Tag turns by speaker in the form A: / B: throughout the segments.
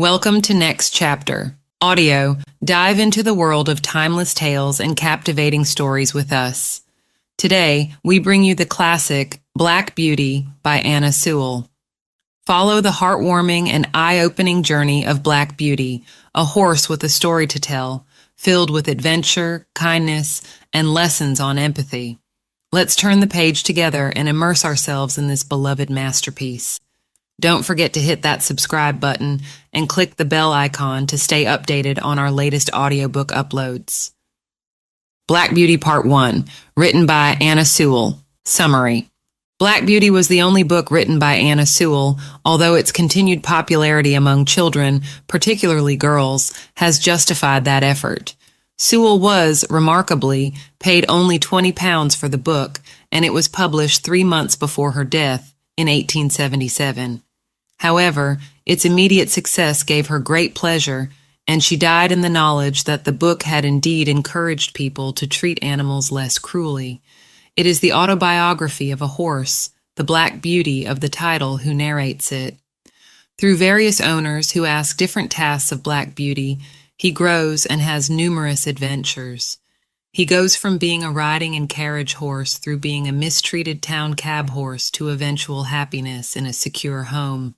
A: Welcome to Next Chapter. Audio, dive into the world of timeless tales and captivating stories with us. Today, we bring you the classic Black Beauty by Anna Sewell. Follow the heartwarming and eye-opening journey of Black Beauty, a horse with a story to tell, filled with adventure, kindness, and lessons on empathy. Let's turn the page together and immerse ourselves in this beloved masterpiece. Don't forget to hit that subscribe button and click the bell icon to stay updated on our latest audiobook uploads. Black Beauty Part 1, written by Anna Sewell. Summary. Black Beauty was the only book written by Anna Sewell, although its continued popularity among children, particularly girls, has justified that effort. Sewell was, remarkably, paid only £20 for the book, and it was published 3 months before her death in 1877. However, its immediate success gave her great pleasure, and she died in the knowledge that the book had indeed encouraged people to treat animals less cruelly. It is the autobiography of a horse, the Black Beauty of the title, who narrates it. Through various owners who ask different tasks of Black Beauty, he grows and has numerous adventures. He goes from being a riding and carriage horse through being a mistreated town cab horse to eventual happiness in a secure home.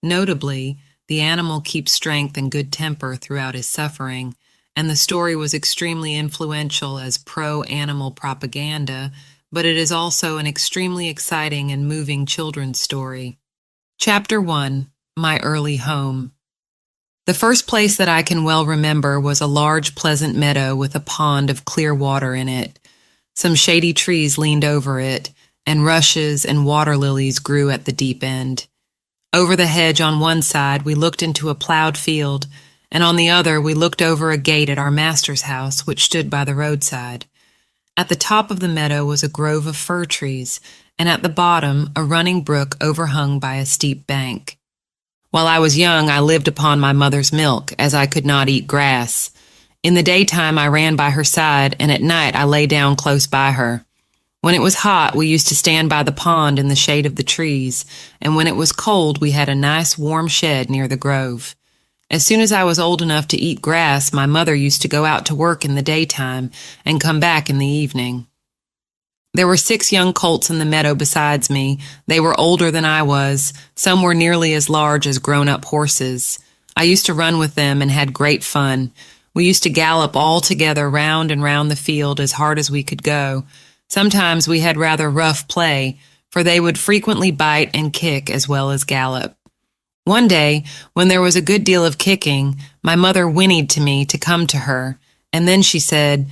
A: Notably, the animal keeps strength and good temper throughout his suffering, and the story was extremely influential as pro-animal propaganda, but it is also an extremely exciting and moving children's story. Chapter 1, My Early Home. The first place that I can well remember was a large, pleasant meadow with a pond of clear water in it. Some shady trees leaned over it, and rushes and water lilies grew at the deep end. Over the hedge on one side, we looked into a plowed field, and on the other we looked over a gate at our master's house, which stood by the roadside. At the top of the meadow was a grove of fir trees, and at the bottom a running brook overhung by a steep bank. While I was young, I lived upon my mother's milk, as I could not eat grass. In the daytime, I ran by her side, and at night I lay down close by her. When it was hot, we used to stand by the pond in the shade of the trees, and when it was cold, we had a nice warm shed near the grove. As soon as I was old enough to eat grass, my mother used to go out to work in the daytime and come back in the evening. There were 6 young colts in the meadow besides me. They were older than I was. Some were nearly as large as grown-up horses. I used to run with them and had great fun. We used to gallop all together round and round the field as hard as we could go. Sometimes we had rather rough play, for they would frequently bite and kick as well as gallop. One day, when there was a good deal of kicking, my mother whinnied to me to come to her, and then she said,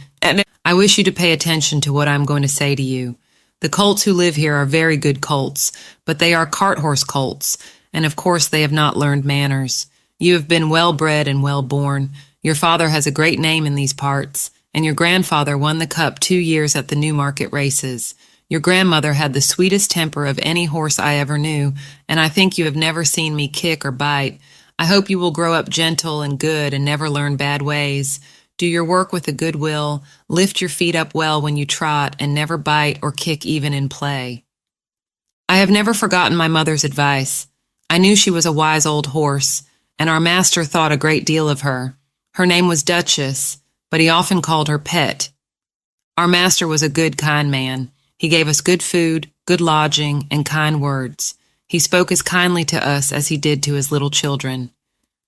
A: "I wish you to pay attention to what I'm going to say to you. The colts who live here are very good colts, but they are cart horse colts, and of course they have not learned manners. You have been well bred and well born. Your father has a great name in these parts, and your grandfather won the cup 2 years at the Newmarket races. Your grandmother had the sweetest temper of any horse I ever knew, and I think you have never seen me kick or bite. I hope you will grow up gentle and good and never learn bad ways. Do your work with a good will, lift your feet up well when you trot, and never bite or kick even in play." I have never forgotten my mother's advice. I knew she was a wise old horse, and our master thought a great deal of her. Her name was Duchess, but he often called her Pet. Our master was a good, kind man. He gave us good food, good lodging, and kind words. He spoke as kindly to us as he did to his little children.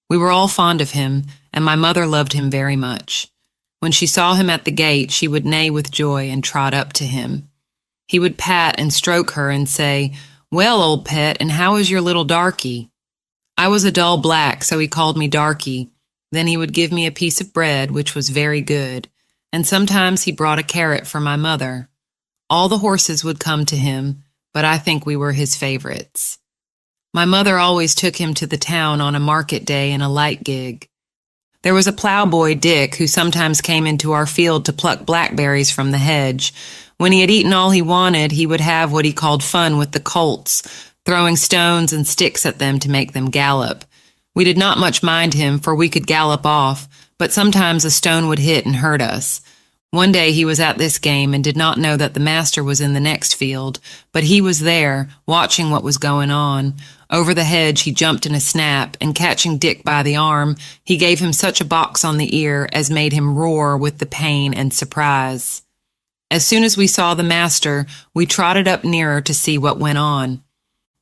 A: We were all fond of him, and my mother loved him very much. When she saw him at the gate, she would neigh with joy and trot up to him. He would pat and stroke her and say, "Well, old Pet, and how is your little darky?" I was a dull black, so he called me Darky. Then he would give me a piece of bread, which was very good, and sometimes he brought a carrot for my mother. All the horses would come to him, but I think we were his favorites. My mother always took him to the town on a market day in a light gig. There was a plowboy, Dick, who sometimes came into our field to pluck blackberries from the hedge. When he had eaten all he wanted, he would have what he called fun with the colts, throwing stones and sticks at them to make them gallop. We did not much mind him, for we could gallop off, but sometimes a stone would hit and hurt us. One day he was at this game and did not know that the master was in the next field, but he was there, watching what was going on. Over the hedge he jumped in a snap, and catching Dick by the arm, he gave him such a box on the ear as made him roar with the pain and surprise. As soon as we saw the master, we trotted up nearer to see what went on.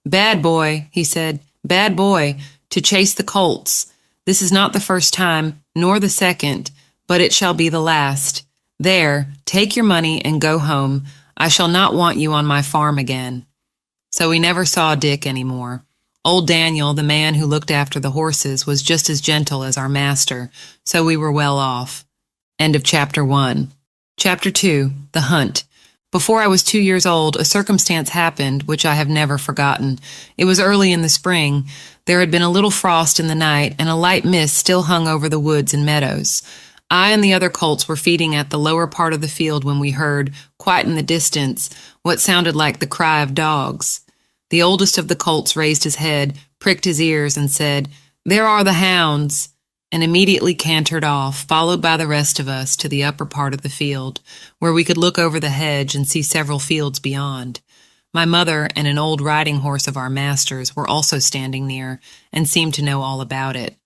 A: "Bad boy," he said, "bad boy, to chase the colts. This is not the first time, nor the second, but it shall be the last. There, take your money and go home. I shall not want you on my farm again." So we never saw Dick any more. Old Daniel, the man who looked after the horses, was just as gentle as our master, so we were well off. End of Chapter 1. Chapter 2, The Hunt. Before I was 2 years old, a circumstance happened which I have never forgotten. It was early in the spring. There had been a little frost in the night, and a light mist still hung over the woods and meadows. I and the other colts were feeding at the lower part of the field when we heard, quite in the distance, what sounded like the cry of dogs. The oldest of the colts raised his head, pricked his ears, and said, "There are the hounds," and immediately cantered off, followed by the rest of us, to the upper part of the field, where we could look over the hedge and see several fields beyond. My mother and an old riding horse of our master's were also standing near, and seemed to know all about it.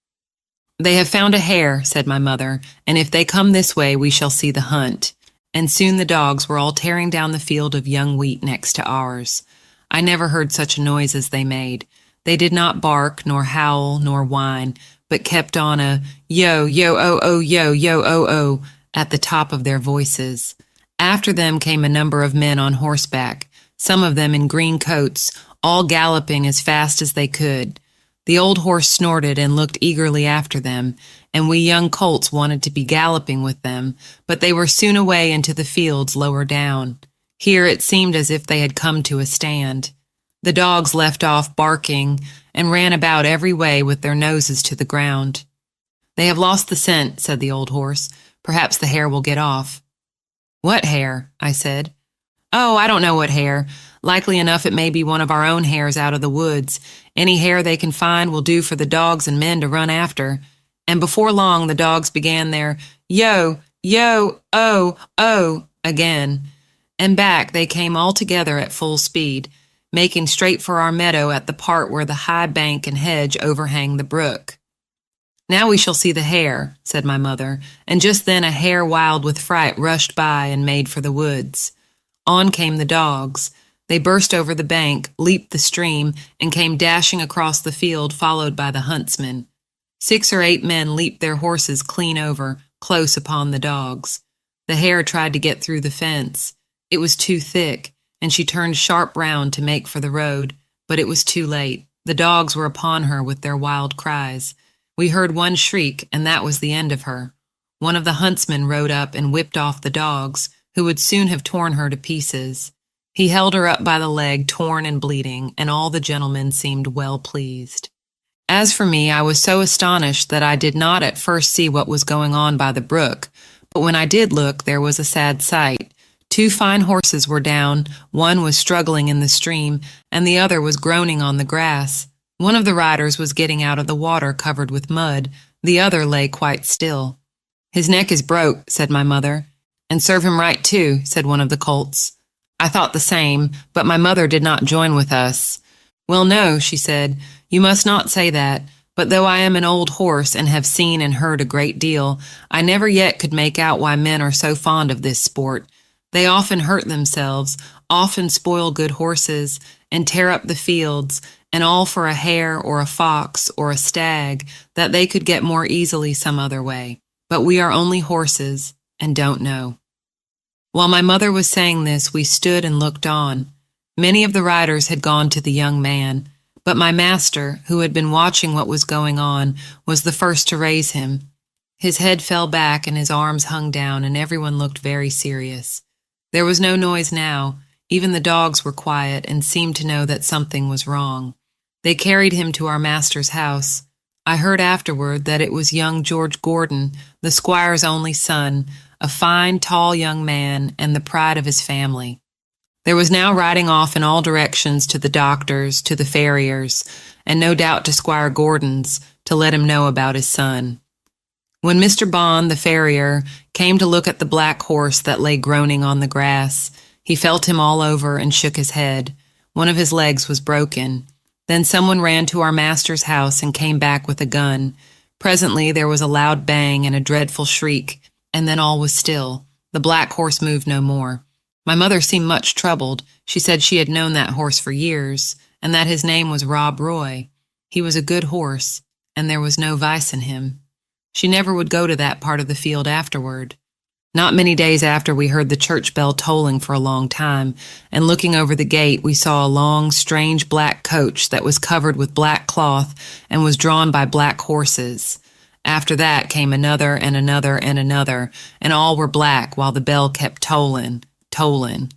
A: "They have found a hare," said my mother, "and if they come this way we shall see the hunt." And soon the dogs were all tearing down the field of young wheat next to ours. I never heard such a noise as they made. They did not bark, nor howl, nor whine, but kept on a yo, yo, oh, oh, yo, yo, oh, oh, at the top of their voices. After them came a number of men on horseback, some of them in green coats, all galloping as fast as they could. The old horse snorted and looked eagerly after them, and we young colts wanted to be galloping with them, but they were soon away into the fields lower down. Here it seemed as if they had come to a stand. The dogs left off barking and ran about every way with their noses to the ground. "They have lost the scent," said the old horse. "Perhaps the hare will get off." "What hare?" I said. "Oh, I don't know what hare. Likely enough it may be one of our own hares out of the woods. Any hare they can find will do for the dogs and men to run after." And before long the dogs began their yo, yo, oh, oh again. And back they came all together at full speed, making straight for our meadow at the part where the high bank and hedge overhang the brook. "Now we shall see the hare," said my mother, and just then a hare wild with fright rushed by and made for the woods. On came the dogs. They burst over the bank, leaped the stream, and came dashing across the field, followed by the huntsmen. 6 or 8 men leaped their horses clean over, close upon the dogs. The hare tried to get through the fence. It was too thick, and she turned sharp round to make for the road, but it was too late. The dogs were upon her with their wild cries. We heard one shriek, and that was the end of her. One of the huntsmen rode up and whipped off the dogs, who would soon have torn her to pieces. He held her up by the leg, torn and bleeding, and all the gentlemen seemed well pleased. As for me, I was so astonished that I did not at first see what was going on by the brook, but when I did look, there was a sad sight. 2 fine horses were down, one was struggling in the stream, and the other was groaning on the grass. One of the riders was getting out of the water covered with mud, the other lay quite still. "His neck is broke," said my mother. "And serve him right too," said one of the colts. I thought the same, but my mother did not join with us. "Well, no," she said, "you must not say that, but though I am an old horse and have seen and heard a great deal, I never yet could make out why men are so fond of this sport. They often hurt themselves, often spoil good horses, and tear up the fields, and all for a hare or a fox or a stag that they could get more easily some other way. But we are only horses, and don't know." While my mother was saying this, we stood and looked on. Many of the riders had gone to the young man, but my master, who had been watching what was going on, was the first to raise him. His head fell back and his arms hung down, and everyone looked very serious. There was no noise now. Even the dogs were quiet and seemed to know that something was wrong. They carried him to our master's house. I heard afterward that it was young George Gordon, the squire's only son, a fine, tall young man, and the pride of his family. There was now riding off in all directions to the doctor's, to the farrier's, and no doubt to Squire Gordon's, to let him know about his son. When Mr. Bond, the farrier, came to look at the black horse that lay groaning on the grass. He felt him all over and shook his head. One of his legs was broken. Then someone ran to our master's house and came back with a gun. Presently there was a loud bang and a dreadful shriek, and then all was still. The black horse moved no more. My mother seemed much troubled. She said she had known that horse for years, and that his name was Rob Roy. He was a good horse, and there was no vice in him. She never would go to that part of the field afterward. Not many days after, we heard the church bell tolling for a long time, and looking over the gate, we saw a long, strange black coach that was covered with black cloth and was drawn by black horses. After that came another and another and another, and all were black while the bell kept tolling, tolling.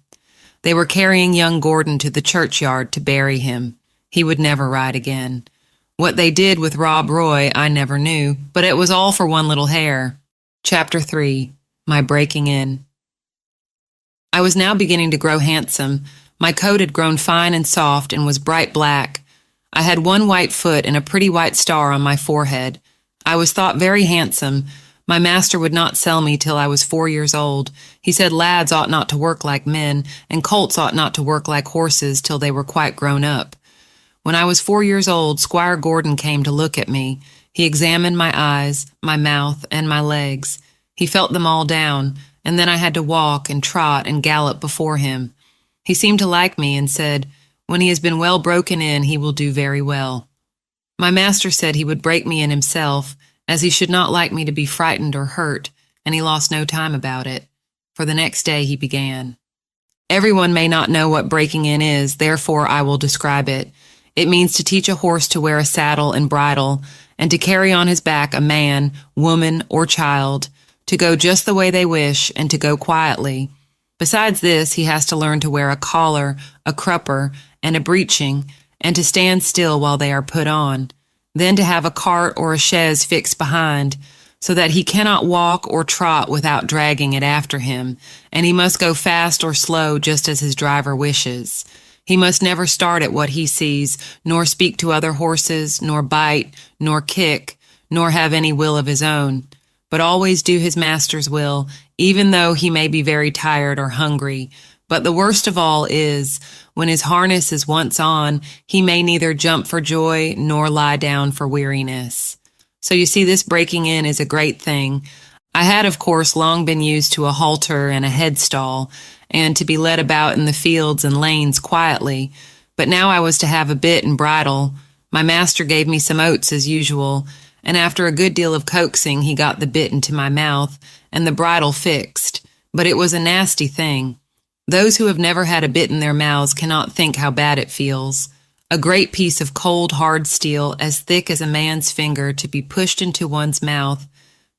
A: They were carrying young Gordon to the churchyard to bury him. He would never ride again. What they did with Rob Roy, I never knew, but it was all for one little hare. Chapter 3. My breaking in. I was now beginning to grow handsome. My coat had grown fine and soft and was bright black. I had one white foot and a pretty white star on my forehead. I was thought very handsome. My master would not sell me till I was 4 years old. He said lads ought not to work like men, and colts ought not to work like horses till they were quite grown up. When I was 4 years old, Squire Gordon came to look at me. He examined my eyes, my mouth, and my legs. He felt them all down, and then I had to walk and trot and gallop before him. He seemed to like me and said, "When he has been well broken in, he will do very well." My master said he would break me in himself, as he should not like me to be frightened or hurt, and he lost no time about it. For the next day he began. Everyone may not know what breaking in is, therefore I will describe it. It means to teach a horse to wear a saddle and bridle, and to carry on his back a man, woman, or child, to go just the way they wish, and to go quietly. Besides this, he has to learn to wear a collar, a crupper, and a breeching, and to stand still while they are put on. Then to have a cart or a chaise fixed behind, so that he cannot walk or trot without dragging it after him, and he must go fast or slow just as his driver wishes. He must never start at what he sees, nor speak to other horses, nor bite, nor kick, nor have any will of his own, but always do his master's will, even though he may be very tired or hungry. But the worst of all is, when his harness is once on, he may neither jump for joy nor lie down for weariness. So you see, this breaking in is a great thing. I had, of course, long been used to a halter and a headstall, and to be led about in the fields and lanes quietly, but now I was to have a bit and bridle. My master gave me some oats as usual, and after a good deal of coaxing he got the bit into my mouth and the bridle fixed, but it was a nasty thing. Those who have never had a bit in their mouths cannot think how bad it feels. A great piece of cold, hard steel, as thick as a man's finger, to be pushed into one's mouth,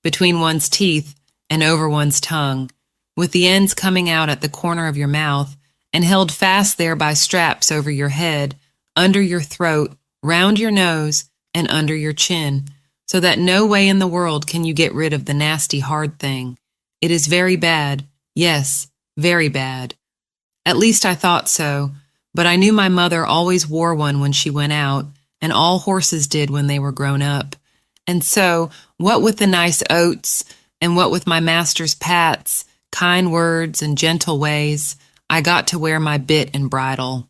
A: between one's teeth and over one's tongue, with the ends coming out at the corner of your mouth, and held fast there by straps over your head, under your throat, round your nose, and under your chin, so that no way in the world can you get rid of the nasty hard thing. It is very bad, yes, very bad. At least I thought so, but I knew my mother always wore one when she went out, and all horses did when they were grown up. And so, what with the nice oats, and what with my master's pats, kind words, and gentle ways, I got to wear my bit and bridle.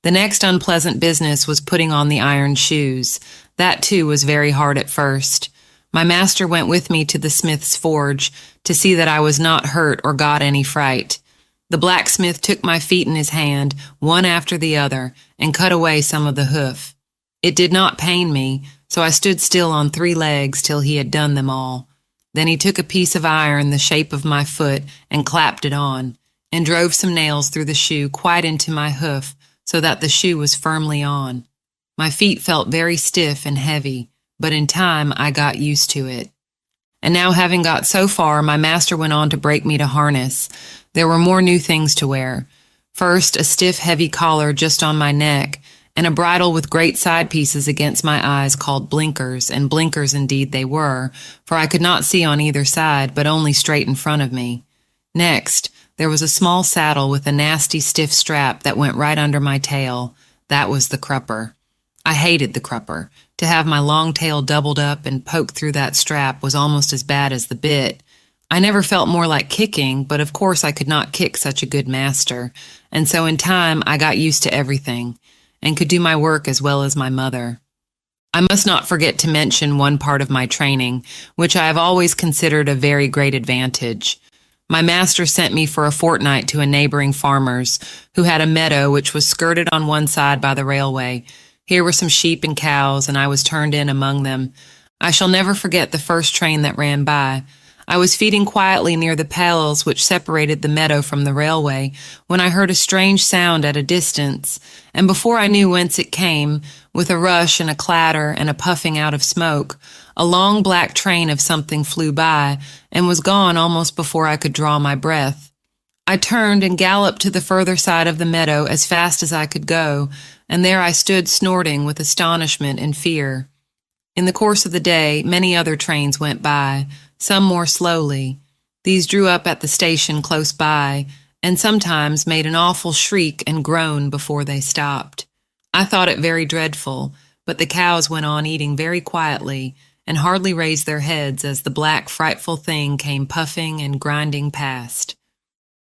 A: The next unpleasant business was putting on the iron shoes. That, too, was very hard at first. My master went with me to the smith's forge to see that I was not hurt or got any fright. The blacksmith took my feet in his hand, one after the other, and cut away some of the hoof. It did not pain me, so I stood still on 3 legs till he had done them all. Then he took a piece of iron the shape of my foot and clapped it on, and drove some nails through the shoe quite into my hoof, so that the shoe was firmly on. My feet felt very stiff and heavy, but in time I got used to it. And now, having got so far, my master went on to break me to harness. There were more new things to wear. First, a stiff, heavy collar just on my neck, and a bridle with great side pieces against my eyes called blinkers, and blinkers indeed they were, for I could not see on either side, but only straight in front of me. Next, there was a small saddle with a nasty stiff strap that went right under my tail. That was the crupper. I hated the crupper. To have my long tail doubled up and poked through that strap was almost as bad as the bit. I never felt more like kicking, but of course I could not kick such a good master, and so in time I got used to everything, and could do my work as well as my mother. I must not forget to mention one part of my training, which I have always considered a very great advantage. My master sent me for a fortnight to a neighboring farmer's, who had a meadow which was skirted on one side by the railway. Here were some sheep and cows, and I was turned in among them. I shall never forget the first train that ran by. I was feeding quietly near the pales which separated the meadow from the railway, when I heard a strange sound at a distance, and before I knew whence it came, with a rush and a clatter and a puffing out of smoke, a long black train of something flew by, and was gone almost before I could draw my breath. I turned and galloped to the further side of the meadow as fast as I could go, and there I stood snorting with astonishment and fear. In the course of the day, many other trains went by, some more slowly. These drew up at the station close by, and sometimes made an awful shriek and groan before they stopped. I thought it very dreadful, but the cows went on eating very quietly, and hardly raised their heads as the black, frightful thing came puffing and grinding past.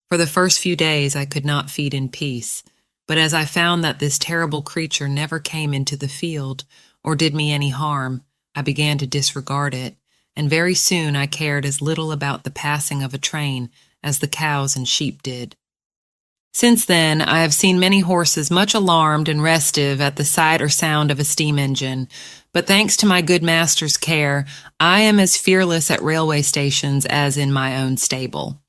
A: For the first few days I could not feed in peace, but as I found that this terrible creature never came into the field, or did me any harm, I began to disregard it, and very soon I cared as little about the passing of a train as the cows and sheep did. Since then, I have seen many horses much alarmed and restive at the sight or sound of a steam engine, but thanks to my good master's care, I am as fearless at railway stations as in my own stable.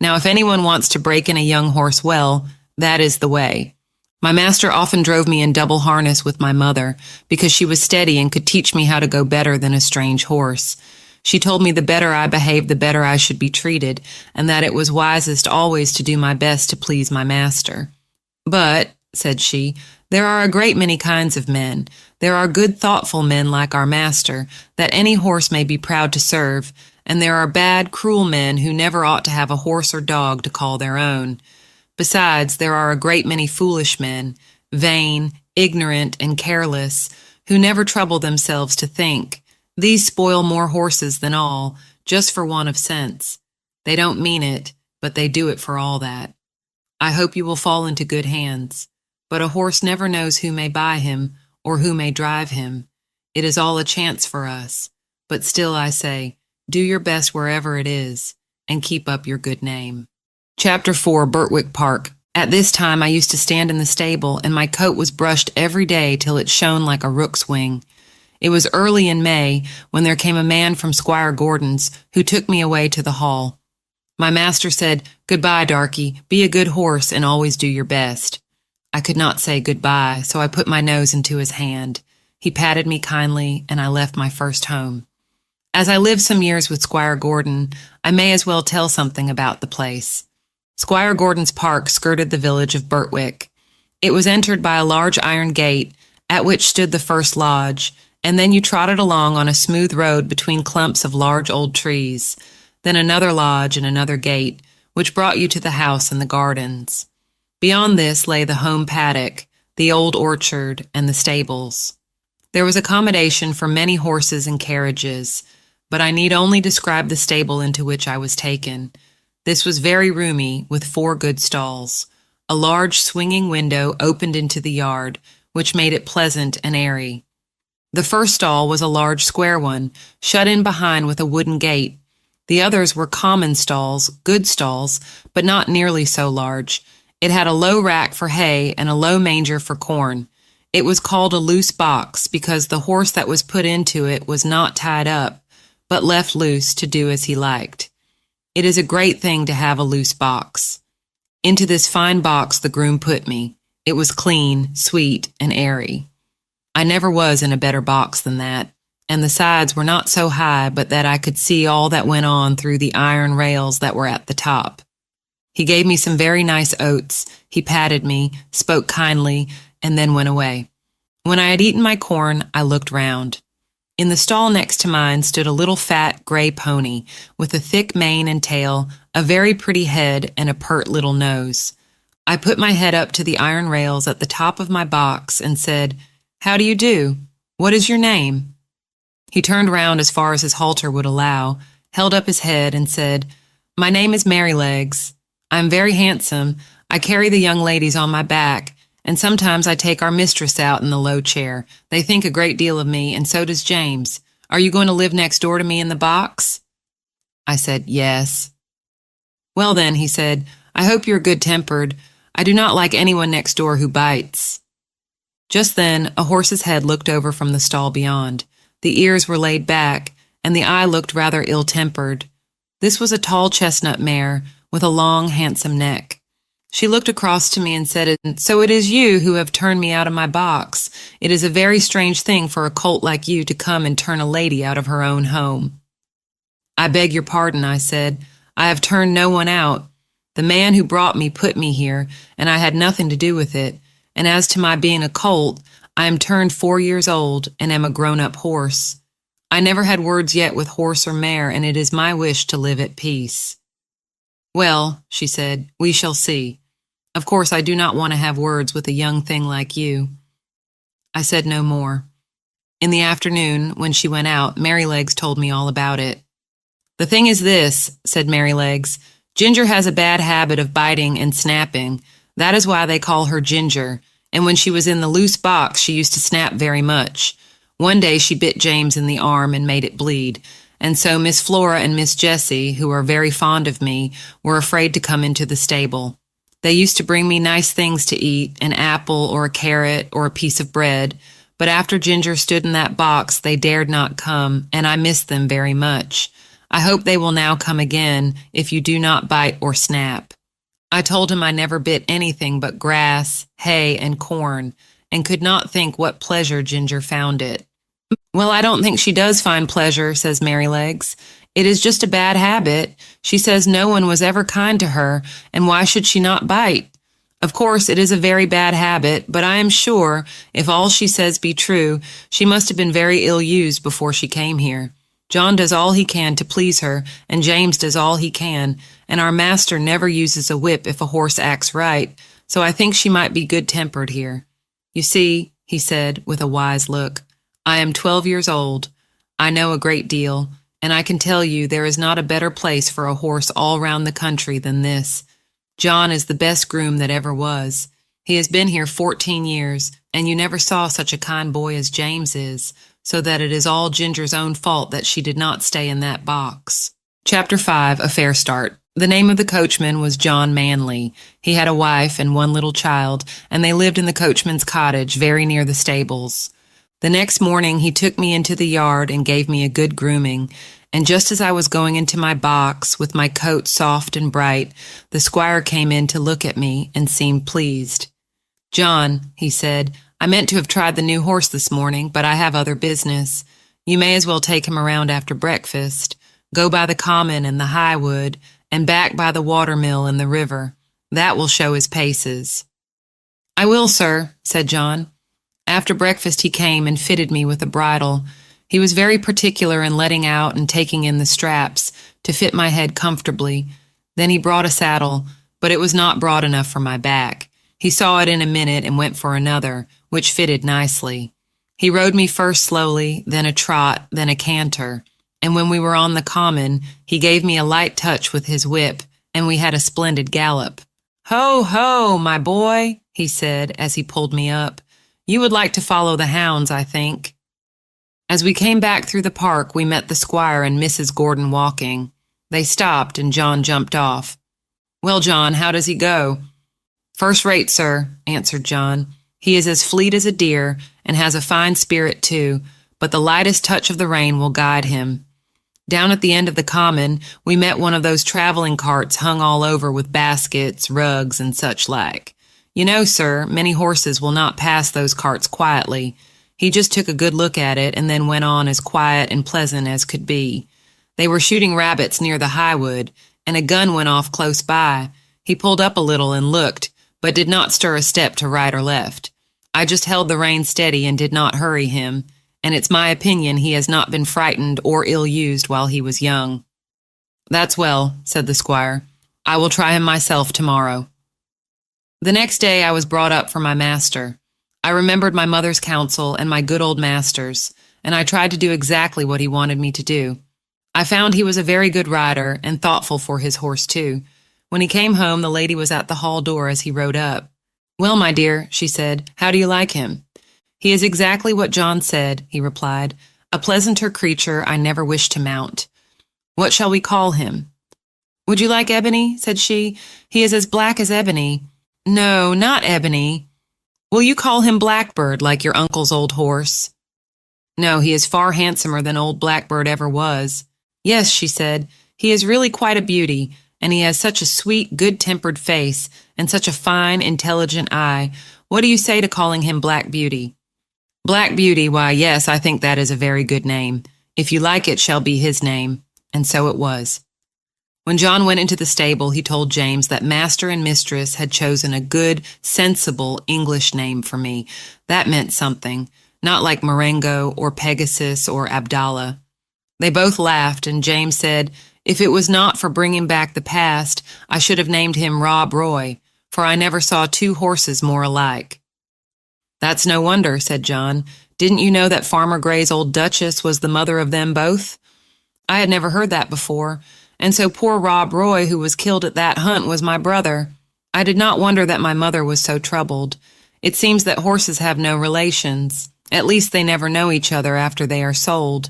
A: Now, if anyone wants to break in a young horse well, that is the way. My master often drove me in double harness with my mother, because she was steady and could teach me how to go better than a strange horse. She told me the better I behaved, the better I should be treated, and that it was wisest always to do my best to please my master. But, said she, there are a great many kinds of men. There are good, thoughtful men like our master, that any horse may be proud to serve, and there are bad, cruel men who never ought to have a horse or dog to call their own. Besides, there are a great many foolish men, vain, ignorant, and careless, who never trouble themselves to think. These spoil more horses than all, just for want of sense. They don't mean it, but they do it for all that. I hope you will fall into good hands. But a horse never knows who may buy him, or who may drive him. It is all a chance for us. But still I say, do your best wherever it is, and keep up your good name. Chapter 4, Birtwick Park. At this time I used to stand in the stable, and my coat was brushed every day till it shone like a rook's wing. It was early in May when there came a man from Squire Gordon's who took me away to the hall. My master said, "Goodbye, darky, be a good horse and always do your best." I could not say goodbye, so I put my nose into his hand. He patted me kindly, and I left my first home. As I lived some years with Squire Gordon, I may as well tell something about the place. Squire Gordon's park skirted the village of Birtwick. It was entered by a large iron gate, at which stood the first lodge, and then you trotted along on a smooth road between clumps of large old trees, then another lodge and another gate, which brought you to the house and the gardens. Beyond this lay the home paddock, the old orchard, and the stables. There was accommodation for many horses and carriages, but I need only describe the stable into which I was taken. This was very roomy, with 4 good stalls. A large swinging window opened into the yard, which made it pleasant and airy. The first stall was a large square one, shut in behind with a wooden gate. The others were common stalls, good stalls, but not nearly so large. It had a low rack for hay and a low manger for corn. It was called a loose box because the horse that was put into it was not tied up, but left loose to do as he liked. It is a great thing to have a loose box. Into this fine box the groom put me. It was clean, sweet, and airy. I never was in a better box than that, and the sides were not so high but that I could see all that went on through the iron rails that were at the top. He gave me some very nice oats, he patted me, spoke kindly, and then went away. When I had eaten my corn, I looked round. In the stall next to mine stood a little fat gray pony, with a thick mane and tail, a very pretty head, and a pert little nose. I put my head up to the iron rails at the top of my box and said, "How do you do? What is your name?" He turned round as far as his halter would allow, held up his head, and said, "My name is Merrylegs. I am very handsome. I carry the young ladies on my back, and sometimes I take our mistress out in the low chair. They think a great deal of me, and so does James. Are you going to live next door to me in the box?" I said, "Yes." "Well then," he said, "I hope you're good-tempered. I do not like anyone next door who bites." Just then, a horse's head looked over from the stall beyond. The ears were laid back, and the eye looked rather ill-tempered. This was a tall chestnut mare, with a long, handsome neck. She looked across to me and said, "So it is you who have turned me out of my box. It is a very strange thing for a colt like you to come and turn a lady out of her own home." "I beg your pardon," I said. "I have turned no one out. The man who brought me put me here, and I had nothing to do with it. And as to my being a colt, I am turned 4 years old and am a grown-up horse. I never had words yet with horse or mare, and it is my wish to live at peace." "Well," she said, "we shall see. Of course, I do not want to have words with a young thing like you." I said no more. In the afternoon, when she went out, Merrylegs told me all about it. "The thing is this," said Merrylegs. "Ginger has a bad habit of biting and snapping. That is why they call her Ginger, and when she was in the loose box she used to snap very much. One day she bit James in the arm and made it bleed, and so Miss Flora and Miss Jessie, who are very fond of me, were afraid to come into the stable. They used to bring me nice things to eat, an apple or a carrot or a piece of bread, but after Ginger stood in that box they dared not come, and I missed them very much. I hope they will now come again if you do not bite or snap." I told him I never bit anything but grass, hay, and corn, and could not think what pleasure Ginger found it. "Well, I don't think she does find pleasure," says Merrylegs. "It is just a bad habit. She says no one was ever kind to her, and why should she not bite? Of course, it is a very bad habit, but I am sure, if all she says be true, she must have been very ill-used before she came here. John does all he can to please her, and James does all he can, and our master never uses a whip if a horse acts right, so I think she might be good-tempered here. You see," he said, with a wise look, "I am 12 years old. I know a great deal, and I can tell you there is not a better place for a horse all round the country than this. John is the best groom that ever was. He has been here 14 years, and you never saw such a kind boy as James is, so that it is all Ginger's own fault that she did not stay in that box." Chapter 5, A Fair Start. The name of the coachman was John Manley. He had a wife and one little child, and they lived in the coachman's cottage very near the stables. The next morning he took me into the yard and gave me a good grooming, and just as I was going into my box, with my coat soft and bright, the squire came in to look at me and seemed pleased. "John," he said, "I meant to have tried the new horse this morning, but I have other business. You may as well take him around after breakfast. Go by the common and the highwood, and back by the watermill and the river. That will show his paces." "I will, sir," said John. After breakfast he came and fitted me with a bridle. He was very particular in letting out and taking in the straps to fit my head comfortably. Then he brought a saddle, but it was not broad enough for my back. He saw it in a minute and went for another, which fitted nicely. He rode me first slowly, then a trot, then a canter, and when we were on the common, he gave me a light touch with his whip, and we had a splendid gallop. "Ho, ho, my boy," he said as he pulled me up. "You would like to follow the hounds, I think." As we came back through the park, we met the squire and Mrs. Gordon walking. They stopped, and John jumped off. "Well, John, how does he go?" "First rate, sir," answered John. "He is as fleet as a deer, and has a fine spirit too, but the lightest touch of the rein will guide him. Down at the end of the common, we met one of those traveling carts hung all over with baskets, rugs, and such like. You know, sir, many horses will not pass those carts quietly. He just took a good look at it and then went on as quiet and pleasant as could be. They were shooting rabbits near the highwood, and a gun went off close by. He pulled up a little and looked, but did not stir a step to right or left. I just held the rein steady and did not hurry him, and it's my opinion he has not been frightened or ill-used while he was young." "That's well," said the squire. "I will try him myself tomorrow." The next day I was brought up for my master. I remembered my mother's counsel and my good old master's, and I tried to do exactly what he wanted me to do. I found he was a very good rider and thoughtful for his horse, too. When he came home, the lady was at the hall door as he rode up. "Well, my dear," she said, "how do you like him?" "He is exactly what John said," he replied. "A pleasanter creature I never wished to mount. What shall we call him?" "Would you like Ebony?" said she. "He is as black as ebony." "No, not Ebony." "Will you call him Blackbird, like your uncle's old horse?" "No, he is far handsomer than old Blackbird ever was." "Yes," she said, "he is really quite a beauty, and he has such a sweet, good-tempered face, and such a fine, intelligent eye. What do you say to calling him Black Beauty?" "Black Beauty, why, yes, I think that is a very good name. If you like it shall be his name." And so it was. When John went into the stable, he told James that master and mistress had chosen a good, sensible English name for me. That meant something, not like Marengo or Pegasus or Abdallah. They both laughed, and James said, if it was not for bringing back the past, I should have named him Rob Roy, for I never saw two horses more alike. "That's no wonder," said John. "Didn't you know that Farmer Gray's old Duchess was the mother of them both?" I had never heard that before, and so poor Rob Roy, who was killed at that hunt, was my brother. I did not wonder that my mother was so troubled. It seems that horses have no relations. At least they never know each other after they are sold.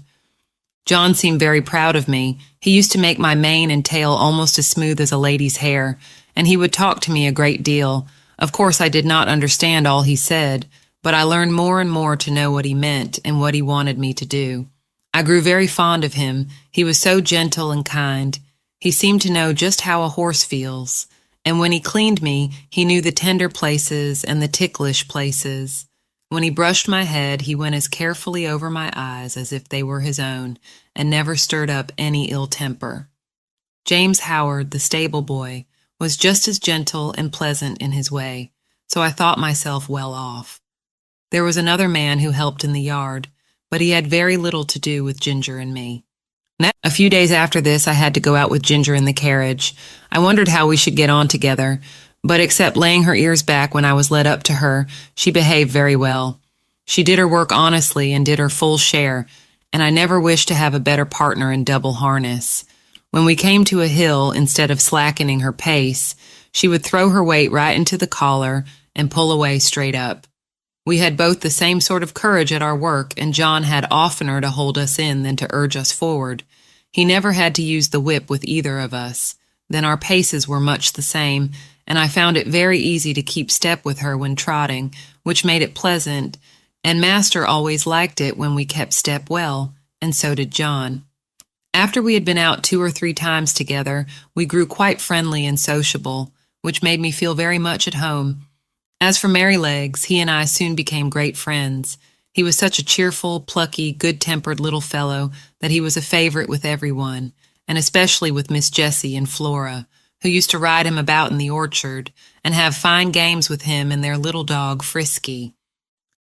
A: John seemed very proud of me. He used to make my mane and tail almost as smooth as a lady's hair, and he would talk to me a great deal. Of course, I did not understand all he said, but I learned more and more to know what he meant and what he wanted me to do. I grew very fond of him. He was so gentle and kind. He seemed to know just how a horse feels, and when he cleaned me, he knew the tender places and the ticklish places. When he brushed my head, he went as carefully over my eyes as if they were his own, and never stirred up any ill temper. James Howard, the stable boy, was just as gentle and pleasant in his way, so I thought myself well off. There was another man who helped in the yard, but he had very little to do with Ginger and me. A few days after this, I had to go out with Ginger in the carriage. I wondered how we should get on together, but except laying her ears back when I was led up to her, she behaved very well. She did her work honestly and did her full share, and I never wished to have a better partner in double harness. When we came to a hill, instead of slackening her pace, she would throw her weight right into the collar and pull away straight up. We had both the same sort of courage at our work, and John had oftener to hold us in than to urge us forward. He never had to use the whip with either of us. Then our paces were much the same, and I found it very easy to keep step with her when trotting, which made it pleasant, and Master always liked it when we kept step well, and so did John. After we had been out 2 or 3 times together, we grew quite friendly and sociable, which made me feel very much at home. As for Merrylegs, he and I soon became great friends. He was such a cheerful, plucky, good-tempered little fellow that he was a favorite with everyone, and especially with Miss Jessie and Flora, who used to ride him about in the orchard and have fine games with him and their little dog Frisky.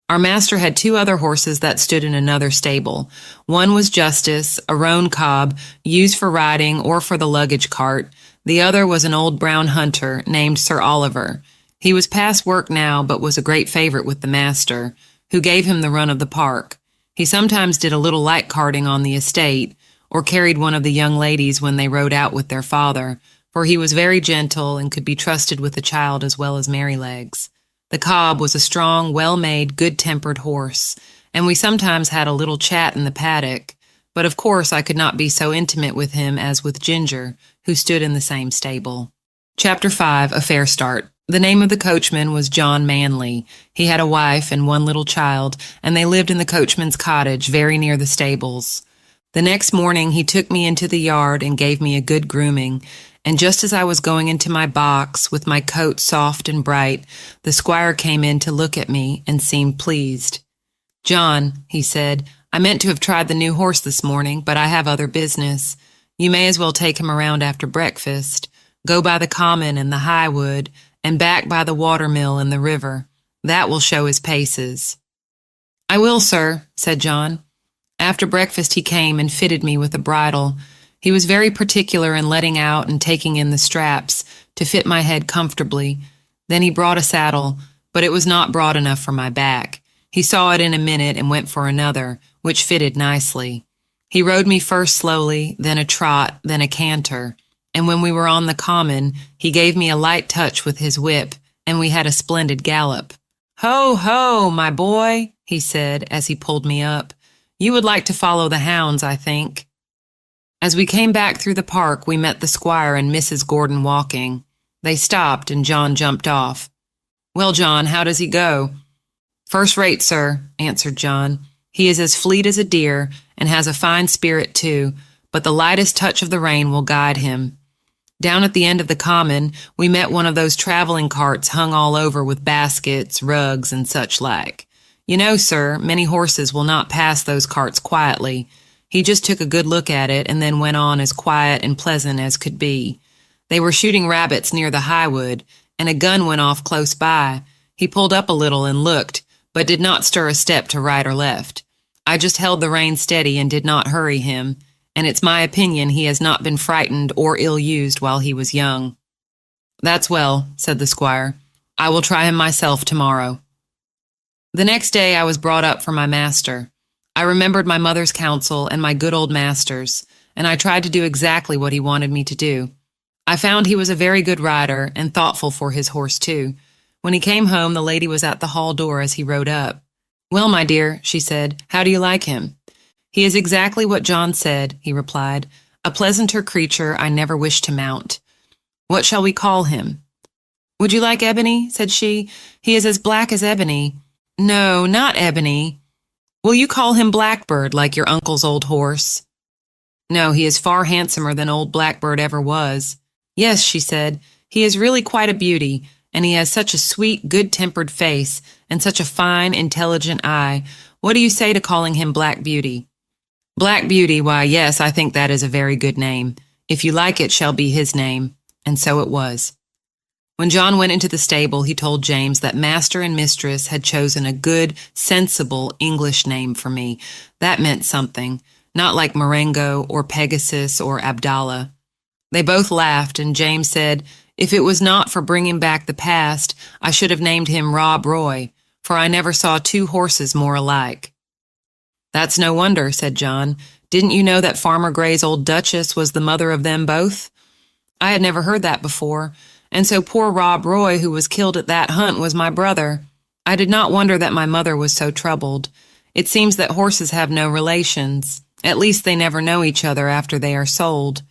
A: Our master had 2 other horses that stood in another stable. One was Justice, a roan cob, used for riding or for the luggage cart. The other was an old brown hunter named Sir Oliver. He was past work now, but was a great favorite with the master, who gave him the run of the park. He sometimes did a little light carting on the estate, or carried one of the young ladies when they rode out with their father, for he was very gentle and could be trusted with the child as well as Merrylegs. The cob was a strong, well-made, good-tempered horse, and we sometimes had a little chat in the paddock, but of course I could not be so intimate with him as with Ginger, who stood in the same stable. Chapter 5, A Fair Start. The name of the coachman was John Manley. He had a wife and 1 little child, and they lived in the coachman's cottage very near the stables. The next morning he took me into the yard and gave me a good grooming, and just as I was going into my box, with my coat soft and bright, the squire came in to look at me and seemed pleased. "John," he said, "I meant to have tried the new horse this morning, but I have other business. You may as well take him around after breakfast. Go by the common and the highwood, and back by the watermill and the river. That will show his paces." "I will, sir," said John. After breakfast he came and fitted me with a bridle. He was very particular in letting out and taking in the straps to fit my head comfortably. Then he brought a saddle, but it was not broad enough for my back. He saw it in a minute and went for another, which fitted nicely. He rode me first slowly, then a trot, then a canter, and when we were on the common, he gave me a light touch with his whip, and we had a splendid gallop. "Ho, ho, my boy," he said as he pulled me up. "You would like to follow the hounds, I think." As we came back through the park, we met the squire and Mrs. Gordon walking. They stopped, and John jumped off. "Well, John, how does he go?" "First rate, sir," answered John. "He is as fleet as a deer, and has a fine spirit too, but the lightest touch of the rein will guide him." Down at the end of the common, we met one of those traveling carts hung all over with baskets, rugs, and such like. You know, sir, many horses will not pass those carts quietly. He just took a good look at it and then went on as quiet and pleasant as could be. They were shooting rabbits near the highwood, and a gun went off close by. He pulled up a little and looked, but did not stir a step to right or left. I just held the rein steady and did not hurry him, and it's my opinion he has not been frightened or ill-used while he was young. "That's well," said the squire. "I will try him myself tomorrow." The next day I was brought up for my master. I remembered my mother's counsel and my good old master's, and I tried to do exactly what he wanted me to do. I found he was a very good rider and thoughtful for his horse too. When he came home, the lady was at the hall door as he rode up. "Well, my dear," she said, "how do you like him?" "He is exactly what John said," he replied. "A pleasanter creature I never wish to mount." "What shall we call him?" "Would you like Ebony?" said she. "He is as black as Ebony." "No, not Ebony." "Will you call him Blackbird, like your uncle's old horse?" "No, he is far handsomer than old Blackbird ever was." "Yes," she said, "he is really quite a beauty, and he has such a sweet, good-tempered face, and such a fine, intelligent eye. What do you say to calling him Black Beauty?" "Black Beauty, why, yes, I think that is a very good name. If you like it shall be his name." And so it was. When John went into the stable, he told James that master and mistress had chosen a good, sensible English name for me. That meant something, not like Marengo or Pegasus or Abdallah. They both laughed, and James said, if it was not for bringing back the past, I should have named him Rob Roy, for I never saw two horses more alike. "That's no wonder," said John. "Didn't you know that Farmer Gray's old Duchess was the mother of them both?" I had never heard that before, and so poor Rob Roy, who was killed at that hunt, was my brother. I did not wonder that my mother was so troubled. It seems that horses have no relations. At least they never know each other after they are sold.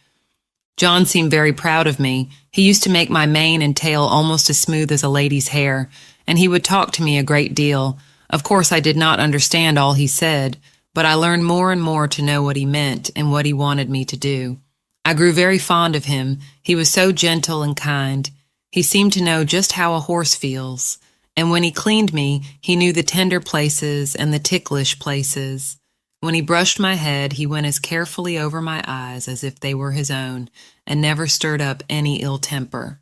A: John seemed very proud of me. He used to make my mane and tail almost as smooth as a lady's hair, and he would talk to me a great deal. Of course, I did not understand all he said, but I learned more and more to know what he meant and what he wanted me to do. I grew very fond of him. He was so gentle and kind. He seemed to know just how a horse feels, and when he cleaned me, he knew the tender places and the ticklish places. When he brushed my head, he went as carefully over my eyes as if they were his own, and never stirred up any ill temper.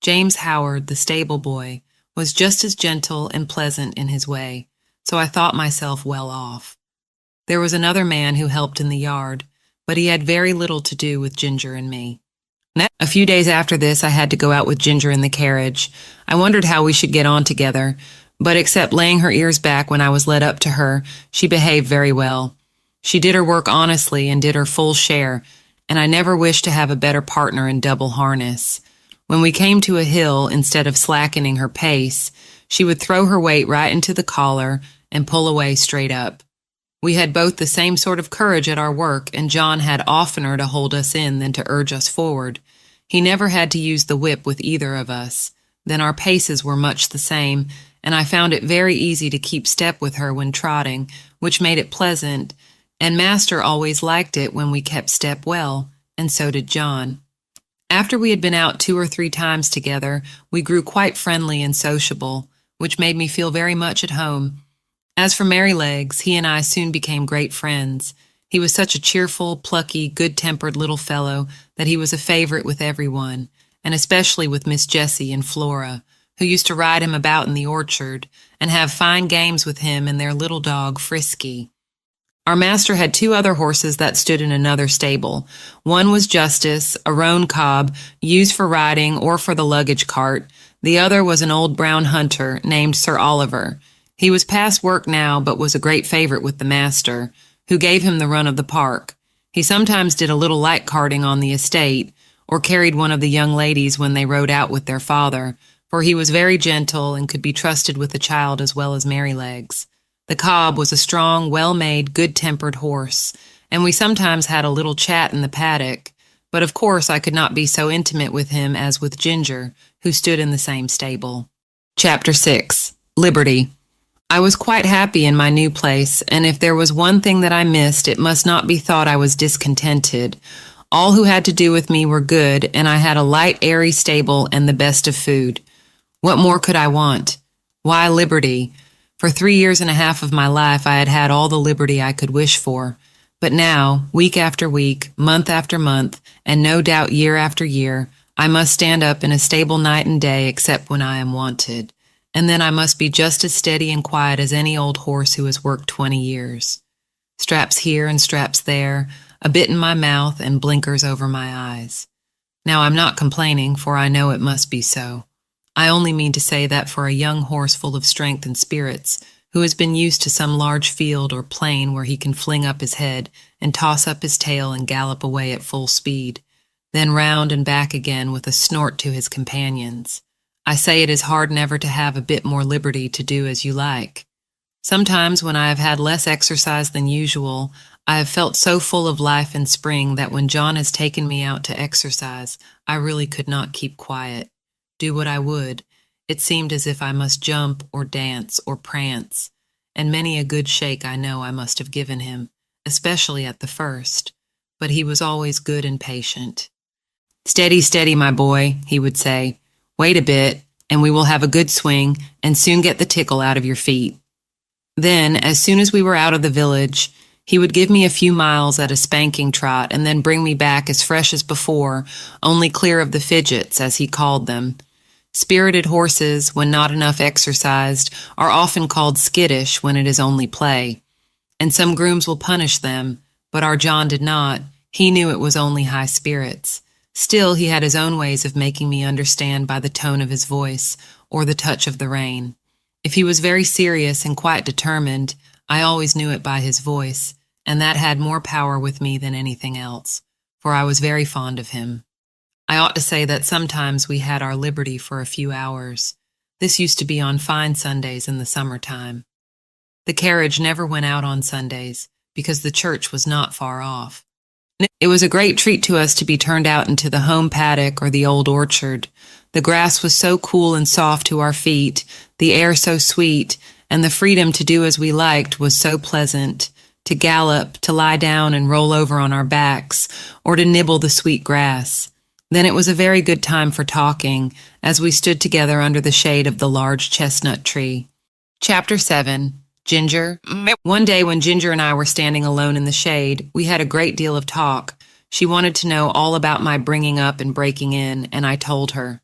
A: James Howard, the stable boy, was just as gentle and pleasant in his way, so I thought myself well off. There was another man who helped in the yard, but he had very little to do with Ginger and me. A few days after this, I had to go out with Ginger in the carriage. I wondered how we should get on together, but except laying her ears back when I was led up to her, she behaved very well. She did her work honestly and did her full share, and I never wished to have a better partner in double harness. When we came to a hill, instead of slackening her pace, she would throw her weight right into the collar and pull away straight up. We had both the same sort of courage at our work, and John had oftener to hold us in than to urge us forward. He never had to use the whip with either of us. Then our paces were much the same, and I found it very easy to keep step with her when trotting, which made it pleasant, and Master always liked it when we kept step well, and so did John. After we had been out 2 or 3 times together, we grew quite friendly and sociable, which made me feel very much at home. As for Merrylegs, he and I soon became great friends. He was such a cheerful, plucky, good-tempered little fellow that he was a favorite with everyone, and especially with Miss Jessie and Flora, who used to ride him about in the orchard and have fine games with him and their little dog, Frisky. Our master had 2 other horses that stood in another stable. One was Justice, a roan cob, used for riding or for the luggage cart. The other was an old brown hunter named Sir Oliver. He was past work now, but was a great favorite with the master, who gave him the run of the park. He sometimes did a little light carting on the estate, or carried one of the young ladies when they rode out with their father, for he was very gentle and could be trusted with the child as well as Merrylegs. The cob was a strong, well-made, good-tempered horse, and we sometimes had a little chat in the paddock, but of course I could not be so intimate with him as with Ginger, who stood in the same stable. Chapter 6. Liberty. I was quite happy in my new place, and if there was one thing that I missed, it must not be thought I was discontented. All who had to do with me were good, and I had a light, airy stable and the best of food. What more could I want? Why, liberty. For 3 years and a half of my life I had had all the liberty I could wish for. But now, week after week, month after month, and no doubt year after year, I must stand up in a stable night and day except when I am wanted. And then I must be just as steady and quiet as any old horse who has worked 20 years. Straps here and straps there, a bit in my mouth and blinkers over my eyes. Now I'm not complaining, for I know it must be so. I only mean to say that for a young horse full of strength and spirits, who has been used to some large field or plain where he can fling up his head and toss up his tail and gallop away at full speed, then round and back again with a snort to his companions, I say it is hard never to have a bit more liberty to do as you like. Sometimes when I have had less exercise than usual, I have felt so full of life and spring that when John has taken me out to exercise, I really could not keep quiet. Do what I would, it seemed as if I must jump or dance or prance, and many a good shake I know I must have given him, especially at the first, but he was always good and patient. "Steady, steady, my boy," he would say. "Wait a bit, and we will have a good swing, and soon get the tickle out of your feet." Then, as soon as we were out of the village, he would give me a few miles at a spanking trot, and then bring me back as fresh as before, only clear of the fidgets, as he called them. Spirited horses, when not enough exercised, are often called skittish when it is only play. And some grooms will punish them, but our John did not. He knew it was only high spirits. Still, he had his own ways of making me understand by the tone of his voice or the touch of the rein. If he was very serious and quite determined, I always knew it by his voice, and that had more power with me than anything else, for I was very fond of him. I ought to say that sometimes we had our liberty for a few hours. This used to be on fine Sundays in the summertime. The carriage never went out on Sundays, because the church was not far off. It was a great treat to us to be turned out into the home paddock or the old orchard. The grass was so cool and soft to our feet, the air so sweet, and the freedom to do as we liked was so pleasant, to gallop, to lie down and roll over on our backs, or to nibble the sweet grass. Then it was a very good time for talking, as we stood together under the shade of the large chestnut tree. Chapter 7. Ginger. One day when Ginger and I were standing alone in the shade, we had a great deal of talk. She wanted to know all about my bringing up and breaking in, and I told her.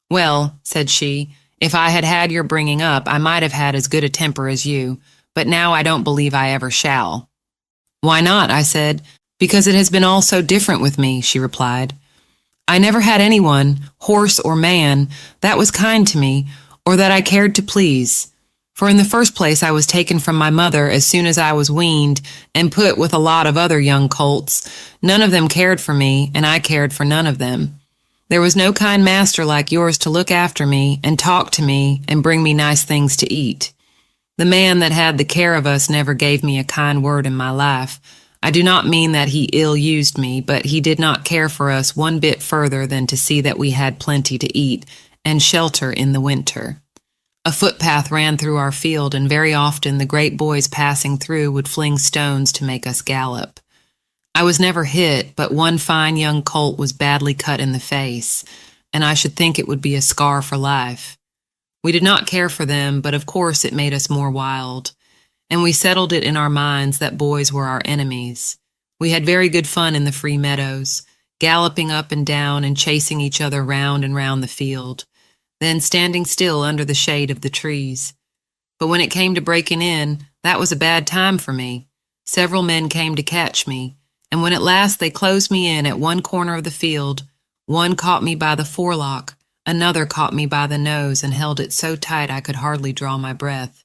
A: "Well," said she, "if I had had your bringing up, I might have had as good a temper as you, but now I don't believe I ever shall." "Why not?" I said. "Because it has been all so different with me," she replied. "I never had anyone, horse or man, that was kind to me, or that I cared to please. For in the first place I was taken from my mother as soon as I was weaned and put with a lot of other young colts. None of them cared for me, and I cared for none of them. There was no kind master like yours to look after me and talk to me and bring me nice things to eat. The man that had the care of us never gave me a kind word in my life. I do not mean that he ill-used me, but he did not care for us one bit further than to see that we had plenty to eat and shelter in the winter. A footpath ran through our field, and very often the great boys passing through would fling stones to make us gallop. I was never hit, but one fine young colt was badly cut in the face, and I should think it would be a scar for life. We did not care for them, but of course it made us more wild, and we settled it in our minds that boys were our enemies. We had very good fun in the free meadows, galloping up and down and chasing each other round and round the field, then standing still under the shade of the trees. But when it came to breaking in, that was a bad time for me. Several men came to catch me, and when at last they closed me in at one corner of the field, one caught me by the forelock, another caught me by the nose and held it so tight I could hardly draw my breath.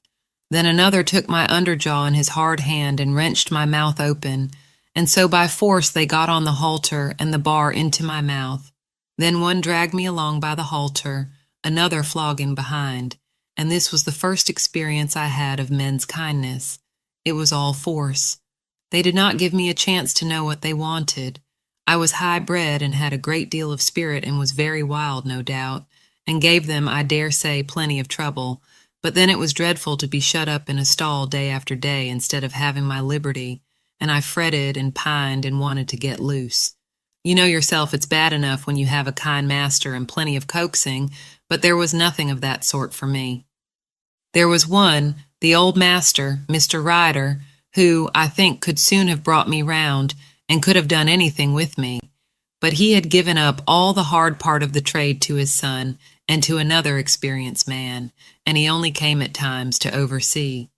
A: Then another took my underjaw in his hard hand and wrenched my mouth open, and so by force they got on the halter and the bar into my mouth. Then one dragged me along by the halter, another flogging behind, and this was the first experience I had of men's kindness. It was all force. They did not give me a chance to know what they wanted. I was high-bred and had a great deal of spirit and was very wild, no doubt, and gave them, I dare say, plenty of trouble. But then it was dreadful to be shut up in a stall day after day instead of having my liberty, and I fretted and pined and wanted to get loose. You know yourself it's bad enough when you have a kind master and plenty of coaxing, but there was nothing of that sort for me. There was one, the old master, Mr. Ryder, who, I think, could soon have brought me round, and could have done anything with me. But he had given up all the hard part of the trade to his son, and to another experienced man, and he only came at times to oversee.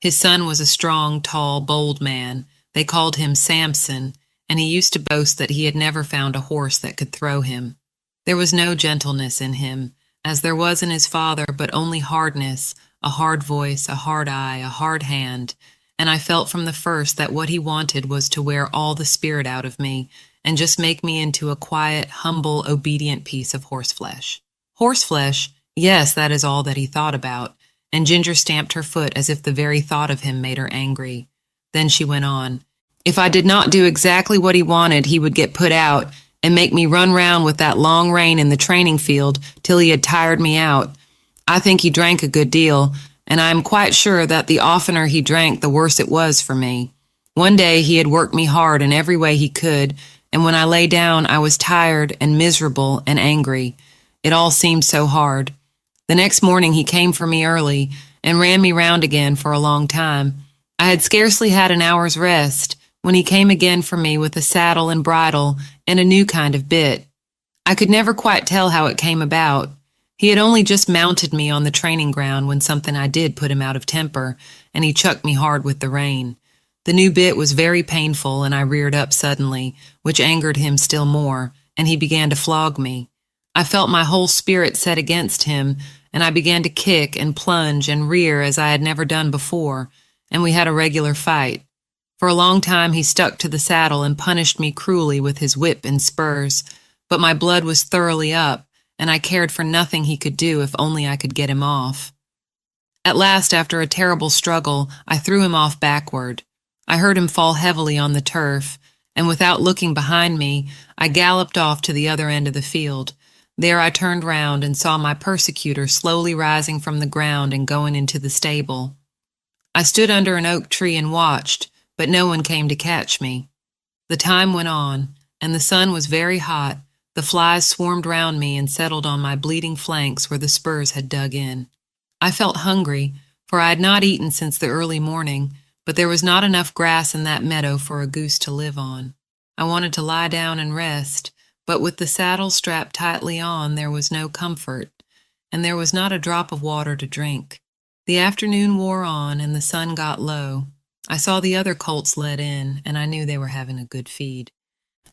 A: His son was a strong, tall, bold man. They called him Samson, and he used to boast that he had never found a horse that could throw him. There was no gentleness in him, as there was in his father, but only hardness, a hard voice, a hard eye, a hard hand, and I felt from the first that what he wanted was to wear all the spirit out of me and just make me into a quiet, humble, obedient piece of horseflesh. Horseflesh, yes, that is all that he thought about, and Ginger stamped her foot as if the very thought of him made her angry. Then she went on, "If I did not do exactly what he wanted, he would get put out and make me run round with that long rein in the training field till he had tired me out. I think he drank a good deal, and I am quite sure that the oftener he drank, the worse it was for me. One day he had worked me hard in every way he could, and when I lay down I was tired and miserable and angry. It all seemed so hard. The next morning he came for me early and ran me round again for a long time. I had scarcely had an hour's rest when he came again for me with a saddle and bridle and a new kind of bit. I could never quite tell how it came about. He had only just mounted me on the training ground when something I did put him out of temper, and he chucked me hard with the rein. The new bit was very painful, and I reared up suddenly, which angered him still more, and he began to flog me. I felt my whole spirit set against him, and I began to kick and plunge and rear as I had never done before, and we had a regular fight. For a long time he stuck to the saddle and punished me cruelly with his whip and spurs, but my blood was thoroughly up, and I cared for nothing he could do if only I could get him off. At last, after a terrible struggle, I threw him off backward. I heard him fall heavily on the turf, and without looking behind me, I galloped off to the other end of the field. There I turned round and saw my persecutor slowly rising from the ground and going into the stable. I stood under an oak tree and watched, but no one came to catch me. The time went on, and the sun was very hot. The flies swarmed round me and settled on my bleeding flanks where the spurs had dug in. I felt hungry, for I had not eaten since the early morning, but there was not enough grass in that meadow for a goose to live on. I wanted to lie down and rest, but with the saddle strapped tightly on there was no comfort, and there was not a drop of water to drink. The afternoon wore on, and the sun got low. I saw the other colts led in, and I knew they were having a good feed.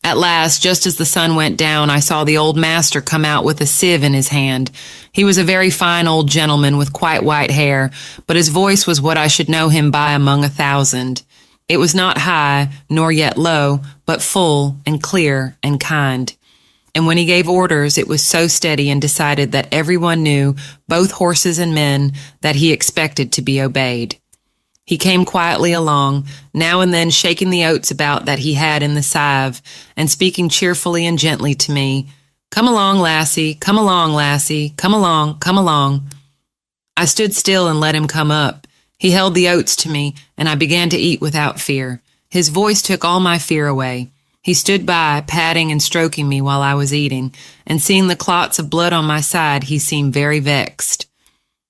A: At last, just as the sun went down, I saw the old master come out with a sieve in his hand. He was a very fine old gentleman with quite white hair, but his voice was what I should know him by among 1,000. It was not high, nor yet low, but full and clear and kind. And when he gave orders, it was so steady and decided that everyone knew, both horses and men, that he expected to be obeyed. He came quietly along, now and then shaking the oats about that he had in the sieve, and speaking cheerfully and gently to me. "Come along, lassie, come along, lassie, come along, come along." I stood still and let him come up. He held the oats to me, and I began to eat without fear. His voice took all my fear away. He stood by, patting and stroking me while I was eating, and seeing the clots of blood on my side, he seemed very vexed.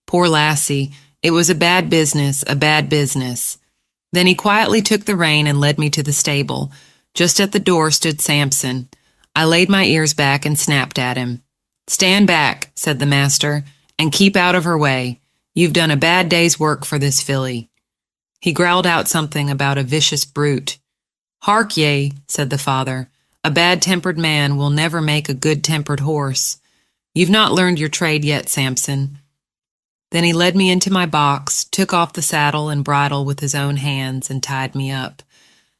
A: Poor lassie, it was a bad business, a bad business. Then he quietly took the rein and led me to the stable. Just at the door stood Samson. I laid my ears back and snapped at him. "Stand back," said the master, "and keep out of her way. You've done a bad day's work for this filly." He growled out something about a vicious brute. "Hark ye," said the father, "a bad-tempered man will never make a good-tempered horse. You've not learned your trade yet, Samson." Then he led me into my box, took off the saddle and bridle with his own hands, and tied me up.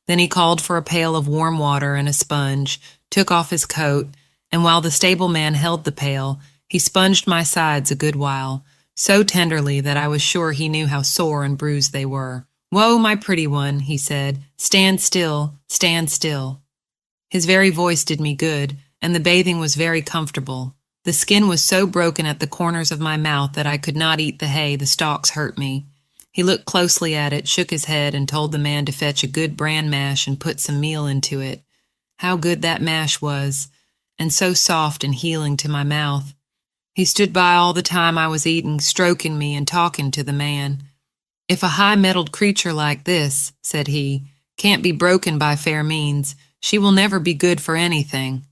A: Then he called for a pail of warm water and a sponge, took off his coat, and while the stableman held the pail, he sponged my sides a good while, so tenderly that I was sure he knew how sore and bruised they were. "Whoa, my pretty one," he said, "stand still, stand still." His very voice did me good, and the bathing was very comfortable. The skin was so broken at the corners of my mouth that I could not eat the hay, the stalks hurt me. He looked closely at it, shook his head, and told the man to fetch a good bran mash and put some meal into it. How good that mash was, and so soft and healing to my mouth. He stood by all the time I was eating, stroking me and talking to the man. "If a high-mettled creature like this," said he, "can't be broken by fair means, she will never be good for anything."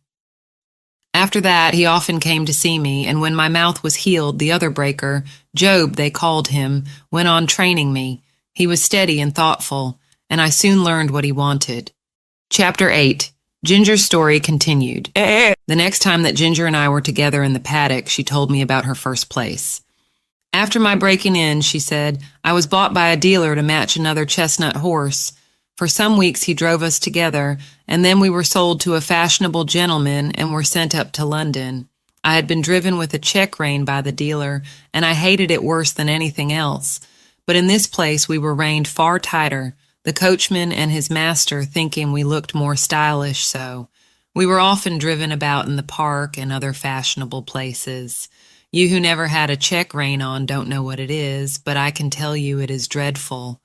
A: After that, he often came to see me, and when my mouth was healed, the other breaker, Job they called him, went on training me. He was steady and thoughtful, and I soon learned what he wanted. Chapter 8. Ginger's story continued. The next time that Ginger and I were together in the paddock, she told me about her first place. "After my breaking in," she said, "I was bought by a dealer to match another chestnut horse. For some weeks he drove us together, and then we were sold to a fashionable gentleman and were sent up to London. I had been driven with a check rein by the dealer, and I hated it worse than anything else. But in this place we were reined far tighter, the coachman and his master thinking we looked more stylish so. We were often driven about in the park and other fashionable places. You who never had a check rein on don't know what it is, but I can tell you it is dreadful.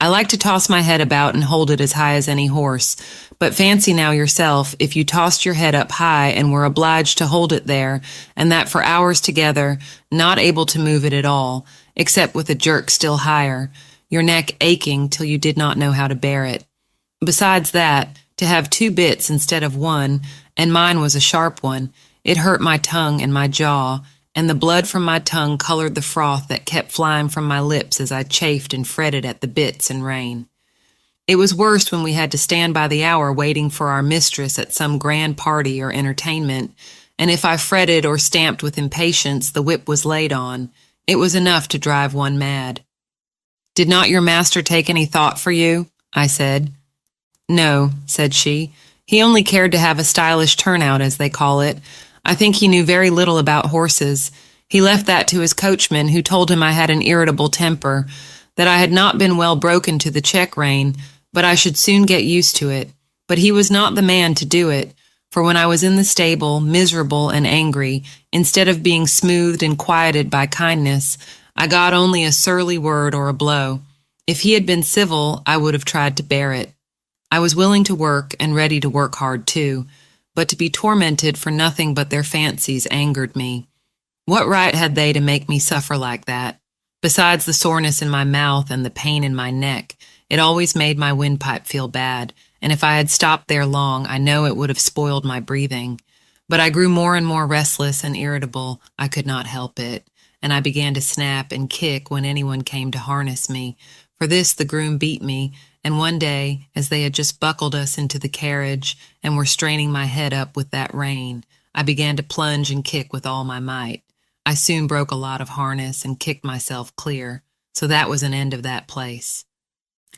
A: I like to toss my head about and hold it as high as any horse, but fancy now yourself if you tossed your head up high and were obliged to hold it there, and that for hours together, not able to move it at all, except with a jerk still higher, your neck aching till you did not know how to bear it. Besides that, to have 2 bits instead of 1, and mine was a sharp one, it hurt my tongue and my jaw, and the blood from my tongue colored the froth that kept flying from my lips as I chafed and fretted at the bits and rein. It was worst when we had to stand by the hour waiting for our mistress at some grand party or entertainment, and if I fretted or stamped with impatience, the whip was laid on. It was enough to drive one mad. "Did not your master take any thought for you?" I said. "No," said she. "He only cared to have a stylish turnout, as they call it. I think he knew very little about horses. He left that to his coachman, who told him I had an irritable temper, that I had not been well broken to the check rein, but I should soon get used to it. But he was not the man to do it, for when I was in the stable, miserable and angry, instead of being smoothed and quieted by kindness, I got only a surly word or a blow. If he had been civil, I would have tried to bear it. I was willing to work, and ready to work hard too, but to be tormented for nothing but their fancies angered me. What right had they to make me suffer like that? Besides the soreness in my mouth and the pain in my neck, it always made my windpipe feel bad, and if I had stopped there long, I know it would have spoiled my breathing. But I grew more and more restless and irritable. I could not help it, and I began to snap and kick when anyone came to harness me. For this the groom beat me, and one day, as they had just buckled us into the carriage and were straining my head up with that rein, I began to plunge and kick with all my might. I soon broke a lot of harness and kicked myself clear, so that was an end of that place.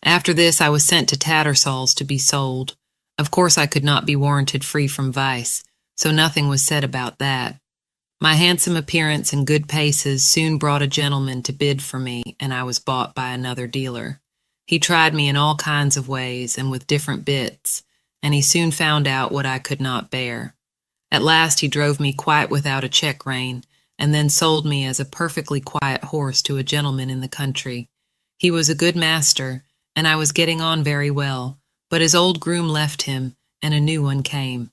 A: After this I was sent to Tattersall's to be sold. Of course I could not be warranted free from vice, so nothing was said about that. My handsome appearance and good paces soon brought a gentleman to bid for me, and I was bought by another dealer. He tried me in all kinds of ways and with different bits, and he soon found out what I could not bear. At last he drove me quite without a check rein, and then sold me as a perfectly quiet horse to a gentleman in the country. He was a good master, and I was getting on very well, but his old groom left him, and a new one came.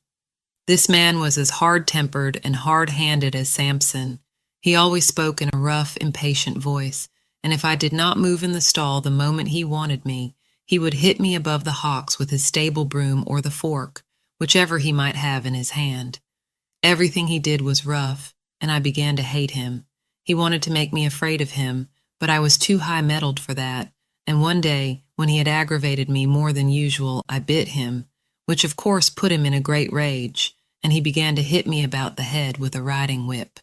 A: This man was as hard-tempered and hard-handed as Samson. He always spoke in a rough, impatient voice, and if I did not move in the stall the moment he wanted me, he would hit me above the hocks with his stable broom or the fork, whichever he might have in his hand. Everything he did was rough, and I began to hate him. He wanted to make me afraid of him, but I was too high-mettled for that, and one day, when he had aggravated me more than usual, I bit him, which of course put him in a great rage, and he began to hit me about the head with a riding whip.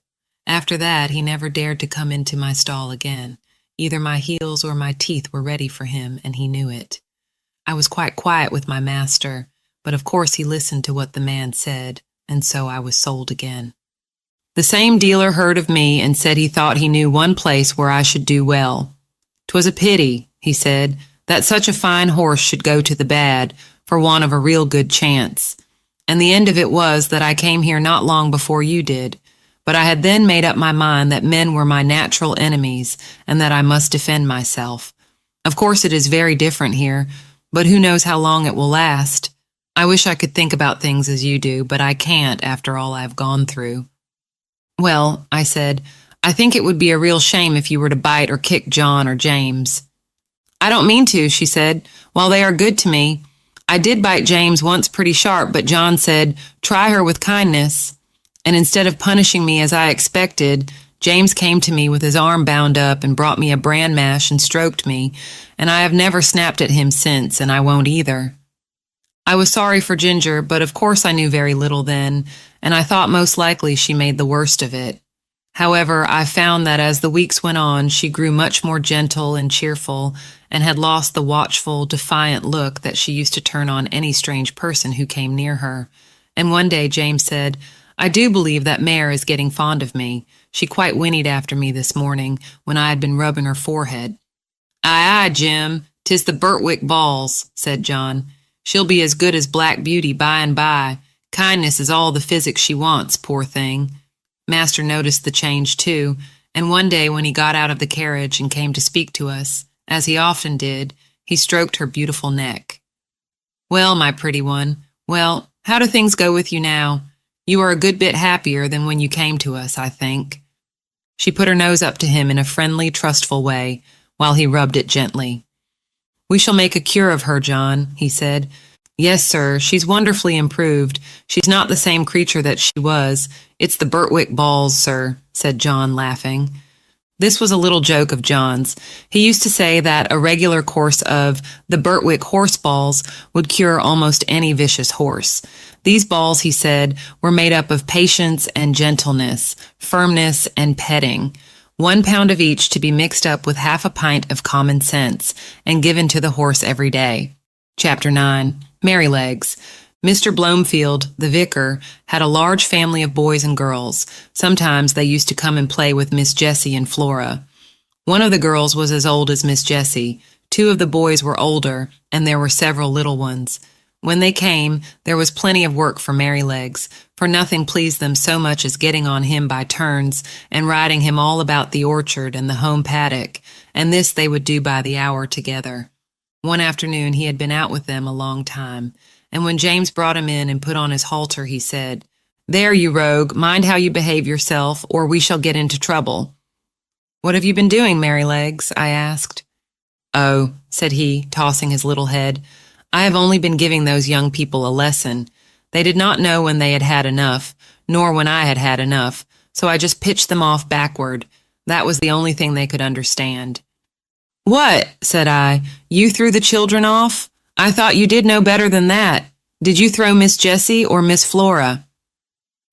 A: After that, he never dared to come into my stall again. Either my heels or my teeth were ready for him, and he knew it. I was quite quiet with my master, but of course he listened to what the man said, and so I was sold again. The same dealer heard of me and said he thought he knew one place where I should do well. 'Twas a pity, he said, that such a fine horse should go to the bad for want of a real good chance. And the end of it was that I came here not long before you did, but I had then made up my mind that men were my natural enemies and that I must defend myself. Of course it is very different here, but who knows how long it will last? I wish I could think about things as you do, but I can't after all I've gone through. Well, I said, I think it would be a real shame if you were to bite or kick John or James. I don't mean to, she said, while they are good to me. I did bite James once pretty sharp, but John said, try her with kindness. And instead of punishing me as I expected, James came to me with his arm bound up and brought me a bran mash and stroked me, and I have never snapped at him since, and I won't either. I was sorry for Ginger, but of course I knew very little then, and I thought most likely she made the worst of it. However, I found that as the weeks went on, she grew much more gentle and cheerful, and had lost the watchful, defiant look that she used to turn on any strange person who came near her. And one day James said, I do believe that mare is getting fond of me. She quite whinnied after me this morning, when I had been rubbing her forehead. Aye, aye, Jim, 'tis the Birtwick balls, said John. She'll be as good as Black Beauty by and by. Kindness is all the physic she wants, poor thing. Master noticed the change, too, and one day when he got out of the carriage and came to speak to us, as he often did, he stroked her beautiful neck. Well, my pretty one, well, how do things go with you now? You are a good bit happier than when you came to us, I think. She put her nose up to him in a friendly, trustful way, while he rubbed it gently. We shall make a cure of her, John, he said. Yes, sir, she's wonderfully improved. She's not the same creature that she was. It's the Birtwick balls, sir, said John, laughing. This was a little joke of John's. He used to say that a regular course of the Birtwick horse balls would cure almost any vicious horse. These balls, he said, were made up of patience and gentleness, firmness and petting. 1 pound of each to be mixed up with half a pint of common sense and given to the horse every day. Chapter 9. Merrylegs. Mr. Blomefield, the vicar, had a large family of boys and girls. Sometimes they used to come and play with Miss Jessie and Flora. One of the girls was as old as Miss Jessie. 2 of the boys were older, and there were several little ones. When they came, there was plenty of work for Merrylegs, for nothing pleased them so much as getting on him by turns and riding him all about the orchard and the home paddock, and this they would do by the hour together. One afternoon he had been out with them a long time, and when James brought him in and put on his halter, he said, There, you rogue, mind how you behave yourself, or we shall get into trouble. What have you been doing, Merrylegs? I asked. Oh, said he, tossing his little head, I have only been giving those young people a lesson. They did not know when they had had enough, nor when I had had enough, so I just pitched them off backward. That was the only thing they could understand. What? Said I. You threw the children off? I thought you did know better than that. Did you throw Miss Jessie or Miss Flora?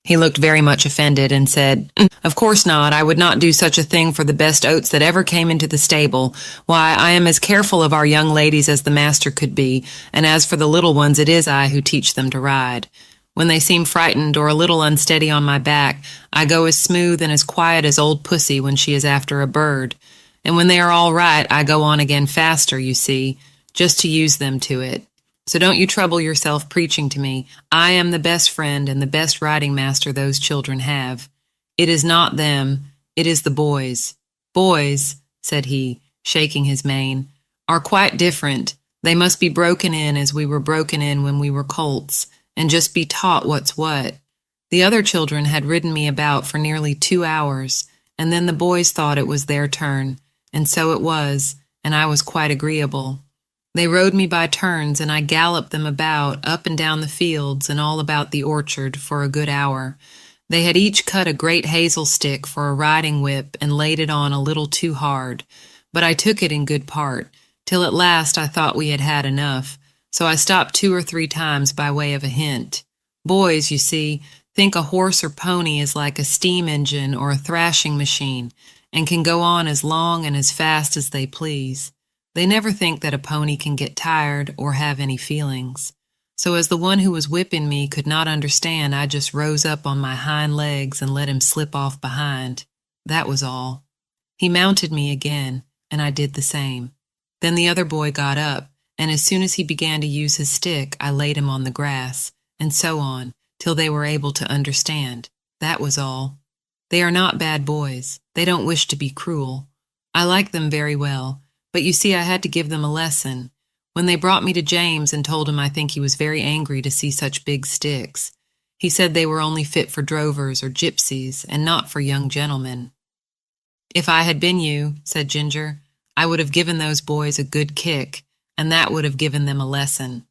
A: He looked very much offended and said, Of course not. I would not do such a thing for the best oats that ever came into the stable. Why, I am as careful of our young ladies as the master could be, and as for the little ones, it is I who teach them to ride. When they seem frightened or a little unsteady on my back, I go as smooth and as quiet as old Pussy when she is after a bird. And when they are all right, I go on again faster, you see, just to use them to it. So don't you trouble yourself preaching to me. I am the best friend and the best riding master those children have. It is not them, it is the boys. Boys, said he, shaking his mane, are quite different. They must be broken in as we were broken in when we were colts, and just be taught what's what. The other children had ridden me about for nearly 2 hours, and then the boys thought it was their turn, and so it was, and I was quite agreeable. They rode me by turns, and I galloped them about, up and down the fields, and all about the orchard, for a good hour. They had each cut a great hazel stick for a riding whip and laid it on a little too hard, but I took it in good part, till at last I thought we had had enough, so I stopped 2 or 3 times by way of a hint. Boys, you see, think a horse or pony is like a steam engine or a thrashing machine and can go on as long and as fast as they please. They never think that a pony can get tired or have any feelings. So as the one who was whipping me could not understand, I just rose up on my hind legs and let him slip off behind. That was all. He mounted me again, and I did the same. Then the other boy got up, and as soon as he began to use his stick, I laid him on the grass, and so on, till they were able to understand. That was all. They are not bad boys. They don't wish to be cruel. I like them very well, but you see I had to give them a lesson. When they brought me to James and told him I think he was very angry to see such big sticks. He said they were only fit for drovers or gypsies, and not for young gentlemen. If I had been you, said Ginger, I would have given those boys a good kick, and that would have given them a lesson.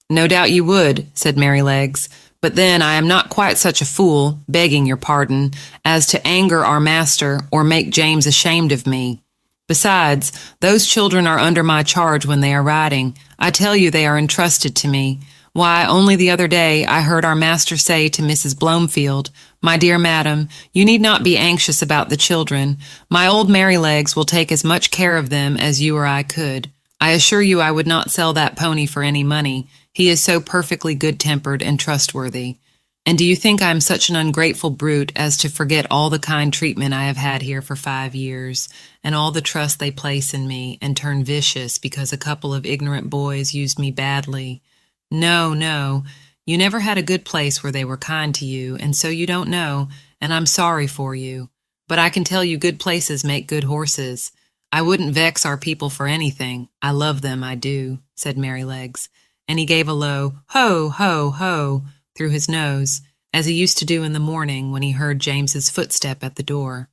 A: No doubt you would, said Merrylegs, but then I am not quite such a fool, begging your pardon, as to anger our master or make James ashamed of me. Besides, those children are under my charge when they are riding. I tell you they are entrusted to me. Why, only the other day I heard our master say to Mrs. Blomefield, My dear madam, you need not be anxious about the children. My old Merrylegs will take as much care of them as you or I could. I assure you I would not sell that pony for any money. He is so perfectly good-tempered and trustworthy. And do you think I am such an ungrateful brute as to forget all the kind treatment I have had here for 5 years, and all the trust they place in me, and turn vicious because a couple of ignorant boys used me badly? No, no, you never had a good place where they were kind to you, and so you don't know, and I'm sorry for you. But I can tell you good places make good horses. I wouldn't vex our people for anything. I love them, I do, said Merrylegs, and he gave a low ho, ho, ho through his nose, as he used to do in the morning when he heard James's footstep at the door.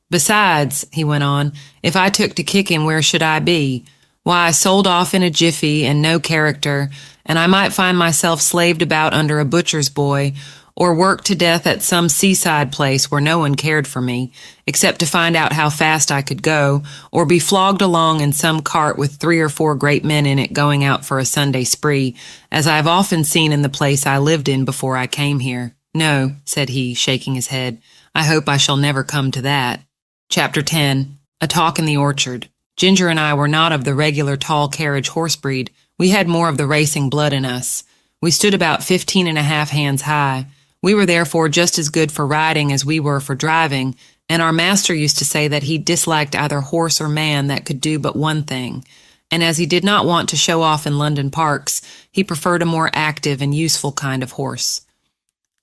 A: Besides, he went on, if I took to kicking, where should I be? Why, sold off in a jiffy and no character, and I might find myself slaved about under a butcher's boy, or worked to death at some seaside place where no one cared for me, except to find out how fast I could go, or be flogged along in some cart with 3 or 4 great men in it going out for a Sunday spree, as I have often seen in the place I lived in before I came here. No, said he, shaking his head, I hope I shall never come to that. Chapter 10. A Talk in the Orchard. Ginger and I were not of the regular tall carriage horse breed. We had more of the racing blood in us. We stood about 15½ hands high. We were therefore just as good for riding as we were for driving, and our master used to say that he disliked either horse or man that could do but one thing, and as he did not want to show off in London parks, he preferred a more active and useful kind of horse.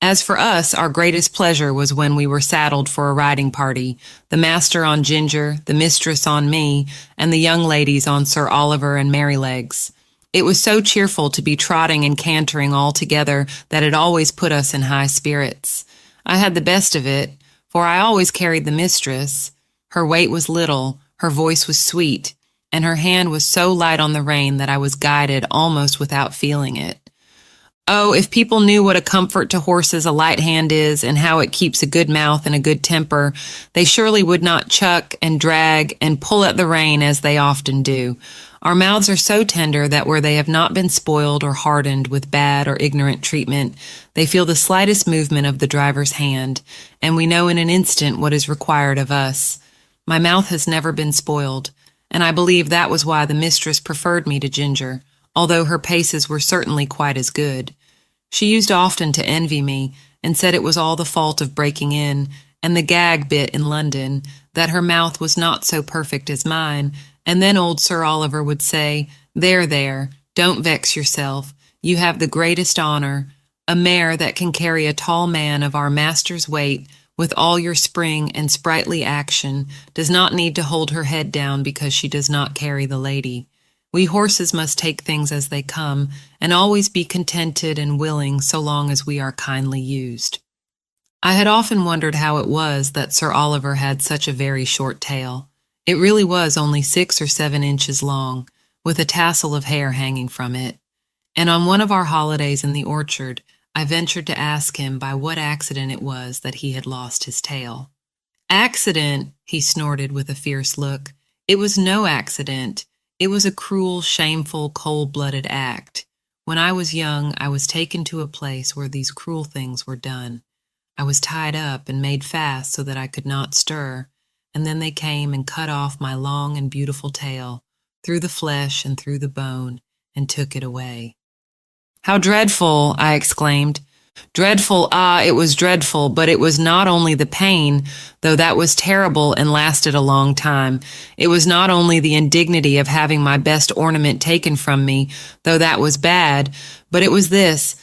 A: As for us, our greatest pleasure was when we were saddled for a riding party, the master on Ginger, the mistress on me, and the young ladies on Sir Oliver and Merrylegs. It was so cheerful to be trotting and cantering all together that it always put us in high spirits. I had the best of it, for I always carried the mistress. Her weight was little, her voice was sweet, and her hand was so light on the rein that I was guided almost without feeling it. Oh, if people knew what a comfort to horses a light hand is, and how it keeps a good mouth and a good temper, they surely would not chuck and drag and pull at the rein as they often do. Our mouths are so tender that where they have not been spoiled or hardened with bad or ignorant treatment, they feel the slightest movement of the driver's hand, and we know in an instant what is required of us. My mouth has never been spoiled, and I believe that was why the mistress preferred me to Ginger, although her paces were certainly quite as good. She used often to envy me, and said it was all the fault of breaking in, and the gag bit in London, that her mouth was not so perfect as mine, and then old Sir Oliver would say, There, there, don't vex yourself, you have the greatest honor. A mare that can carry a tall man of our master's weight, with all your spring and sprightly action, does not need to hold her head down because she does not carry the lady. We horses must take things as they come, and always be contented and willing so long as we are kindly used. I had often wondered how it was that Sir Oliver had such a very short tail. It really was only 6 or 7 inches long, with a tassel of hair hanging from it. And on one of our holidays in the orchard, I ventured to ask him by what accident it was that he had lost his tail. Accident, he snorted with a fierce look. It was no accident. It was a cruel, shameful, cold-blooded act. When I was young, I was taken to a place where these cruel things were done. I was tied up and made fast so that I could not stir, and then they came and cut off my long and beautiful tail, through the flesh and through the bone, and took it away." "How dreadful!" I exclaimed. "Dreadful, it was dreadful, but it was not only the pain, though that was terrible and lasted a long time. It was not only the indignity of having my best ornament taken from me, though that was bad, but it was this: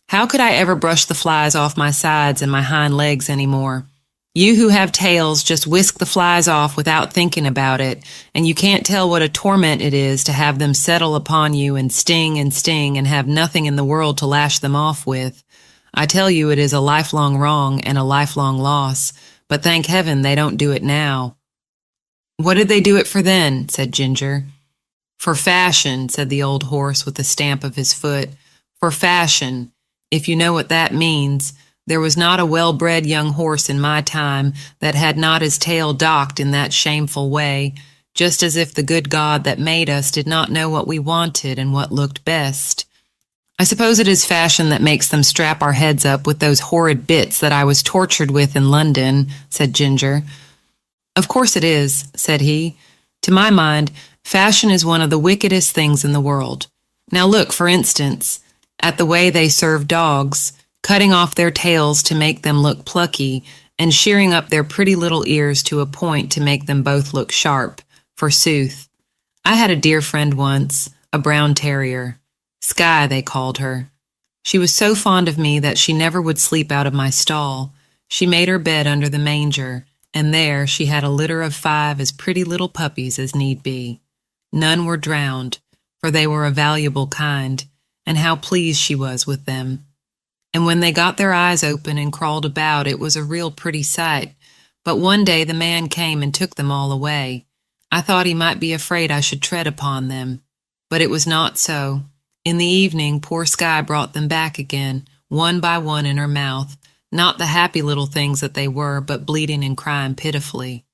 A: how could I ever brush the flies off my sides and my hind legs any more? You who have tails just whisk the flies off without thinking about it, and you can't tell what a torment it is to have them settle upon you and sting and have nothing in the world to lash them off with. I tell you it is a lifelong wrong and a lifelong loss, but thank heaven they don't do it now." "What did they do it for then?" said Ginger. "For fashion," said the old horse with a stamp of his foot. "For fashion, if you know what that means. There was not a well-bred young horse in my time that had not his tail docked in that shameful way, just as if the good God that made us did not know what we wanted and what looked best. I suppose it is fashion that makes them strap our heads up with those horrid bits that I was tortured with in London," said Ginger. "Of course it is," said he. "To my mind, fashion is one of the wickedest things in the world. Now look, for instance, at the way they serve dogs, cutting off their tails to make them look plucky, and shearing up their pretty little ears to a point to make them both look sharp, forsooth. I had a dear friend once, a brown terrier. Skye, they called her. She was so fond of me that she never would sleep out of my stall. She made her bed under the manger, and there she had a litter of 5 as pretty little puppies as need be. None were drowned, for they were a valuable kind, and how pleased she was with them. And when they got their eyes open and crawled about, it was a real pretty sight. But one day the man came and took them all away. I thought he might be afraid I should tread upon them. But it was not so. In the evening, poor Skye brought them back again, one by one in her mouth, not the happy little things that they were, but bleating and crying pitifully.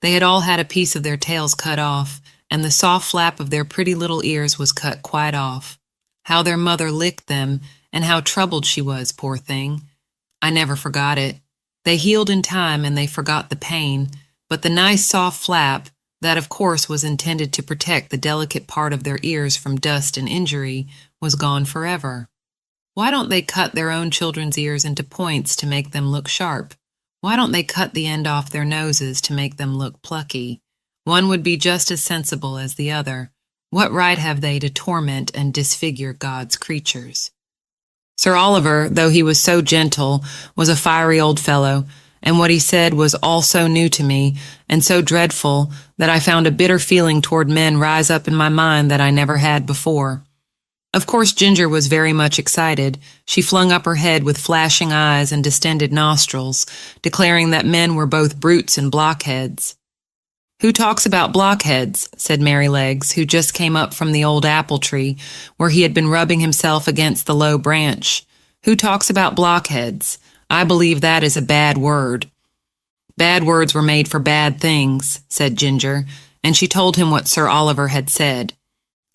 A: They had all had a piece of their tails cut off, and the soft flap of their pretty little ears was cut quite off. How their mother licked them, and how troubled she was, poor thing. I never forgot it. They healed in time, and they forgot the pain, but the nice soft flap, that of course was intended to protect the delicate part of their ears from dust and injury, was gone forever. Why don't they cut their own children's ears into points to make them look sharp? Why don't they cut the end off their noses to make them look plucky? One would be just as sensible as the other. What right have they to torment and disfigure God's creatures? Sir Oliver, though he was so gentle, was a fiery old fellow, and what he said was all so new to me, and so dreadful, that I found a bitter feeling toward men rise up in my mind that I never had before. Of course Ginger was very much excited. She flung up her head with flashing eyes and distended nostrils, declaring that men were both brutes and blockheads. "Who talks about blockheads?" said Merrylegs, who just came up from the old apple tree, where he had been rubbing himself against the low branch. "Who talks about blockheads? I believe that is a bad word." "Bad words were made for bad things," said Ginger, and she told him what Sir Oliver had said.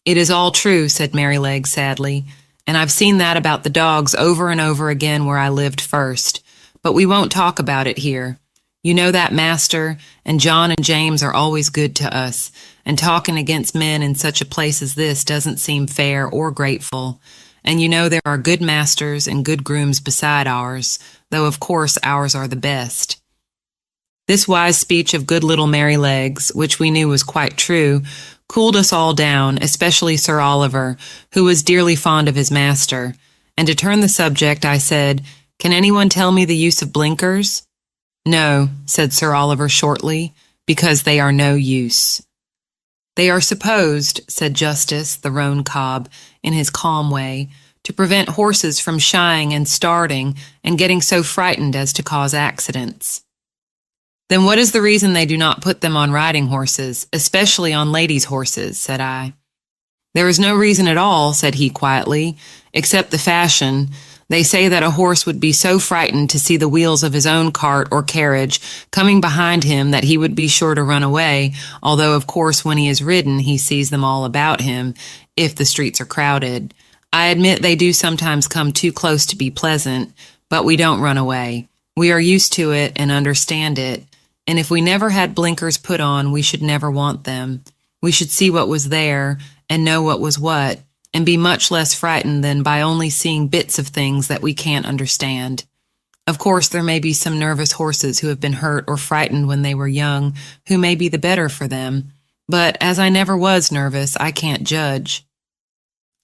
A: "It is all true," said Merrylegs sadly, "and I've seen that about the dogs over and over again where I lived first. But we won't talk about it here. You know that master, and John and James are always good to us, and talking against men in such a place as this doesn't seem fair or grateful. And you know there are good masters and good grooms beside ours, though of course ours are the best." This wise speech of good little Merrylegs, which we knew was quite true, cooled us all down, especially Sir Oliver, who was dearly fond of his master. And to turn the subject, I said, "Can anyone tell me the use of blinkers?" "No," said Sir Oliver shortly, "because they are no use." "They are supposed," said Justice, the roan cob, in his calm way, "to prevent horses from shying and starting and getting so frightened as to cause accidents." "Then what is the reason they do not put them on riding horses, especially on ladies' horses?" said I. "There is no reason at all," said he quietly, "except the fashion. They say that a horse would be so frightened to see the wheels of his own cart or carriage coming behind him that he would be sure to run away, although of course when he is ridden he sees them all about him, if the streets are crowded. I admit they do sometimes come too close to be pleasant, but we don't run away. We are used to it and understand it, and if we never had blinkers put on, we should never want them. We should see what was there and know what was what, and be much less frightened than by only seeing bits of things that we can't understand. Of course, there may be some nervous horses who have been hurt or frightened when they were young, who may be the better for them, but as I never was nervous, I can't judge.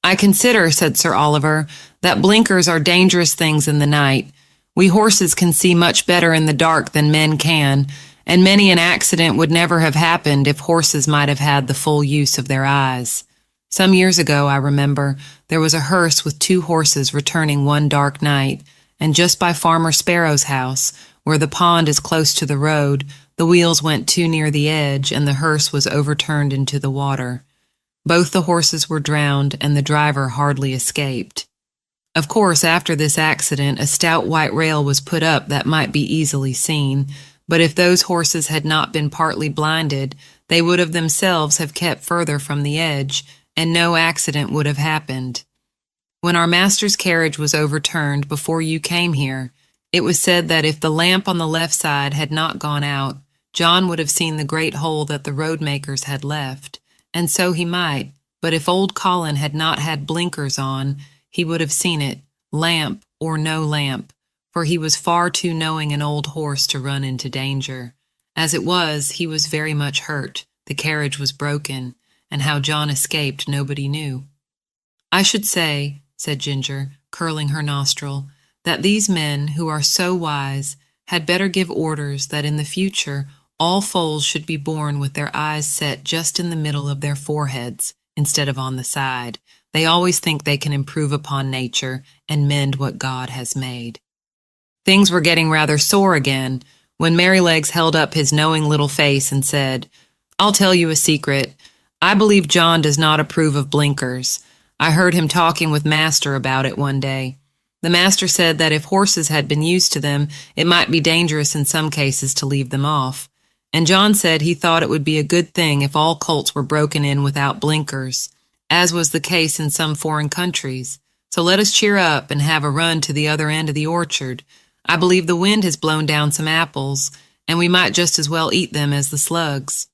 A: I consider, said Sir Oliver, that blinkers are dangerous things in the night. We horses can see much better in the dark than men can, and many an accident would never have happened if horses might have had the full use of their eyes. Some years ago, I remember, there was a hearse with 2 horses returning one dark night, and just by Farmer Sparrow's house, where the pond is close to the road, the wheels went too near the edge, and the hearse was overturned into the water. Both the horses were drowned, and the driver hardly escaped. Of course, after this accident, a stout white rail was put up that might be easily seen, but if those horses had not been partly blinded, they would of themselves have kept further from the edge, and no accident would have happened. When our master's carriage was overturned before you came here, it was said that if the lamp on the left side had not gone out, John would have seen the great hole that the road-makers had left, and so he might, but if old Colin had not had blinkers on, he would have seen it, lamp or no lamp, for he was far too knowing an old horse to run into danger. As it was, he was very much hurt, the carriage was broken, and how John escaped nobody knew. I should say, said Ginger, curling her nostril, that these men, who are so wise, had better give orders that in the future all foals should be born with their eyes set just in the middle of their foreheads, instead of on the side. They always think they can improve upon nature and mend what God has made. Things were getting rather sore again, when Merrylegs held up his knowing little face and said, I'll tell you a secret. I believe John does not approve of blinkers. I heard him talking with Master about it one day. The Master said that if horses had been used to them, it might be dangerous in some cases to leave them off. And John said he thought it would be a good thing if all colts were broken in without blinkers, as was the case in some foreign countries. So let us cheer up and have a run to the other end of the orchard. I believe the wind has blown down some apples, and we might just as well eat them as the slugs.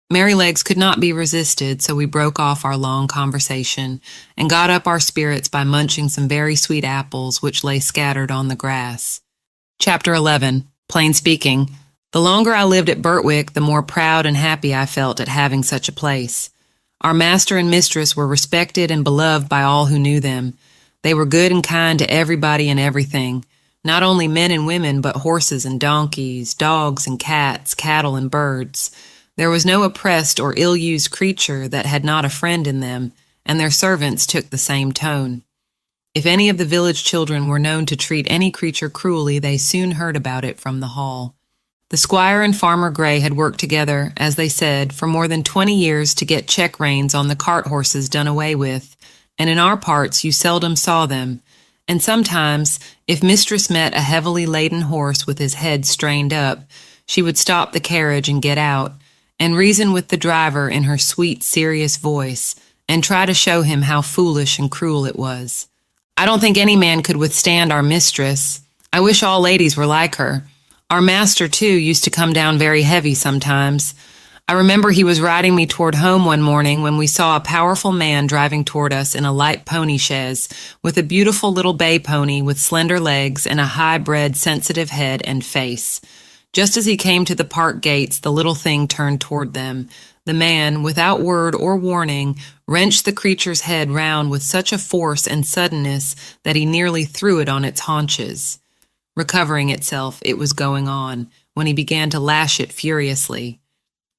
A: Merrylegs could not be resisted, so we broke off our long conversation and got up our spirits by munching some very sweet apples which lay scattered on the grass. Chapter 11. Plain speaking. The longer I lived at Birtwick, the more proud and happy I felt at having such a place. Our master and mistress were respected and beloved by all who knew them. They were good and kind to everybody and everything, not only men and women, but horses and donkeys, dogs and cats, cattle and birds. There was no oppressed or ill-used creature that had not a friend in them, and their servants took the same tone. If any of the village children were known to treat any creature cruelly, they soon heard about it from the hall. The squire and Farmer Gray had worked together, as they said, for more than 20 years to get check reins on the cart horses done away with, and in our parts you seldom saw them, and sometimes, if mistress met a heavily laden horse with his head strained up, she would stop the carriage and get out, and reason with the driver in her sweet, serious voice, and try to show him how foolish and cruel it was. I don't think any man could withstand our mistress. I wish all ladies were like her. Our master, too, used to come down very heavy sometimes. I remember he was riding me toward home one morning when we saw a powerful man driving toward us in a light pony chaise, with a beautiful little bay pony with slender legs and a high-bred, sensitive head and face. Just as he came to the park gates, the little thing turned toward them. The man, without word or warning, wrenched the creature's head round with such a force and suddenness that he nearly threw it on its haunches. Recovering itself, it was going on, when he began to lash it furiously.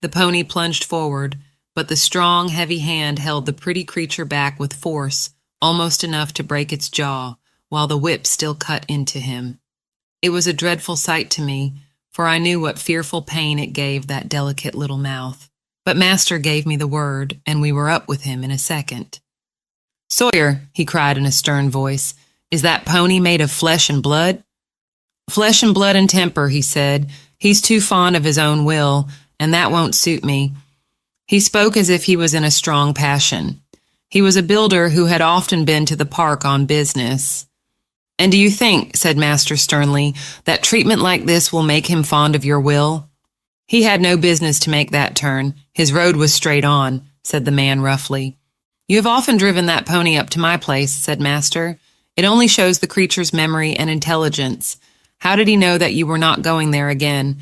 A: The pony plunged forward, but the strong, heavy hand held the pretty creature back with force, almost enough to break its jaw, while the whip still cut into him. It was a dreadful sight to me, for I knew what fearful pain it gave that delicate little mouth. But Master gave me the word, and we were up with him in a second. "Sawyer," he cried in a stern voice, "is that pony made of flesh and blood?" "Flesh and blood and temper," he said. "He's too fond of his own will, and that won't suit me." He spoke as if he was in a strong passion. He was a builder who had often been to the park on business. "And do you think," said Master sternly, "that treatment like this will make him fond of your will?" "He had no business to make that turn. His road was straight on," said the man roughly. "You have often driven that pony up to my place," said Master. "It only shows the creature's memory and intelligence. How did he know that you were not going there again?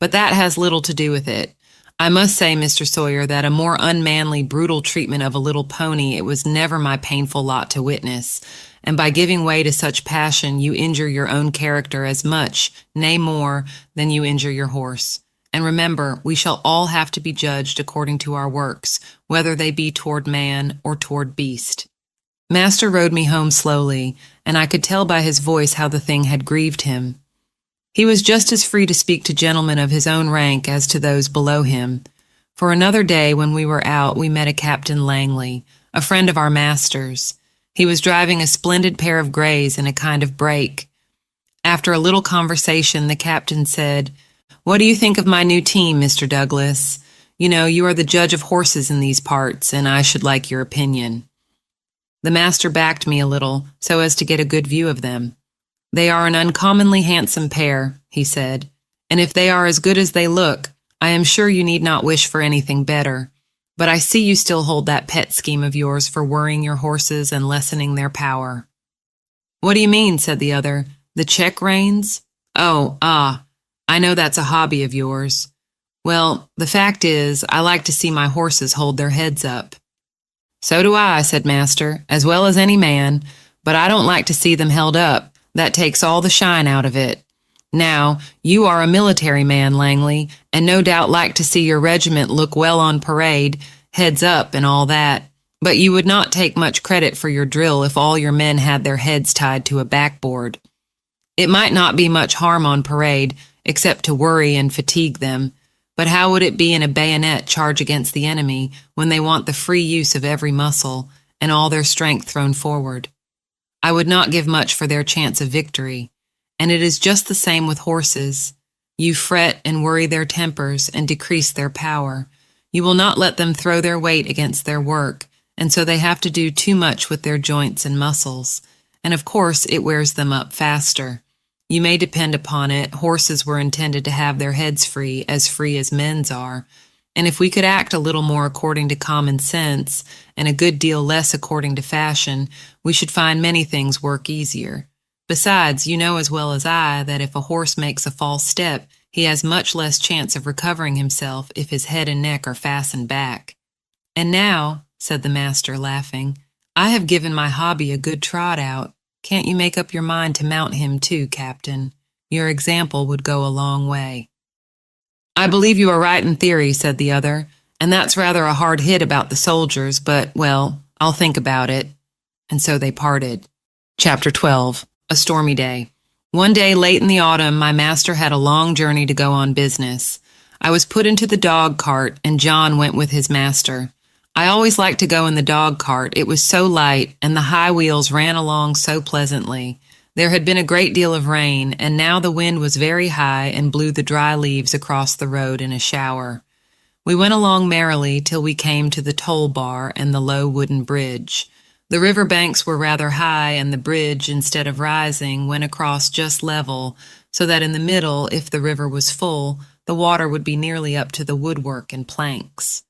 A: But that has little to do with it. I must say, Mr. Sawyer, that a more unmanly, brutal treatment of a little pony it was never my painful lot to witness, and by giving way to such passion you injure your own character as much, nay more, than you injure your horse. And remember, we shall all have to be judged according to our works, whether they be toward man or toward beast." Master rode me home slowly, and I could tell by his voice how the thing had grieved him. He was just as free to speak to gentlemen of his own rank as to those below him. For another day, when we were out, we met a Captain Langley, a friend of our master's. He was driving a splendid pair of grays in a kind of break. After a little conversation, the captain said, "What do you think of my new team, Mr. Douglas? You know, you are the judge of horses in these parts, and I should like your opinion." The master backed me a little, so as to get a good view of them. "They are an uncommonly handsome pair," he said, "and if they are as good as they look, I am sure you need not wish for anything better. But I see you still hold that pet scheme of yours for worrying your horses and lessening their power." "What do you mean?" said the other. "The check reins? I know that's a hobby of yours. Well, the fact is, I like to see my horses hold their heads up." "So do I," said Master, "as well as any man, but I don't like to see them held up. That takes all the shine out of it. Now, you are a military man, Langley, and no doubt like to see your regiment look well on parade, heads up and all that. But you would not take much credit for your drill if all your men had their heads tied to a backboard. It might not be much harm on parade, except to worry and fatigue them, but how would it be in a bayonet charge against the enemy when they want the free use of every muscle and all their strength thrown forward? I would not give much for their chance of victory, and it is just the same with horses. You fret and worry their tempers and decrease their power. You will not let them throw their weight against their work, and so they have to do too much with their joints and muscles, and of course it wears them up faster. You may depend upon it, horses were intended to have their heads free as men's are, and if we could act a little more according to common sense, and a good deal less according to fashion, we should find many things work easier. Besides, you know as well as I that if a horse makes a false step, he has much less chance of recovering himself if his head and neck are fastened back. And now," said the master, laughing, "I have given my hobby a good trot out. Can't you make up your mind to mount him too, Captain? Your example would go a long way." "I believe you are right in theory," said the other, "and that's rather a hard hit about the soldiers, but, well, I'll think about it." And so they parted. Chapter 12. A Stormy Day. One day late in the autumn, my master had a long journey to go on business. I was put into the dog cart, and John went with his master. I always liked to go in the dog cart. It was so light, and the high wheels ran along so pleasantly. There had been a great deal of rain, and now the wind was very high and blew the dry leaves across the road in a shower. We went along merrily till we came to the toll bar and the low wooden bridge. The river banks were rather high, and the bridge, instead of rising, went across just level, so that in the middle, if the river was full, the water would be nearly up to the woodwork and planks.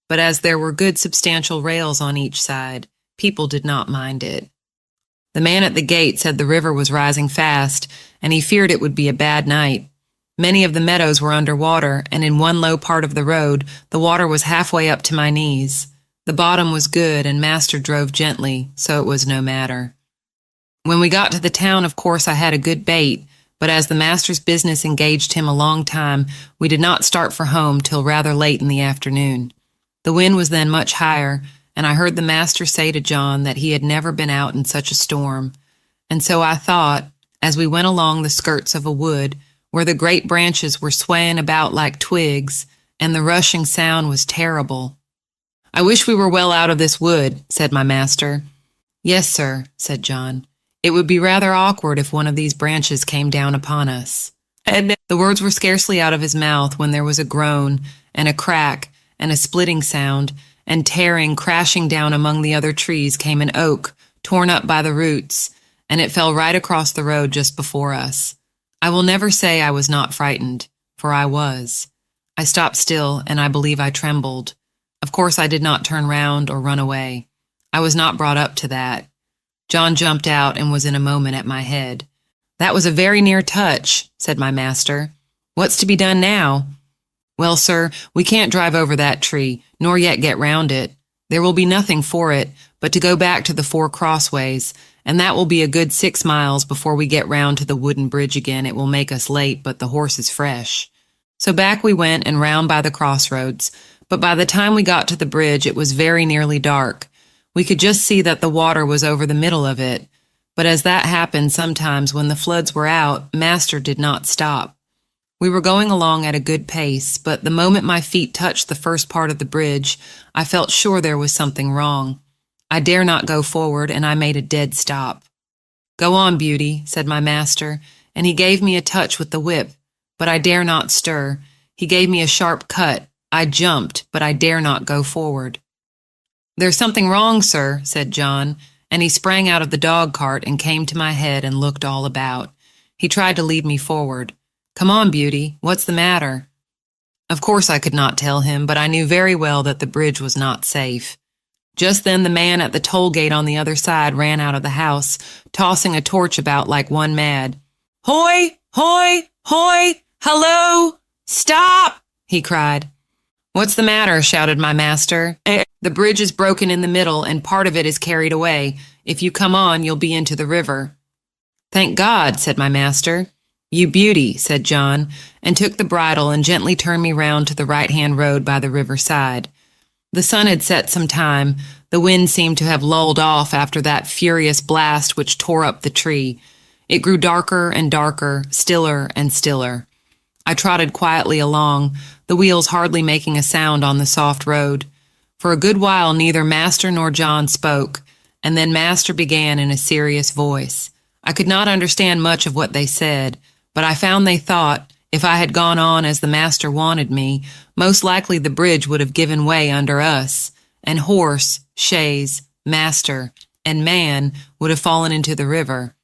A: But as there were good substantial rails on each side, people did not mind it. The man at the gate said the river was rising fast, and he feared it would be a bad night. Many of the meadows were under water, and in one low part of the road, the water was halfway up to my knees. The bottom was good, and master drove gently, so it was no matter. When we got to the town, of course I had a good bait, but as the master's business engaged him a long time, we did not start for home till rather late in the afternoon. The wind was then much higher, and I heard the master say to John that he had never been out in such a storm. And so I thought, as we went along the skirts of a wood, where the great branches were swaying about like twigs, and the rushing sound was terrible. "I wish we were well out of this wood," said my master. "Yes, sir," said John. "It would be rather awkward if one of these branches came down upon us." And the words were scarcely out of his mouth when there was a groan and a crack and a splitting sound, and tearing, crashing down among the other trees came an oak, torn up by the roots, and it fell right across the road just before us. I will never say I was not frightened, for I was. I stopped still, and I believe I trembled. Of course, I did not turn round or run away. I was not brought up to that. John jumped out and was in a moment at my head. "That was a very near touch," said my master. "What's to be done now?" "Well, sir, we can't drive over that tree, nor yet get round it. There will be nothing for it but to go back to the 4 crossways, and that will be a good 6 miles before we get round to the wooden bridge again. It will make us late, but the horse is fresh." So back we went and round by the crossroads, but by the time we got to the bridge it was very nearly dark. We could just see that the water was over the middle of it, but as that happened sometimes when the floods were out, Master did not stop. We were going along at a good pace, but the moment my feet touched the first part of the bridge, I felt sure there was something wrong. I dare not go forward, and I made a dead stop. "Go on, Beauty," said my master, and he gave me a touch with the whip, but I dare not stir. He gave me a sharp cut. I jumped, but I dare not go forward. "There's something wrong, sir," said John, and he sprang out of the dog cart and came to my head and looked all about. He tried to lead me forward. "Come on, Beauty, what's the matter?" Of course I could not tell him, but I knew very well that the bridge was not safe. Just then the man at the toll gate on the other side ran out of the house, tossing a torch about like one mad. "Hoy! Hoy! Hoy! Hello! Stop!" he cried. "What's the matter?" shouted my master. "The bridge is broken in the middle, and part of it is carried away. If you come on, you'll be into the river." "Thank God," said my master. "You Beauty," said John, and took the bridle and gently turned me round to the right-hand road by the river side. The sun had set some time. The wind seemed to have lulled off after that furious blast which tore up the tree. It grew darker and darker, stiller and stiller. I trotted quietly along, the wheels hardly making a sound on the soft road. For a good while neither Master nor John spoke, and then Master began in a serious voice. I could not understand much of what they said, but I found they thought, if I had gone on as the Master wanted me, most likely the bridge would have given way under us, and horse, chaise, Master, and man would have fallen into the river.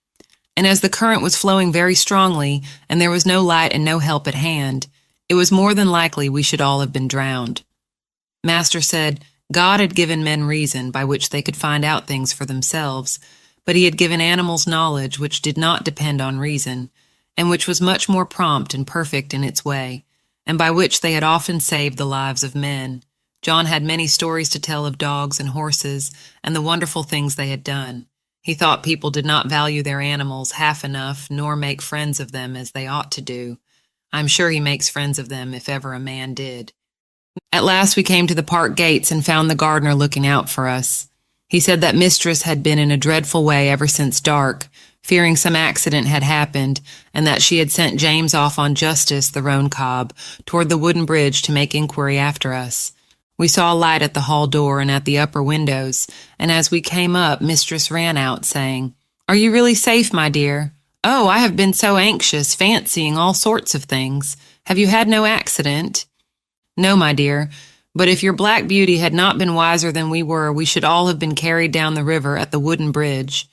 A: And as the current was flowing very strongly, and there was no light and no help at hand, it was more than likely we should all have been drowned. Master said God had given men reason by which they could find out things for themselves, but he had given animals knowledge which did not depend on reason, and which was much more prompt and perfect in its way, and by which they had often saved the lives of men. John had many stories to tell of dogs and horses, and the wonderful things they had done. He thought people did not value their animals half enough, nor make friends of them as they ought to do. I'm sure he makes friends of them if ever a man did. At last we came to the park gates and found the gardener looking out for us. He said that mistress had been in a dreadful way ever since dark, fearing some accident had happened, and that she had sent James off on Justice, the roan cob, toward the wooden bridge to make inquiry after us. We saw a light at the hall door and at the upper windows, and as we came up, mistress ran out, saying, "Are you really safe, my dear? Oh, I have been so anxious, fancying all sorts of things. Have you had no accident?" "No, my dear, but if your Black Beauty had not been wiser than we were, we should all have been carried down the river at the wooden bridge."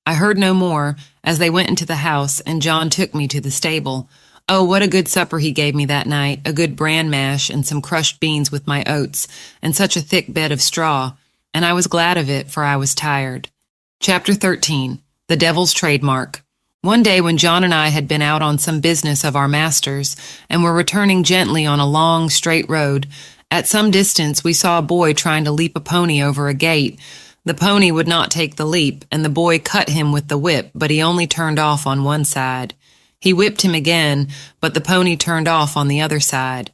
A: I heard no more, as they went into the house, and John took me to the stable. Oh, what a good supper he gave me that night, a good bran mash and some crushed beans with my oats, and such a thick bed of straw, and I was glad of it, for I was tired. Chapter 13. The Devil's Trademark. One day when John and I had been out on some business of our master's, and were returning gently on a long, straight road, at some distance we saw a boy trying to leap a pony over a gate. The pony would not take the leap, and the boy cut him with the whip, but he only turned off on one side. He whipped him again, but the pony turned off on the other side.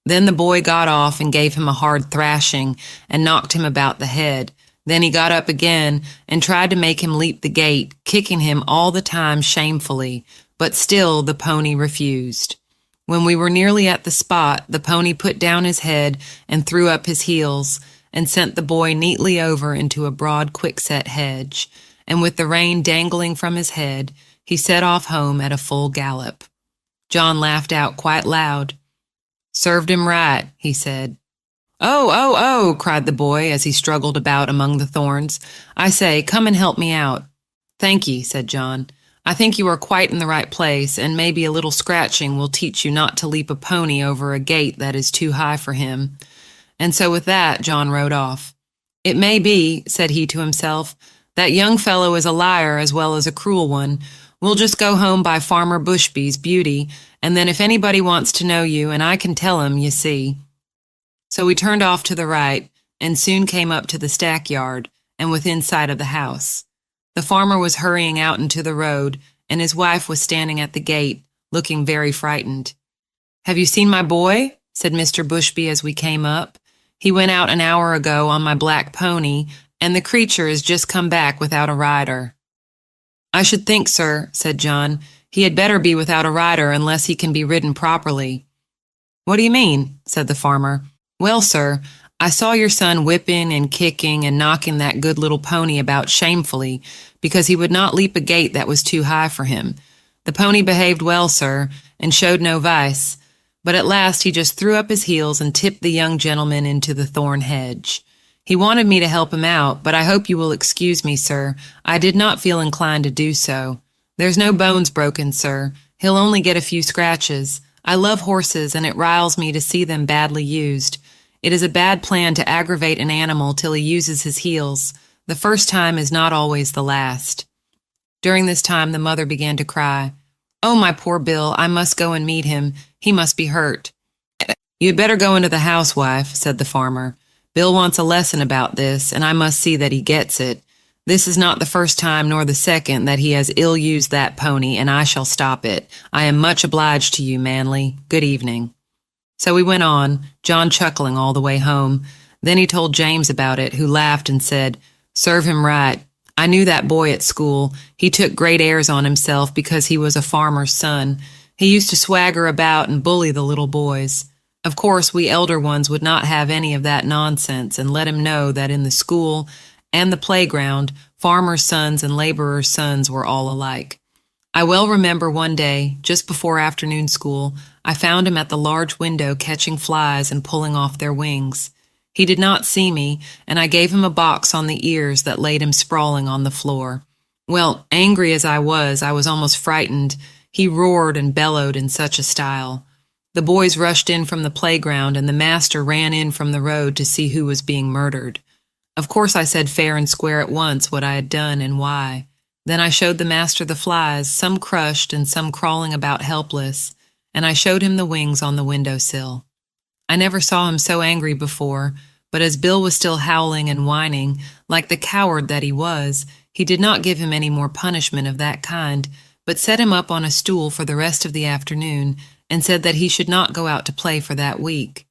A: Then the boy got off and gave him a hard thrashing, and knocked him about the head. Then he got up again, and tried to make him leap the gate, kicking him all the time shamefully, but still the pony refused. When we were nearly at the spot, the pony put down his head and threw up his heels, and sent the boy neatly over into a broad quickset hedge, and with the rein dangling from his head, he set off home at a full gallop. John laughed out quite loud. "Served him right," he said. "Oh, oh, oh," cried the boy as he struggled about among the thorns. "I say, come and help me out." "Thank ye," said John. "I think you are quite in the right place, and maybe a little scratching will teach you not to leap a pony over a gate that is too high for him." And so with that, John rode off. "It may be," said he to himself, "that young fellow is a liar as well as a cruel one. We'll just go home by Farmer Bushby's beauty, and then if anybody wants to know you, and I can tell him, you see." So we turned off to the right, and soon came up to the stackyard, and within sight of the house. The farmer was hurrying out into the road, and his wife was standing at the gate, looking very frightened. "Have you seen my boy?" said Mr. Bushby as we came up. "He went out an hour ago on my black pony, and the creature has just come back without a rider." "I should think, sir," said John, "he had better be without a rider unless he can be ridden properly." "What do you mean?" said the farmer. "Well, sir, I saw your son whipping and kicking and knocking that good little pony about shamefully because he would not leap a gate that was too high for him. The pony behaved well, sir, and showed no vice, but at last he just threw up his heels and tipped the young gentleman into the thorn hedge. He wanted me to help him out, but I hope you will excuse me, sir. I did not feel inclined to do so. There's no bones broken, sir. He'll only get a few scratches. I love horses, and it riles me to see them badly used. It is a bad plan to aggravate an animal till he uses his heels. The first time is not always the last." During this time, the mother began to cry. "Oh, my poor Bill, I must go and meet him. He must be hurt." "You had better go into the house, wife," said the farmer. "Bill wants a lesson about this, and I must see that he gets it. This is not the first time nor the second that he has ill-used that pony, and I shall stop it. I am much obliged to you, Manly. Good evening." So we went on, John chuckling all the way home. Then he told James about it, who laughed and said, "Serve him right. I knew that boy at school. He took great airs on himself because he was a farmer's son. He used to swagger about and bully the little boys. Of course, we elder ones would not have any of that nonsense and let him know that in the school and the playground, farmers' sons and laborers' sons were all alike. I well remember one day, just before afternoon school, I found him at the large window catching flies and pulling off their wings. He did not see me, and I gave him a box on the ears that laid him sprawling on the floor. Well, angry as I was almost frightened. He roared and bellowed in such a style. The boys rushed in from the playground, and the master ran in from the road to see who was being murdered. Of course I said fair and square at once what I had done and why. Then I showed the master the flies, some crushed and some crawling about helpless, and I showed him the wings on the windowsill. I never saw him so angry before, but as Bill was still howling and whining, like the coward that he was, he did not give him any more punishment of that kind, but set him up on a stool for the rest of the afternoon and said that he should not go out to play for that week.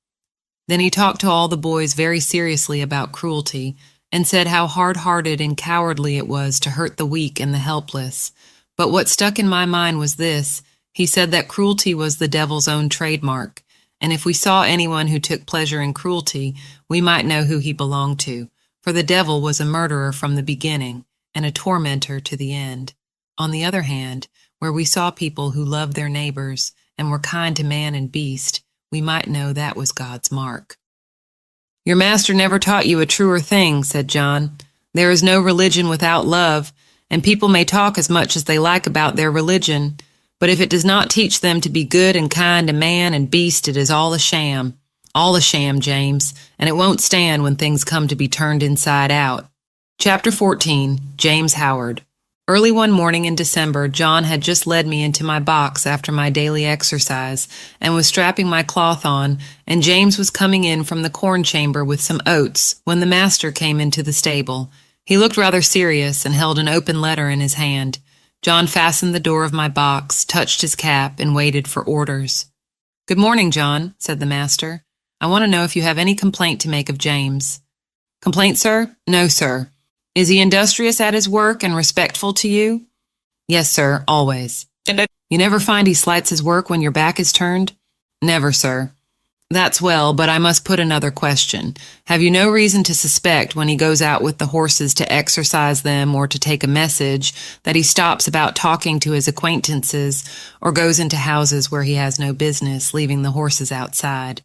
A: Then he talked to all the boys very seriously about cruelty, and said how hard-hearted and cowardly it was to hurt the weak and the helpless. But what stuck in my mind was this: he said that cruelty was the devil's own trademark, and if we saw anyone who took pleasure in cruelty, we might know who he belonged to, for the devil was a murderer from the beginning, and a tormentor to the end. On the other hand, where we saw people who loved their neighbors and were kind to man and beast, we might know that was God's mark. "Your master never taught you a truer thing," said John. "There is no religion without love, and people may talk as much as they like about their religion, but if it does not teach them to be good and kind to man and beast, it is all a sham. All a sham, James, and it won't stand when things come to be turned inside out." Chapter 14, James Howard. Early one morning in December, John had just led me into my box after my daily exercise and was strapping my cloth on, and James was coming in from the corn chamber with some oats when the master came into the stable. He looked rather serious and held an open letter in his hand. John fastened the door of my box, touched his cap, and waited for orders. "Good morning, John," said the master. "I want to know if you have any complaint to make of James." "Complaint, sir? No, sir." "Is he industrious at his work and respectful to you?" "Yes, sir, always." "You never find he slights his work when your back is turned?" "Never, sir." "That's well, but I must put another question. Have you no reason to suspect when he goes out with the horses to exercise them or to take a message that he stops about talking to his acquaintances or goes into houses where he has no business, leaving the horses outside?"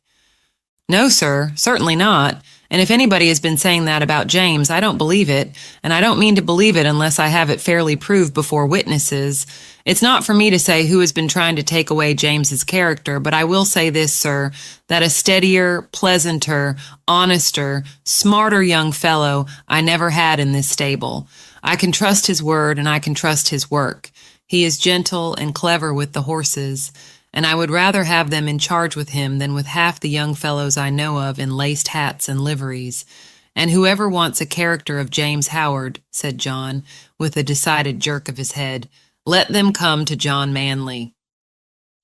A: No, sir, certainly not. And if anybody has been saying that about James, I don't believe it, and I don't mean to believe it unless I have it fairly proved before witnesses. It's not for me to say who has been trying to take away James's character, but I will say this, sir, that a steadier, pleasanter, honester, smarter young fellow I never had in this stable. I can trust his word and I can trust his work. He is gentle and clever with the horses, and I would rather have them in charge with him than with half the young fellows I know of in laced hats and liveries. And whoever wants a character of James Howard, said John, with a decided jerk of his head, let them come to John Manley.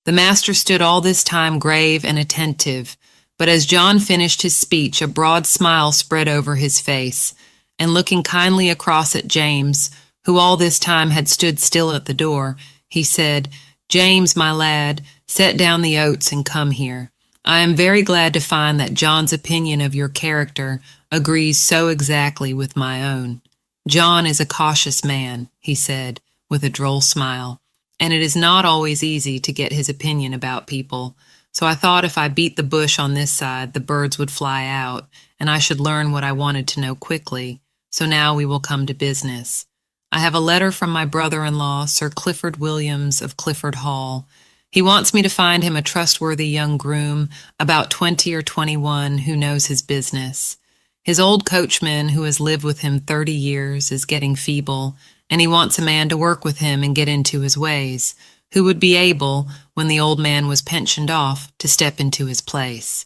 A: The master stood all this time grave and attentive, but as John finished his speech, a broad smile spread over his face, and looking kindly across at James, who all this time had stood still at the door, he said, James, my lad, set down the oats and come here. I am very glad to find that John's opinion of your character agrees so exactly with my own. John is a cautious man, he said, with a droll smile, and it is not always easy to get his opinion about people, so I thought if I beat the bush on this side, the birds would fly out, and I should learn what I wanted to know quickly, so now we will come to business. I have a letter from my brother-in-law, Sir Clifford Williams of Clifford Hall. He wants me to find him a trustworthy young groom, about 20 or 21, who knows his business. His old coachman, who has lived with him 30 years, is getting feeble, and he wants a man to work with him and get into his ways, who would be able, when the old man was pensioned off, to step into his place.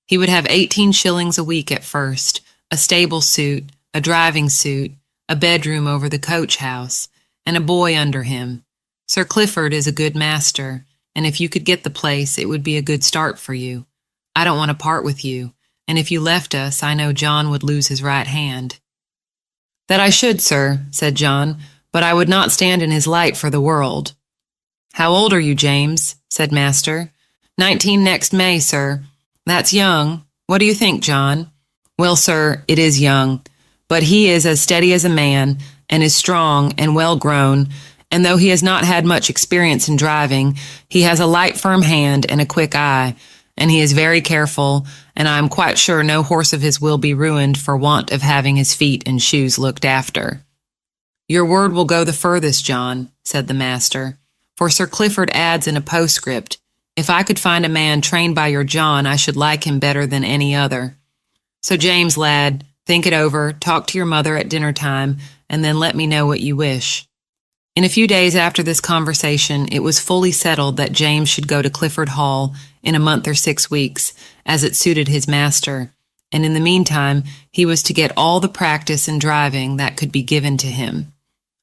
A: He would have 18 shillings a week at first, a stable suit, a driving suit, a bedroom over the coach house, and a boy under him. Sir Clifford is a good master, and if you could get the place, it would be a good start for you. I don't want to part with you, and if you left us, I know John would lose his right hand. That I should, sir, said John, but I would not stand in his light for the world. How old are you, James? Said master. 19 next May, sir. That's young. What do you think, John? Well, sir, it is young, but he is as steady as a man, and is strong and well grown, and though he has not had much experience in driving, he has a light, firm hand and a quick eye, and he is very careful, and I am quite sure no horse of his will be ruined for want of having his feet and shoes looked after. Your word will go the furthest, John, said the master, for Sir Clifford adds in a postscript, if I could find a man trained by your John, I should like him better than any other. So, James, lad, think it over, talk to your mother at dinner time, and then let me know what you wish. In a few days after this conversation, it was fully settled that James should go to Clifford Hall in a month or 6 weeks, as it suited his master, and in the meantime, he was to get all the practice in driving that could be given to him.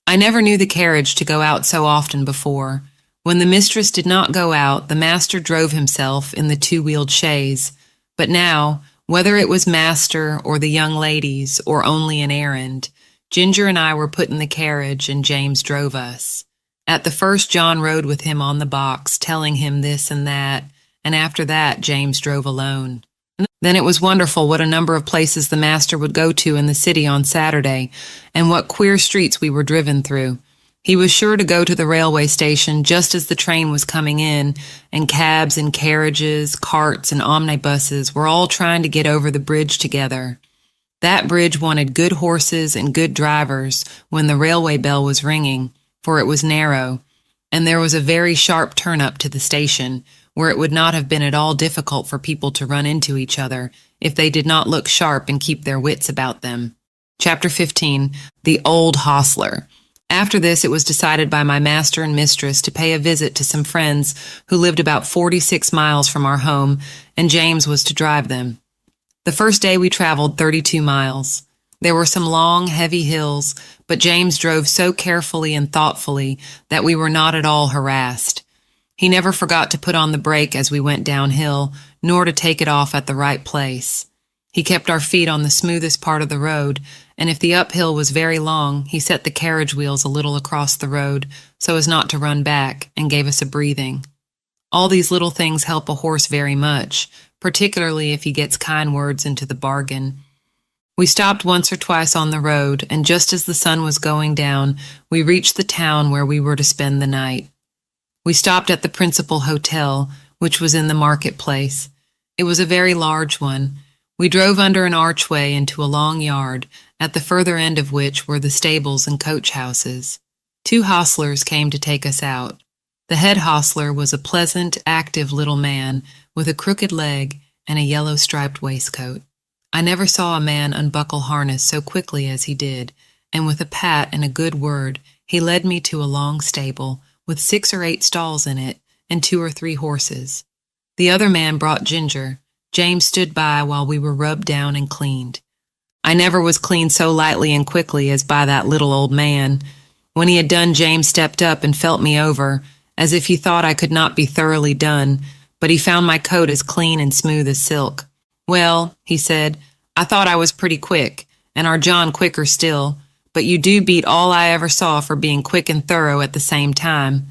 A: I never knew the carriage to go out so often before. When the mistress did not go out, the master drove himself in the two-wheeled chaise, but now, whether it was master or the young ladies or only an errand, Ginger and I were put in the carriage and James drove us. At the first, John rode with him on the box, telling him this and that, and after that, James drove alone. Then it was wonderful what a number of places the master would go to in the city on Saturday, and what queer streets we were driven through. He was sure to go to the railway station just as the train was coming in, and cabs and carriages, carts and omnibuses were all trying to get over the bridge together. That bridge wanted good horses and good drivers when the railway bell was ringing, for it was narrow, and there was a very sharp turn-up to the station, where it would not have been at all difficult for people to run into each other if they did not look sharp and keep their wits about them. Chapter 15. The Old Hostler. After this, it was decided by my master and mistress to pay a visit to some friends who lived about 46 miles from our home, and James was to drive them. The first day we traveled 32 miles. There were some long, heavy hills, but James drove so carefully and thoughtfully that we were not at all harassed. He never forgot to put on the brake as we went downhill, nor to take it off at the right place. He kept our feet on the smoothest part of the road, and if the uphill was very long, he set the carriage wheels a little across the road so as not to run back, and gave us a breathing. All these little things help a horse very much, particularly if he gets kind words into the bargain. We stopped once or twice on the road, and just as the sun was going down, we reached the town where we were to spend the night. We stopped at the principal hotel, which was in the marketplace. It was a very large one. We drove under an archway into a long yard, at the further end of which were the stables and coach houses. 2 hostlers came to take us out. The head hostler was a pleasant, active little man with a crooked leg and a yellow striped waistcoat. I never saw a man unbuckle harness so quickly as he did, and with a pat and a good word, he led me to a long stable with 6 or 8 stalls in it and 2 or 3 horses. The other man brought Ginger. James stood by while we were rubbed down and cleaned. I never was cleaned so lightly and quickly as by that little old man. When he had done, James stepped up and felt me over, as if he thought I could not be thoroughly done, but he found my coat as clean and smooth as silk. "Well," he said, "I thought I was pretty quick, and our John quicker still, but you do beat all I ever saw for being quick and thorough at the same time."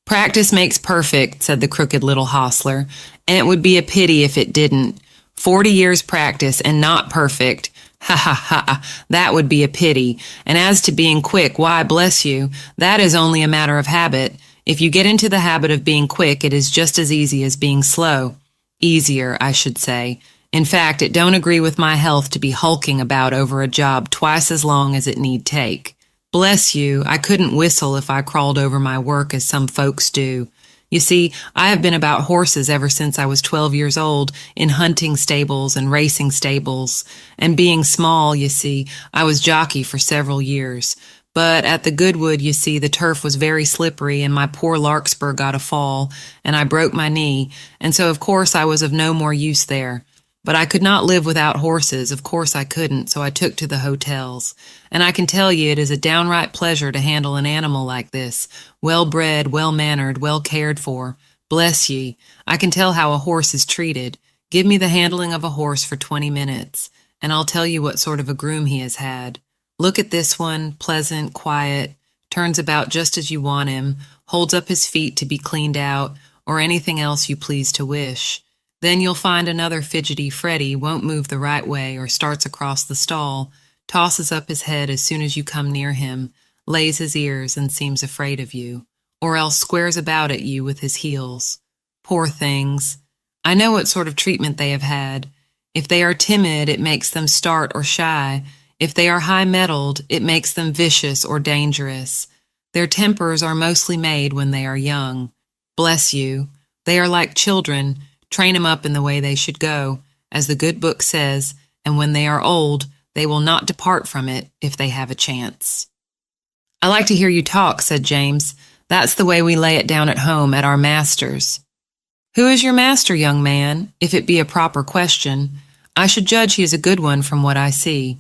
A: "Practice makes perfect," said the crooked little hostler, "and it would be a pity if it didn't. 40 years practice and not perfect. Ha ha ha, that would be a pity. And as to being quick, why, bless you, that is only a matter of habit. If you get into the habit of being quick, it is just as easy as being slow. Easier, I should say. In fact, it don't agree with my health to be hulking about over a job twice as long as it need take. Bless you, I couldn't whistle if I crawled over my work as some folks do. You see, I have been about horses ever since I was 12 years old, in hunting stables and racing stables, and being small, you see, I was jockey for several years. But at the Goodwood, you see, the turf was very slippery, and my poor Larkspur got a fall, and I broke my knee, and so of course I was of no more use there. But I could not live without horses, of course I couldn't, so I took to the hotels. And I can tell you it is a downright pleasure to handle an animal like this, well-bred, well-mannered, well-cared for. Bless ye, I can tell how a horse is treated. Give me the handling of a horse for 20 minutes, and I'll tell you what sort of a groom he has had. Look at this one, pleasant, quiet, turns about just as you want him, holds up his feet to be cleaned out, or anything else you please to wish. Then you'll find another fidgety Freddy won't move the right way or starts across the stall, tosses up his head as soon as you come near him, lays his ears and seems afraid of you, or else squares about at you with his heels. Poor things. I know what sort of treatment they have had. If they are timid, it makes them start or shy. If they are high-mettled, it makes them vicious or dangerous. Their tempers are mostly made when they are young. Bless you. They are like children. Train 'em up in the way they should go, as the good book says, and when they are old, they will not depart from it if they have a chance. "I like to hear you talk," said James. "That's the way we lay it down at home at our master's." "Who is your master, young man, if it be a proper question? I should judge he is a good one from what I see."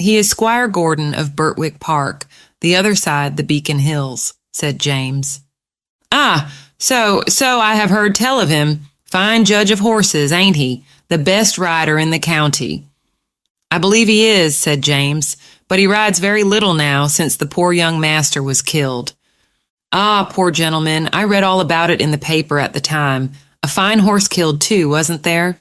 A: "He is Squire Gordon of Birtwick Park, the other side the Beacon Hills," said James. "Ah, so I have heard tell of him. Fine judge of horses, ain't he? The best rider in the county." "I believe he is," said James, "but he rides very little now since the poor young master was killed." "Ah, poor gentleman, I read all about it in the paper at the time. A fine horse killed too, wasn't there?"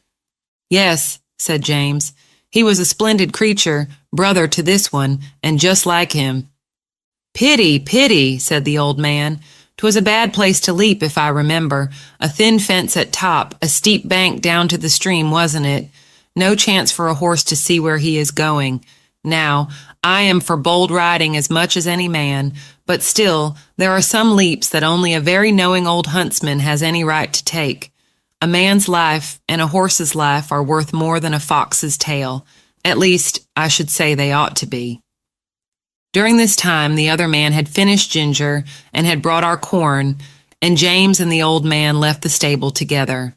A: "Yes," said James. "He was a splendid creature, brother to this one, and just like him." "Pity, pity," said the old man. "'Twas a bad place to leap, if I remember. A thin fence at top, a steep bank down to the stream, wasn't it? No chance for a horse to see where he is going. Now, I am for bold riding as much as any man, but still, there are some leaps that only a very knowing old huntsman has any right to take. A man's life and a horse's life are worth more than a fox's tail. At least, I should say they ought to be." During this time, the other man had finished Ginger and had brought our corn, and James and the old man left the stable together.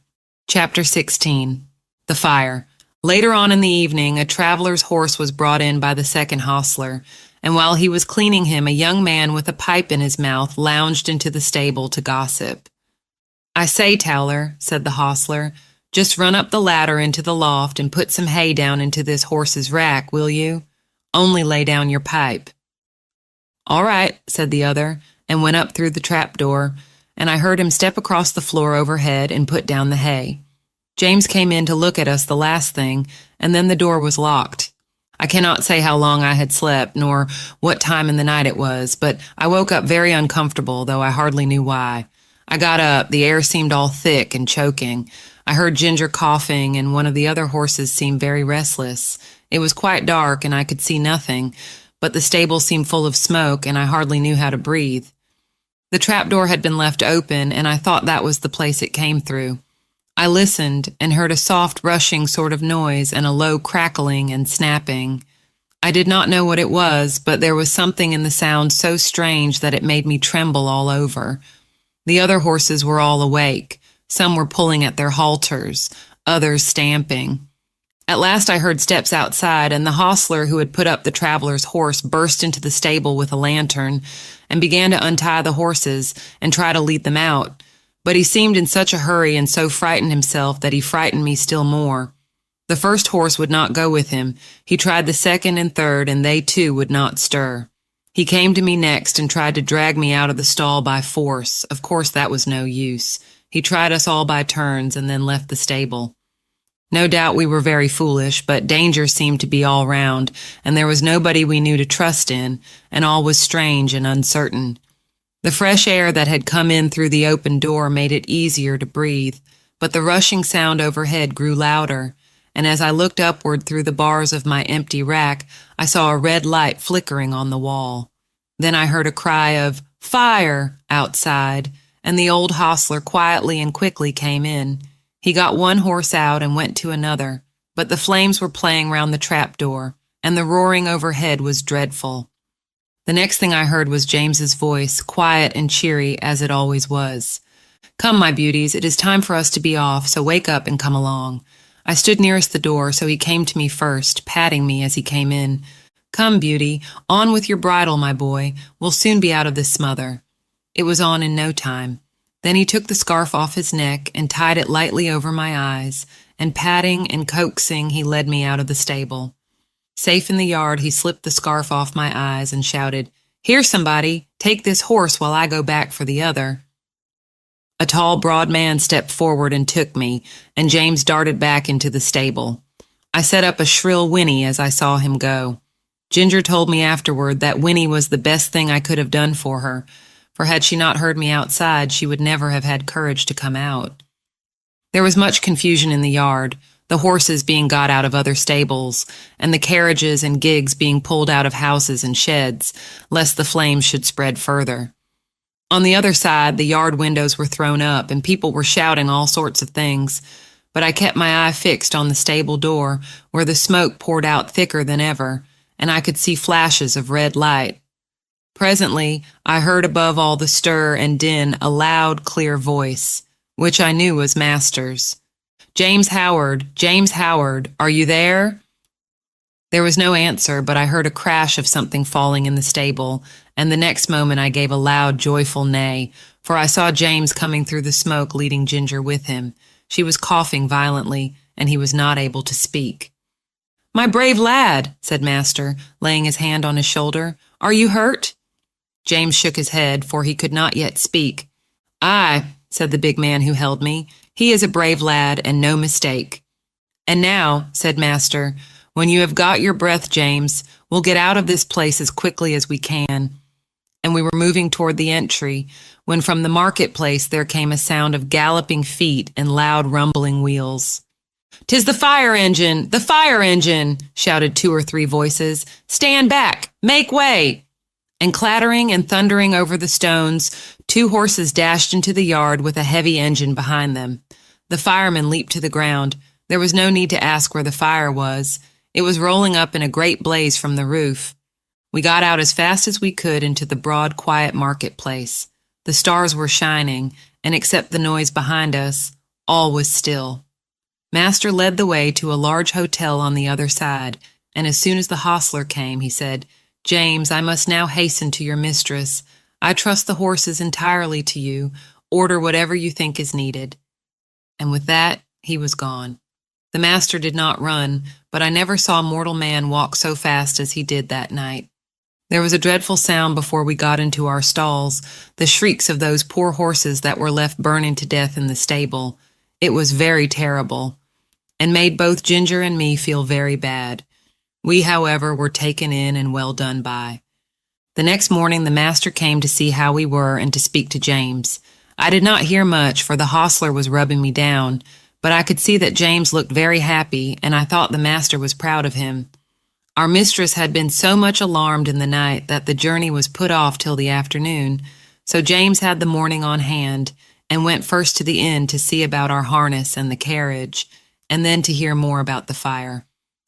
A: Chapter 16. The Fire. Later on in the evening, a traveler's horse was brought in by the second hostler, and while he was cleaning him, a young man with a pipe in his mouth lounged into the stable to gossip. "I say, Towler," said the hostler, "just run up the ladder into the loft and put some hay down into this horse's rack, will you? Only lay down your pipe." "All right," said the other, and went up through the trapdoor, and I heard him step across the floor overhead and put down the hay. James came in to look at us the last thing, and then the door was locked. I cannot say how long I had slept, nor what time in the night it was, but I woke up very uncomfortable, though I hardly knew why. I got up, the air seemed all thick and choking. I heard Ginger coughing, and one of the other horses seemed very restless. It was quite dark, and I could see nothing, but the stable seemed full of smoke, and I hardly knew how to breathe. The trapdoor had been left open, and I thought that was the place it came through. I listened and heard a soft rushing sort of noise and a low crackling and snapping. I did not know what it was, but there was something in the sound so strange that it made me tremble all over. The other horses were all awake. Some were pulling at their halters, others stamping. At last I heard steps outside, and the hostler who had put up the traveler's horse burst into the stable with a lantern and began to untie the horses and try to lead them out. But he seemed in such a hurry and so frightened himself that he frightened me still more. The first horse would not go with him. He tried the second and third, and they too would not stir. He came to me next and tried to drag me out of the stall by force. Of course that was no use. He tried us all by turns and then left the stable. No doubt we were very foolish, but danger seemed to be all round, and there was nobody we knew to trust in, and all was strange and uncertain. The fresh air that had come in through the open door made it easier to breathe, but the rushing sound overhead grew louder, and as I looked upward through the bars of my empty rack, I saw a red light flickering on the wall. Then I heard a cry of "Fire!" outside, and the old hostler quietly and quickly came in. He got one horse out and went to another, but the flames were playing round the trapdoor, and the roaring overhead was dreadful. The next thing I heard was James's voice, quiet and cheery as it always was. "Come, my beauties, it is time for us to be off, so wake up and come along." I stood nearest the door, so he came to me first, patting me as he came in. "Come, beauty, on with your bridle, my boy. We'll soon be out of this smother." It was on in no time. Then he took the scarf off his neck and tied it lightly over my eyes, and patting and coaxing, he led me out of the stable. Safe in the yard, he slipped the scarf off my eyes and shouted, "Here, somebody, take this horse while I go back for the other." A tall, broad man stepped forward and took me, and James darted back into the stable. I set up a shrill whinny as I saw him go. Ginger told me afterward that whinny was the best thing I could have done for her, for had she not heard me outside, she would never have had courage to come out. There was much confusion in the yard, the horses being got out of other stables, and the carriages and gigs being pulled out of houses and sheds, lest the flames should spread further. On the other side, the yard windows were thrown up, and people were shouting all sorts of things, but I kept my eye fixed on the stable door, where the smoke poured out thicker than ever, and I could see flashes of red light. Presently, I heard above all the stir and din a loud, clear voice, which I knew was Master's. James Howard, are you there?" There was no answer, but I heard a crash of something falling in the stable, and the next moment I gave a loud, joyful neigh, for I saw James coming through the smoke leading Ginger with him. She was coughing violently, and he was not able to speak. "My brave lad," said Master, laying his hand on his shoulder, "are you hurt?" James shook his head, for he could not yet speak. "Aye," said the big man who held me, "he is a brave lad, and no mistake." "And now," said Master, "when you have got your breath, James, we'll get out of this place as quickly as we can." And we were moving toward the entry, when from the marketplace there came a sound of galloping feet and loud rumbling wheels. "'Tis the fire engine! The fire engine!" shouted 2 or 3 voices. "Stand back! Make way!" And clattering and thundering over the stones, 2 horses dashed into the yard with a heavy engine behind them. The firemen leaped to the ground. There was no need to ask where the fire was. It was rolling up in a great blaze from the roof. We got out as fast as we could into the broad, quiet marketplace. The stars were shining, and except the noise behind us, all was still. Master led the way to a large hotel on the other side, and as soon as the hostler came, he said, "James, I must now hasten to your mistress. I trust the horses entirely to you. Order whatever you think is needed." And with that, he was gone. The master did not run, but I never saw mortal man walk so fast as he did that night. There was a dreadful sound before we got into our stalls, the shrieks of those poor horses that were left burning to death in the stable. It was very terrible, and made both Ginger and me feel very bad. We, however, were taken in and well done by. The next morning the master came to see how we were and to speak to James. I did not hear much, for the hostler was rubbing me down, but I could see that James looked very happy, and I thought the master was proud of him. Our mistress had been so much alarmed in the night that the journey was put off till the afternoon, so James had the morning on hand, and went first to the inn to see about our harness and the carriage, and then to hear more about the fire.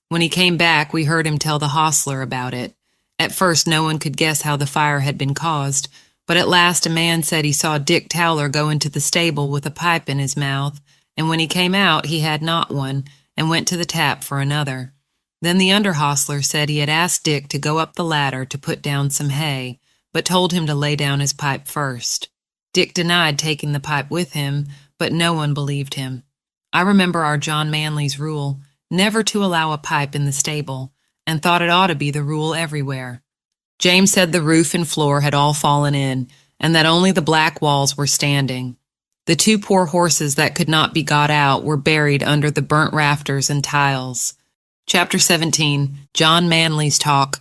A: When he came back, we heard him tell the hostler about it. At first, no one could guess how the fire had been caused, but at last a man said he saw Dick Towler go into the stable with a pipe in his mouth, and when he came out he had not one, and went to the tap for another. Then the under hostler said he had asked Dick to go up the ladder to put down some hay, but told him to lay down his pipe first. Dick denied taking the pipe with him, but no one believed him. I remember our John Manley's rule, never to allow a pipe in the stable, and thought it ought to be the rule everywhere. James said the roof and floor had all fallen in, and that only the black walls were standing. The 2 poor horses that could not be got out were buried under the burnt rafters and tiles. Chapter 17, John Manley's Talk.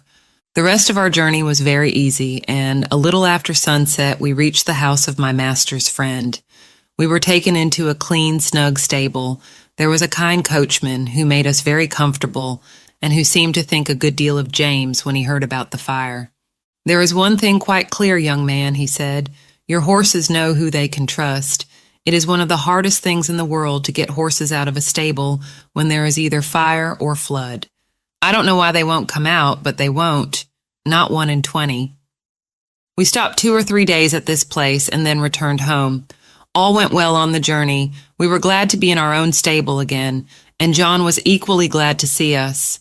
A: The rest of our journey was very easy, and a little after sunset we reached the house of my master's friend. We were taken into a clean, snug stable. There was a kind coachman who made us very comfortable, and who seemed to think a good deal of James when he heard about the fire. "There is one thing quite clear, young man," he said. "Your horses know who they can trust. It is one of the hardest things in the world to get horses out of a stable when there is either fire or flood. I don't know why they won't come out, but they won't. Not 1 in 20. We stopped 2 or 3 days at this place and then returned home. All went well on the journey. We were glad to be in our own stable again, and John was equally glad to see us.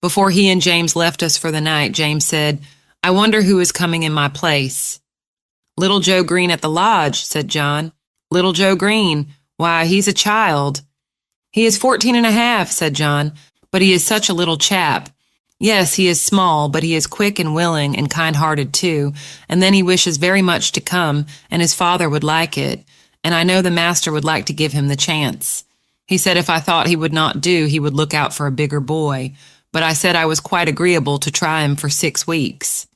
A: Before he and James left us for the night, James said, "I wonder who is coming in my place." "Little Joe Green at the lodge," said John. "Little Joe Green? Why, he's a child." "He is 14 and a half, said John, "but he is such a little chap. Yes, he is small, but he is quick and willing and kind-hearted too, and then he wishes very much to come, and his father would like it, and I know the master would like to give him the chance. He said if I thought he would not do, he would look out for a bigger boy, but I said I was quite agreeable to try him for 6 weeks.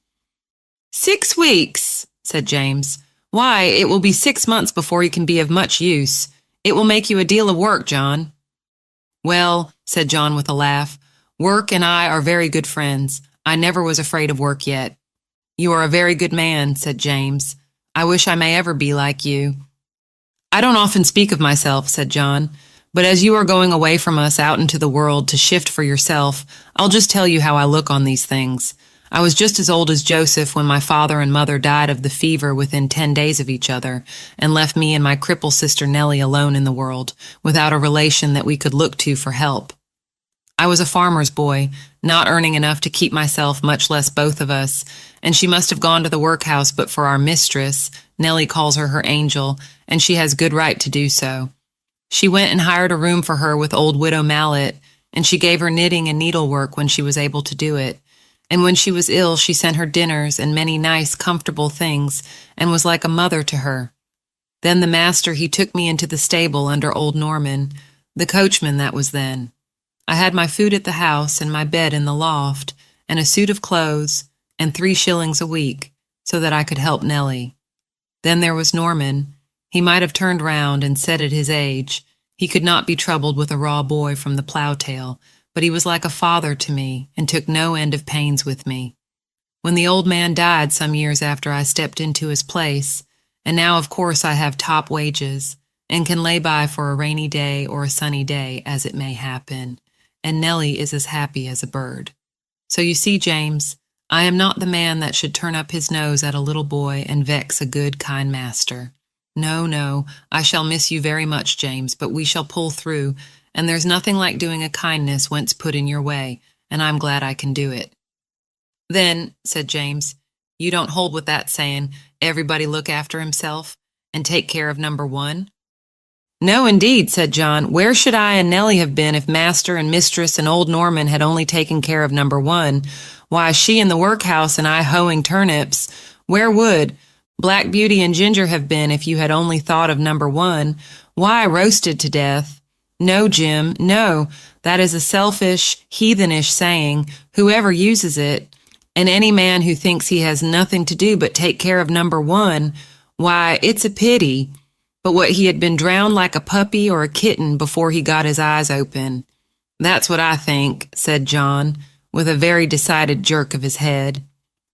A: 6 weeks, said James. Why, it will be 6 months before he can be of much use. It will make you a deal of work, John. Well, said John with a laugh, work and I are very good friends. I never was afraid of work yet. You are a very good man, said James. I wish I may ever be like you. I don't often speak of myself, said John, but as you are going away from us out into the world to shift for yourself, I'll just tell you how I look on these things. I was just as old as Joseph when my father and mother died of the fever within 10 days of each other, and left me and my crippled sister Nellie alone in the world, without a relation that we could look to for help. I was a farmer's boy, not earning enough to keep myself, much less both of us, and she must have gone to the workhouse but for our mistress, Nellie calls her angel, and she has good right to do so. She went and hired a room for her with old widow Mallet, and she gave her knitting and needlework when she was able to do it. And when she was ill, she sent her dinners and many nice, comfortable things, and was like a mother to her. Then the master, he took me into the stable under old Norman, the coachman that was then. I had my food at the house and my bed in the loft, and a suit of clothes, and 3 shillings a week, so that I could help Nellie. Then there was Norman. He might have turned round and said at his age, he could not be troubled with a raw boy from the plough-tail, but he was like a father to me, and took no end of pains with me. When the old man died some years after I stepped into his place, and now of course I have top wages, and can lay by for a rainy day or a sunny day as it may happen, and Nellie is as happy as a bird. So you see, James, I am not the man that should turn up his nose at a little boy and vex a good, kind master. No, no, I shall miss you very much, James, but we shall pull through, and there's nothing like doing a kindness once put in your way, and I'm glad I can do it. Then, said James, you don't hold with that saying, everybody look after himself, and take care of number one? No, indeed, said John. Where should I and Nellie have been if master and mistress and old Norman had only taken care of number one? Why, she in the workhouse and I hoeing turnips. Where would Black Beauty and Ginger have been if you had only thought of number one? Why, roasted to death. No, Jim, no, that is a selfish, heathenish saying, whoever uses it, and any man who thinks he has nothing to do but take care of number one, why, it's a pity. but what he had been drowned like a puppy or a kitten before he got his eyes open. That's what I think, said John, with a very decided jerk of his head.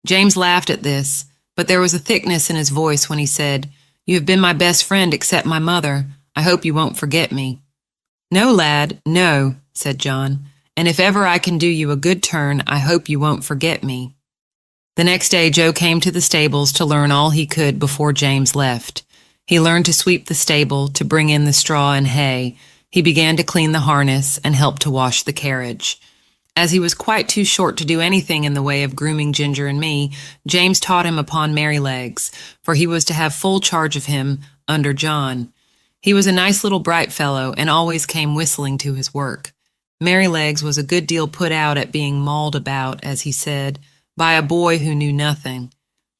A: James laughed at this, but there was a thickness in his voice when he said, "You have been my best friend except my mother. I hope you won't forget me." "No, lad, no," said John, "and if ever I can do you a good turn, I hope you won't forget me." The next day, Joe came to the stables to learn all he could before James left. He learned to sweep the stable, to bring in the straw and hay. He began to clean the harness and help to wash the carriage. As he was quite too short to do anything in the way of grooming Ginger and me, James taught him upon Merrylegs, for he was to have full charge of him under John. He was a nice little bright fellow and always came whistling to his work. Merrylegs was a good deal put out at being mauled about, as he said, by a boy who knew nothing.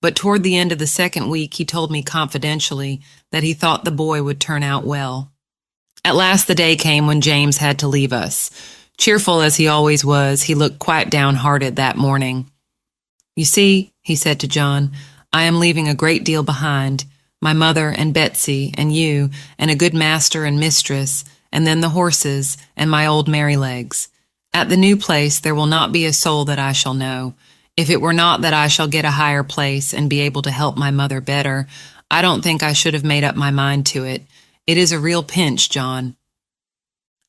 A: But toward the end of the second week he told me confidentially that he thought the boy would turn out well. At last the day came when James had to leave us. Cheerful as he always was, he looked quite downhearted that morning. "You see," he said to John, "I am leaving a great deal behind, my mother and Betsy and you and a good master and mistress, and then the horses and my old Merrylegs. At the new place there will not be a soul that I shall know. If it were not that I shall get a higher place and be able to help my mother better, I don't think I should have made up my mind to it. It is a real pinch, John."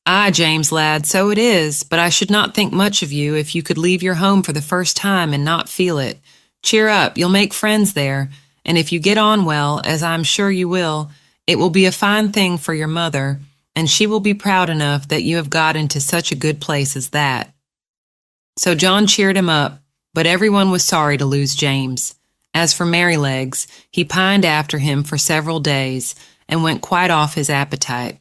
A: "Aye, James, lad, so it is, but I should not think much of you if you could leave your home for the first time and not feel it. Cheer up, you'll make friends there, and if you get on well, as I'm sure you will, it will be a fine thing for your mother, and she will be proud enough that you have got into such a good place as that." So John cheered him up, but everyone was sorry to lose James. As for Merrylegs, he pined after him for several days and went quite off his appetite.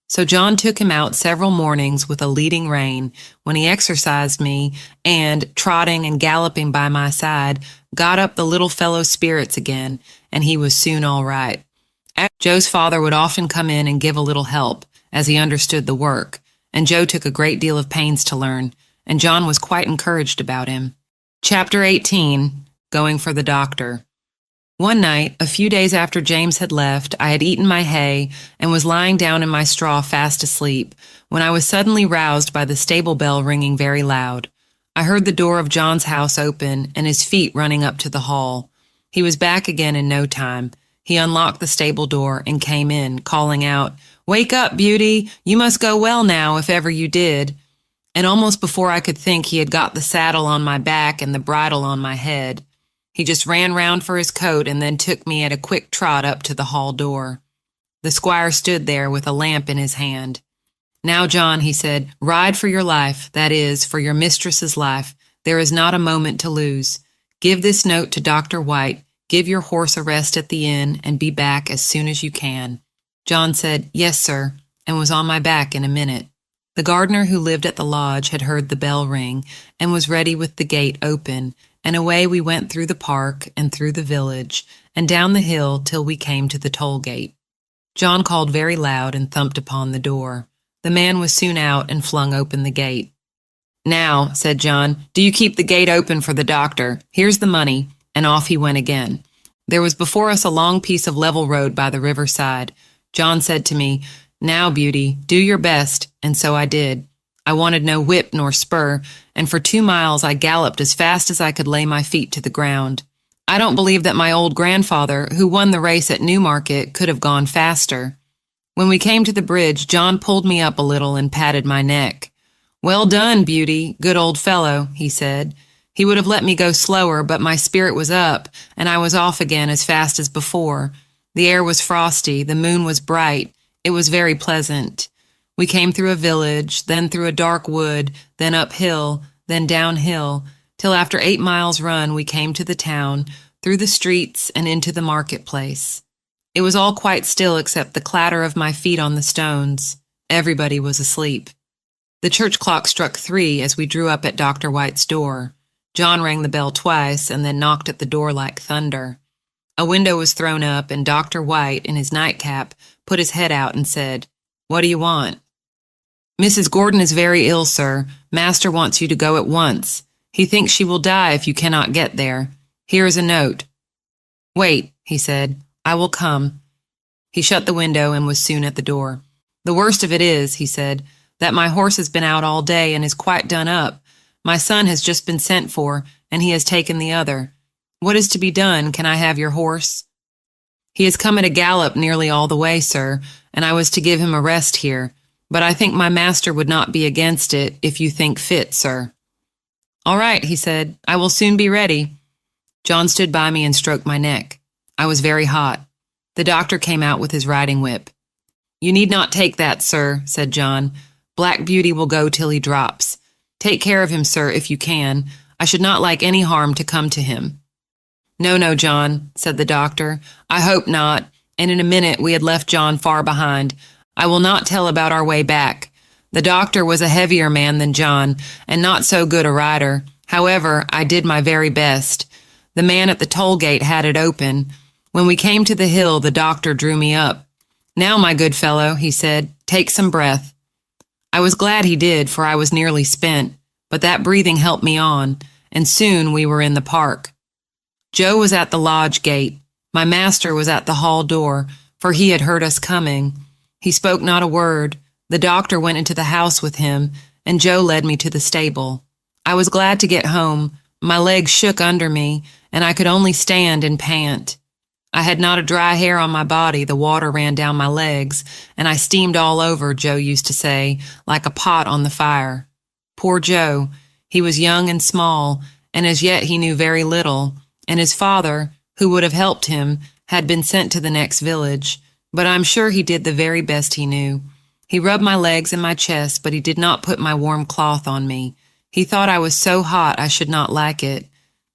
A: So John took him out several mornings with a leading rein, when he exercised me and, trotting and galloping by my side, got up the little fellow's spirits again, and he was soon all right. Joe's father would often come in and give a little help, as he understood the work, and Joe took a great deal of pains to learn, and John was quite encouraged about him. Chapter 18, Going for the Doctor. One night, a few days after James had left, I had eaten my hay and was lying down in my straw fast asleep, when I was suddenly roused by the stable bell ringing very loud. I heard the door of John's house open and his feet running up to the hall. He was back again in no time. He unlocked the stable door and came in, calling out, "Wake up, Beauty! You must go well now, if ever you did." And almost before I could think, he had got the saddle on my back and the bridle on my head. He just ran round for his coat and then took me at a quick trot up to the hall door. The squire stood there with a lamp in his hand. "Now, John," he said, "ride for your life, that is, for your mistress's life. There is not a moment to lose. Give this note to Dr. White, give your horse a rest at the inn, and be back as soon as you can." John said, "Yes, sir," and was on my back in a minute. The gardener who lived at the lodge had heard the bell ring and was ready with the gate open, and away we went through the park and through the village and down the hill till we came to the toll gate. John called very loud and thumped upon the door. The man was soon out and flung open the gate. "Now," said John, "do you keep the gate open for the doctor. Here's the money," and off he went again. There was before us a long piece of level road by the riverside. John said to me, "Now, Beauty, do your best," and so I did. I wanted no whip nor spur, and for 2 miles I galloped as fast as I could lay my feet to the ground. I don't believe that my old grandfather, who won the race at Newmarket, could have gone faster. When we came to the bridge, John pulled me up a little and patted my neck. "Well done, Beauty, good old fellow," he said. He would have let me go slower, but my spirit was up, and I was off again as fast as before. The air was frosty, the moon was bright. It was very pleasant. We came through a village, then through a dark wood, then uphill, then downhill, till after 8 miles' run we came to the town, through the streets and into the marketplace. It was all quite still except the clatter of my feet on the stones. Everybody was asleep. The church clock struck 3 as we drew up at Dr. White's door. John rang the bell twice and then knocked at the door like thunder. A window was thrown up, and Dr. White, in his nightcap, put his head out and said, "What do you want?" "Mrs. Gordon is very ill, sir. Master wants you to go at once. He thinks she will die if you cannot get there. Here is a note." "Wait," he said. "I will come." He shut the window and was soon at the door. "The worst of it is," he said, "that my horse has been out all day and is quite done up. My son has just been sent for, and he has taken the other. What is to be done? Can I have your horse?" "He has come at a gallop nearly all the way, sir, and I was to give him a rest here. But I think my master would not be against it, if you think fit, sir." "All right," he said. "I will soon be ready." John stood by me and stroked my neck. I was very hot. The doctor came out with his riding whip. "You need not take that, sir," said John. "Black Beauty will go till he drops. Take care of him, sir, if you can. I should not like any harm to come to him." "No, no, John," said the doctor. "I hope not," and in a minute we had left John far behind. I will not tell about our way back. The doctor was a heavier man than John, and not so good a rider. However, I did my very best. The man at the toll gate had it open. When we came to the hill, the doctor drew me up. "Now, my good fellow," he said, "take some breath." I was glad he did, for I was nearly spent, but that breathing helped me on, and soon we were in the park. Joe was at the lodge gate. My master was at the hall door, for he had heard us coming. He spoke not a word. The doctor went into the house with him, and Joe led me to the stable. I was glad to get home. My legs shook under me, and I could only stand and pant. I had not a dry hair on my body, the water ran down my legs, and I steamed all over, Joe used to say, like a pot on the fire. Poor Joe, he was young and small, and as yet he knew very little, and his father, who would have helped him, had been sent to the next village, but I'm sure he did the very best he knew. He rubbed my legs and my chest, but he did not put my warm cloth on me. He thought I was so hot I should not like it.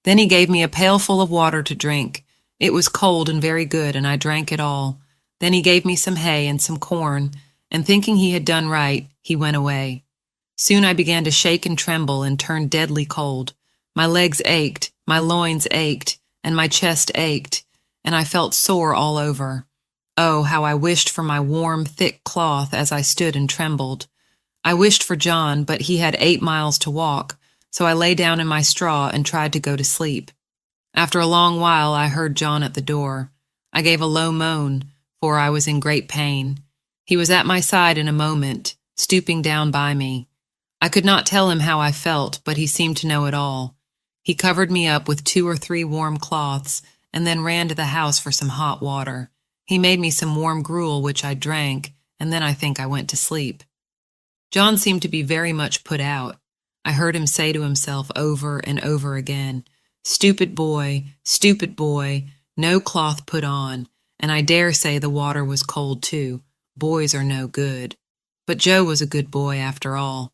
A: Then he gave me a pailful of water to drink. It was cold and very good, and I drank it all. Then he gave me some hay and some corn, and thinking he had done right, he went away. Soon I began to shake and tremble and turned deadly cold. My legs ached, my loins ached, and my chest ached, and I felt sore all over. Oh, how I wished for my warm, thick cloth as I stood and trembled. I wished for John, but he had 8 miles to walk, so I lay down in my straw and tried to go to sleep. After a long while, I heard John at the door. I gave a low moan, for I was in great pain. He was at my side in a moment, stooping down by me. I could not tell him how I felt, but he seemed to know it all. He covered me up with 2 or 3 warm cloths, and then ran to the house for some hot water. He made me some warm gruel, which I drank, and then I think I went to sleep. John seemed to be very much put out. I heard him say to himself over and over again, stupid boy, no cloth put on, and I dare say the water was cold too. Boys are no good." But Joe was a good boy after all.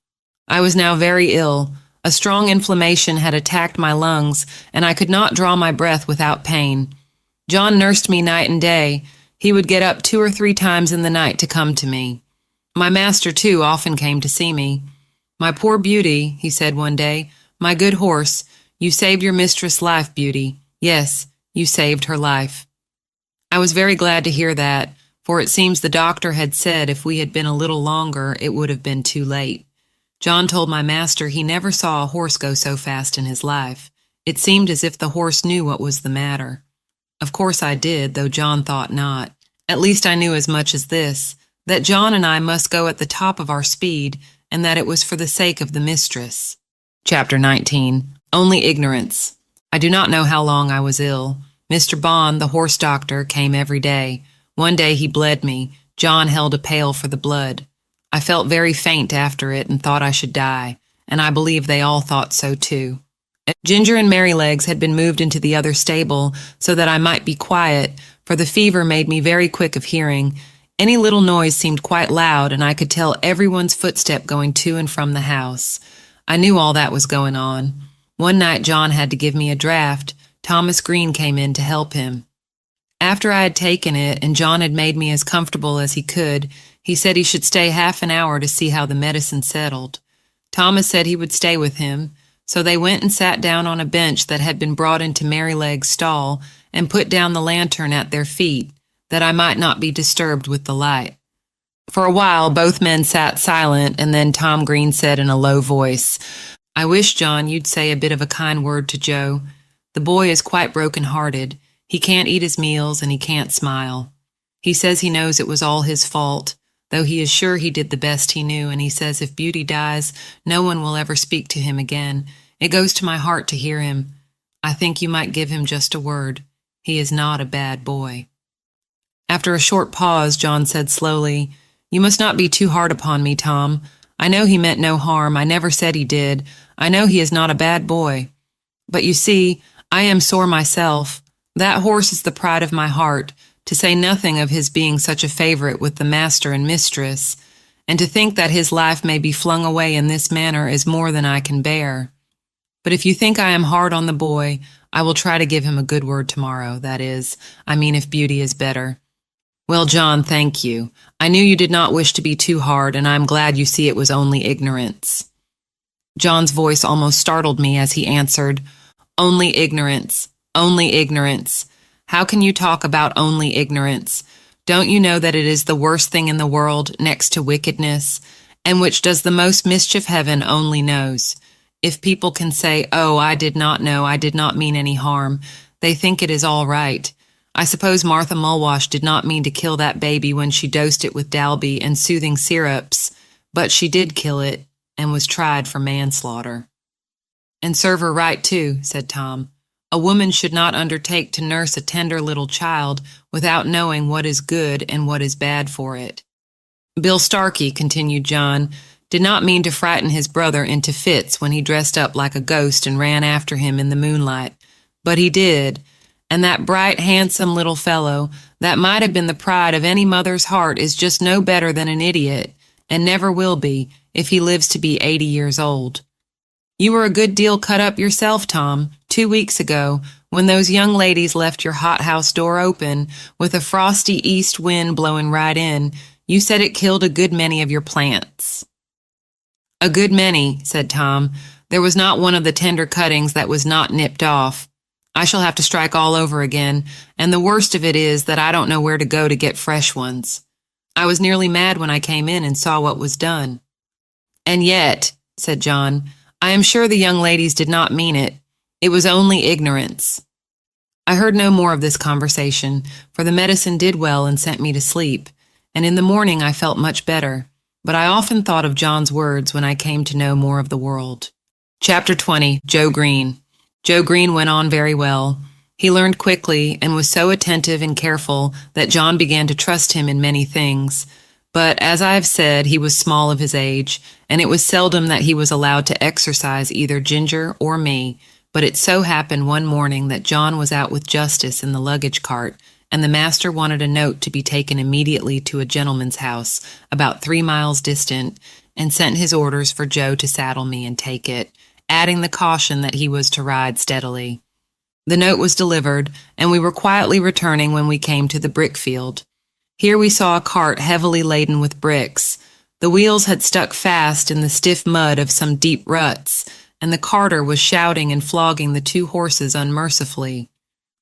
A: I was now very ill. A strong inflammation had attacked my lungs, and I could not draw my breath without pain. John nursed me night and day. He would get up 2 or 3 times in the night to come to me. My master, too, often came to see me. "My poor Beauty," he said one day, "my good horse, you saved your mistress' life, Beauty. Yes, you saved her life." I was very glad to hear that, for it seems the doctor had said if we had been a little longer, it would have been too late. John told my master he never saw a horse go so fast in his life. It seemed as if the horse knew what was the matter. Of course I did, though John thought not. At least I knew as much as this, that John and I must go at the top of our speed, and that it was for the sake of the mistress. Chapter 19. Only Ignorance. I do not know how long I was ill. Mr. Bond, the horse doctor, came every day. One day he bled me. John held a pail for the blood. I felt very faint after it and thought I should die, and I believe they all thought so too. Ginger and Merrylegs had been moved into the other stable so that I might be quiet, for the fever made me very quick of hearing. Any little noise seemed quite loud, and I could tell everyone's footstep going to and from the house. I knew all that was going on. One night John had to give me a draught. Thomas Green came in to help him. After I had taken it, and John had made me as comfortable as he could, he said he should stay half an hour to see how the medicine settled. Thomas said he would stay with him, so they went and sat down on a bench that had been brought into Merrylegs' stall and put down the lantern at their feet, that I might not be disturbed with the light. For a while, both men sat silent, and then Tom Green said in a low voice, "I wish, John, you'd say a bit of a kind word to Joe. The boy is quite broken-hearted. He can't eat his meals, and he can't smile." He says he knows it was all his fault, though he is sure he did the best he knew, and he says if Beauty dies, no one will ever speak to him again. It goes to my heart to hear him. I think you might give him just a word. He is not a bad boy." After a short pause, John said slowly, "You must not be too hard upon me, Tom. I know he meant no harm. I never said he did. I know he is not a bad boy. But you see, I am sore myself. That horse is the pride of my heart, to say nothing of his being such a favorite with the master and mistress, and to think that his life may be flung away in this manner is more than I can bear. But if you think I am hard on the boy, I will try to give him a good word tomorrow, that is, I mean if Beauty is better." "Well, John, thank you. I knew you did not wish to be too hard, and I am glad you see it was only ignorance." John's voice almost startled me as he answered, "Only ignorance, only ignorance. How can you talk about only ignorance? Don't you know that it is the worst thing in the world, next to wickedness, and which does the most mischief heaven only knows? If people can say, 'Oh, I did not know, I did not mean any harm,' they think it is all right. I suppose Martha Mulwash did not mean to kill that baby when she dosed it with Dalby and soothing syrups, but she did kill it and was tried for manslaughter." "And serve her right, too," said Tom. "A woman should not undertake to nurse a tender little child without knowing what is good and what is bad for it." "Bill Starkey," continued John, "did not mean to frighten his brother into fits when he dressed up like a ghost and ran after him in the moonlight, but he did, and that bright, handsome little fellow, that might have been the pride of any mother's heart, is just no better than an idiot, and never will be, if he lives to be 80 years old. You were a good deal cut up yourself, Tom, 2 weeks ago, when those young ladies left your hothouse door open, with a frosty east wind blowing right in. You said it killed a good many of your plants." "A good many," said Tom. "There was not one of the tender cuttings that was not nipped off. I shall have to strike all over again, and the worst of it is that I don't know where to go to get fresh ones. I was nearly mad when I came in and saw what was done." "And yet," said John, "I am sure the young ladies did not mean it. It was only ignorance." I heard no more of this conversation, for the medicine did well and sent me to sleep, and in the morning I felt much better, but I often thought of John's words when I came to know more of the world. Chapter 20, Joe Green. Joe Green went on very well. He learned quickly and was so attentive and careful that John began to trust him in many things. But, as I have said, he was small of his age, and it was seldom that he was allowed to exercise either Ginger or me, but it so happened one morning that John was out with Justice in the luggage cart, and the master wanted a note to be taken immediately to a gentleman's house, about 3 miles distant, and sent his orders for Joe to saddle me and take it, adding the caution that he was to ride steadily. The note was delivered, and we were quietly returning when we came to the brick field. Here we saw a cart heavily laden with bricks. The wheels had stuck fast in the stiff mud of some deep ruts, and the carter was shouting and flogging the 2 horses unmercifully.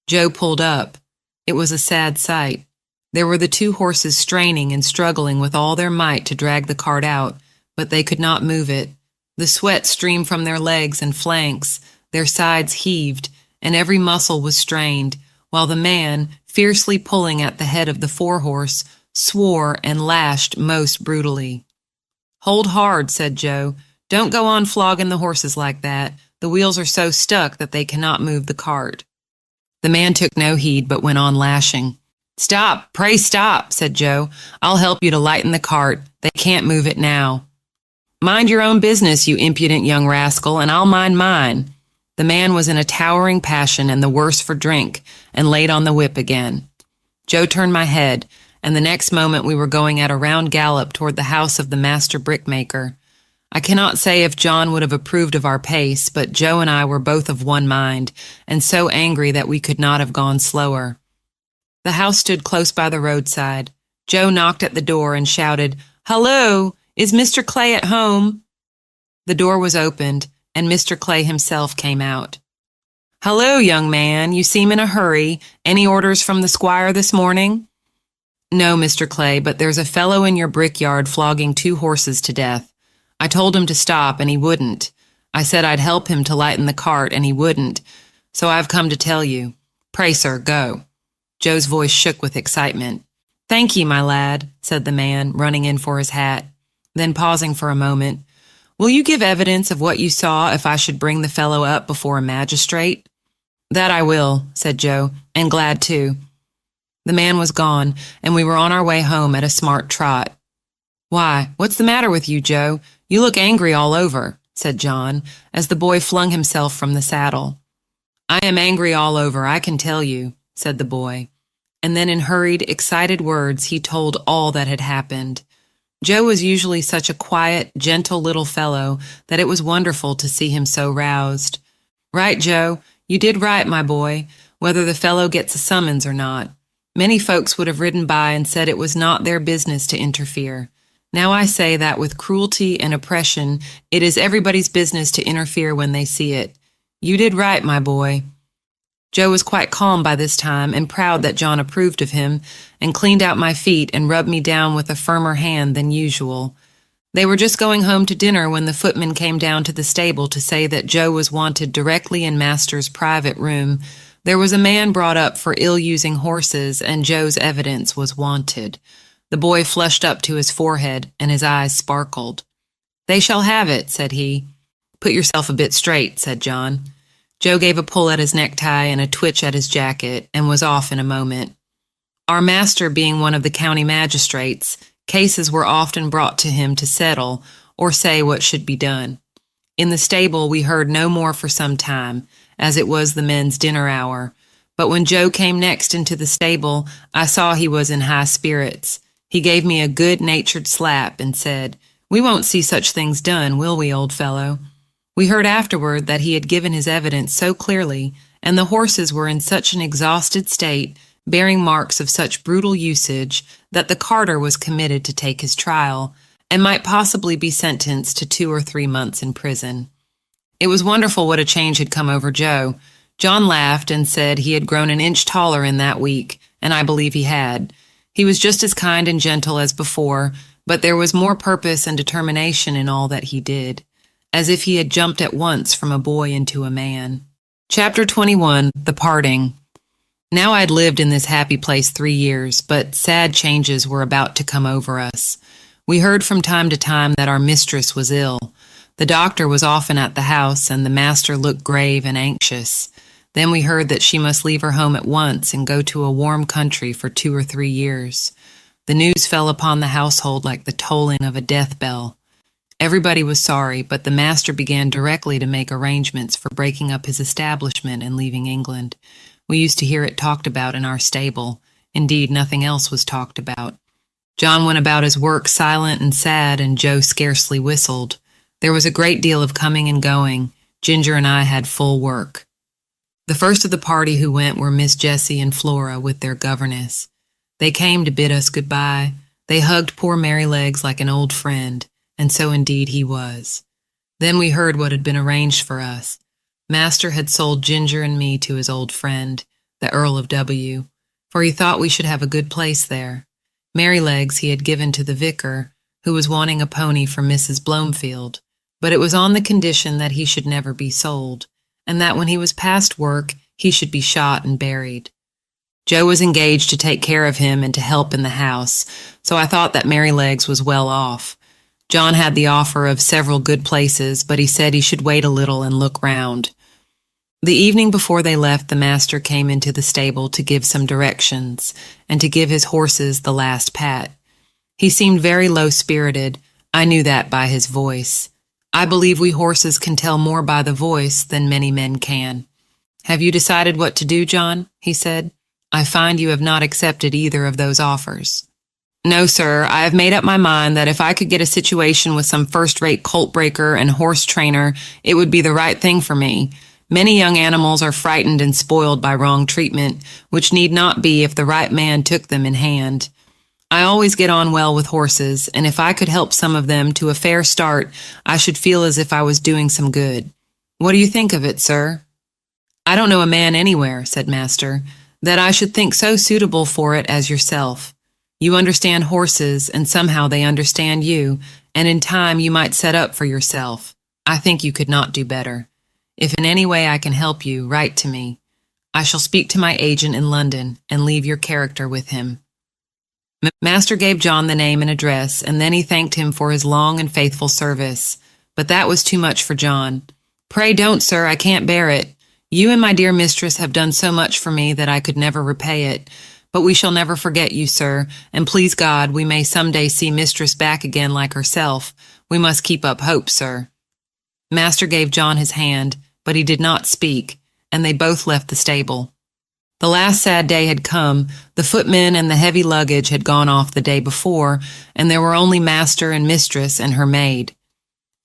A: Joe pulled up. It was a sad sight. There were the 2 horses straining and struggling with all their might to drag the cart out, but they could not move it. The sweat streamed from their legs and flanks, their sides heaved, and every muscle was strained, while the man, fiercely pulling at the head of the 4-horse, swore and lashed most brutally. "Hold hard," said Joe. "Don't go on flogging the horses like that. The wheels are so stuck that they cannot move the cart." The man took no heed, but went on lashing. "Stop, pray stop," said Joe. "I'll help you to lighten the cart. They can't move it now." "Mind your own business, you impudent young rascal, and I'll mind mine." The man was in a towering passion and the worse for drink, and laid on the whip again. Joe turned my head, and the next moment we were going at a round gallop toward the house of the master brickmaker. I cannot say if John would have approved of our pace, but Joe and I were both of one mind, and so angry that we could not have gone slower. The house stood close by the roadside. Joe knocked at the door and shouted, "Hello! Is Mr. Clay at home?" The door was opened, and Mr. Clay himself came out. "Hello, young man, you seem in a hurry. Any orders from the squire this morning?" "No, Mr. Clay, but there's a fellow in your brickyard flogging 2 horses to death. I told him to stop, and he wouldn't. I said I'd help him to lighten the cart, and he wouldn't. So I've come to tell you. Pray, sir, go." Joe's voice shook with excitement. "Thank ye, my lad," said the man, running in for his hat. Then pausing for a moment, "Will you give evidence of what you saw if I should bring the fellow up before a magistrate?" "That I will," said Joe, "and glad too." The man was gone, and we were on our way home at a smart trot. "Why, what's the matter with you, Joe? You look angry all over," said John, as the boy flung himself from the saddle. "I am angry all over, I can tell you," said the boy. And then in hurried, excited words he told all that had happened. Joe was usually such a quiet, gentle little fellow that it was wonderful to see him so roused. "Right, Joe, you did right, my boy, whether the fellow gets a summons or not. Many folks would have ridden by and said it was not their business to interfere. Now I say that with cruelty and oppression, it is everybody's business to interfere when they see it. You did right, my boy." Joe was quite calm by this time and proud that John approved of him, and cleaned out my feet and rubbed me down with a firmer hand than usual. They were just going home to dinner when the footman came down to the stable to say that Joe was wanted directly in Master's private room. There was a man brought up for ill-using horses, and Joe's evidence was wanted. The boy flushed up to his forehead, and his eyes sparkled. "They shall have it," said he. "Put yourself a bit straight," said John. Joe gave a pull at his necktie and a twitch at his jacket, and was off in a moment. Our master being one of the county magistrates, cases were often brought to him to settle, or say what should be done. In the stable we heard no more for some time, as it was the men's dinner hour, but when Joe came next into the stable, I saw he was in high spirits. He gave me a good-natured slap and said, "We won't see such things done, will we, old fellow?" We heard afterward that he had given his evidence so clearly, and the horses were in such an exhausted state, bearing marks of such brutal usage, that the carter was committed to take his trial, and might possibly be sentenced to 2 or 3 months in prison. It was wonderful what a change had come over Joe. John laughed and said he had grown an inch taller in that week, and I believe he had. He was just as kind and gentle as before, but there was more purpose and determination in all that he did, as if he had jumped at once from a boy into a man. Chapter 21, The Parting. Now I had lived in this happy place 3 years, but sad changes were about to come over us. We heard from time to time that our mistress was ill. The doctor was often at the house, and the master looked grave and anxious. Then we heard that she must leave her home at once and go to a warm country for 2 or 3 years. The news fell upon the household like the tolling of a death bell. Everybody was sorry, but the master began directly to make arrangements for breaking up his establishment and leaving England. We used to hear it talked about in our stable. Indeed, nothing else was talked about. John went about his work silent and sad, and Joe scarcely whistled. There was a great deal of coming and going. Ginger and I had full work. The first of the party who went were Miss Jessie and Flora with their governess. They came to bid us goodbye. They hugged poor Merrylegs like an old friend, and so indeed he was. Then we heard what had been arranged for us. Master had sold Ginger and me to his old friend, the Earl of W., for he thought we should have a good place there. Merrylegs he had given to the vicar, who was wanting a pony for Mrs. Blomefield, but it was on the condition that he should never be sold, and that when he was past work, he should be shot and buried. Joe was engaged to take care of him and to help in the house, so I thought that Merrylegs was well off. John had the offer of several good places, but he said he should wait a little and look round. The evening before they left, the master came into the stable to give some directions, and to give his horses the last pat. He seemed very low-spirited. I knew that by his voice. I believe we horses can tell more by the voice than many men can. "Have you decided what to do, John?" he said. "I find you have not accepted either of those offers." "No, sir, I have made up my mind that if I could get a situation with some first-rate colt breaker and horse trainer, it would be the right thing for me. Many young animals are frightened and spoiled by wrong treatment, which need not be if the right man took them in hand. I always get on well with horses, and if I could help some of them to a fair start, I should feel as if I was doing some good. What do you think of it, sir?" "I don't know a man anywhere," said Master, "that I should think so suitable for it as yourself. You understand horses, and somehow they understand you, and in time you might set up for yourself. I think you could not do better. If in any way I can help you, write to me. I shall speak to my agent in London and leave your character with him." Master gave John the name and address, and then he thanked him for his long and faithful service. But that was too much for John. "Pray don't, sir, I can't bear it. You and my dear mistress have done so much for me that I could never repay it. But we shall never forget you, sir, and please God, we may some day see mistress back again like herself. We must keep up hope, sir." Master gave John his hand, but he did not speak, and they both left the stable. The last sad day had come. The footmen and the heavy luggage had gone off the day before, and there were only master and mistress and her maid.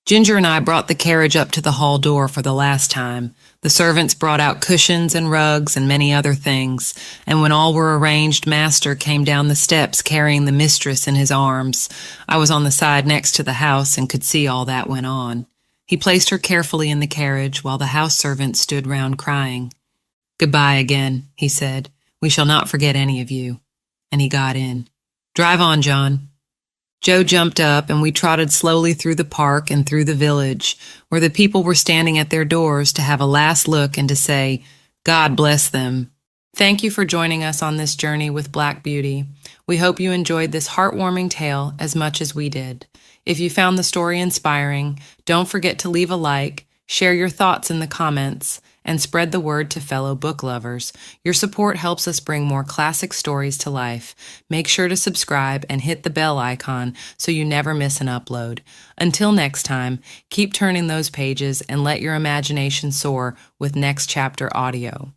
A: Ginger and I brought the carriage up to the hall door for the last time. The servants brought out cushions and rugs and many other things, and when all were arranged, Master came down the steps carrying the mistress in his arms. I was on the side next to the house and could see all that went on. He placed her carefully in the carriage while the house servants stood round crying. "Goodbye again," he said. "We shall not forget any of you." And he got in. "Drive on, John." Joe jumped up, and we trotted slowly through the park and through the village, where the people were standing at their doors to have a last look and to say, "God bless them." Thank you for joining us on this journey with Black Beauty. We hope you enjoyed this heartwarming tale as much as we did. If you found the story inspiring, don't forget to leave a like, share your thoughts in the comments, and spread the word to fellow book lovers. Your support helps us bring more classic stories to life. Make sure to subscribe and hit the bell icon so you never miss an upload. Until next time, keep turning those pages and let your imagination soar with Next Chapter Audio.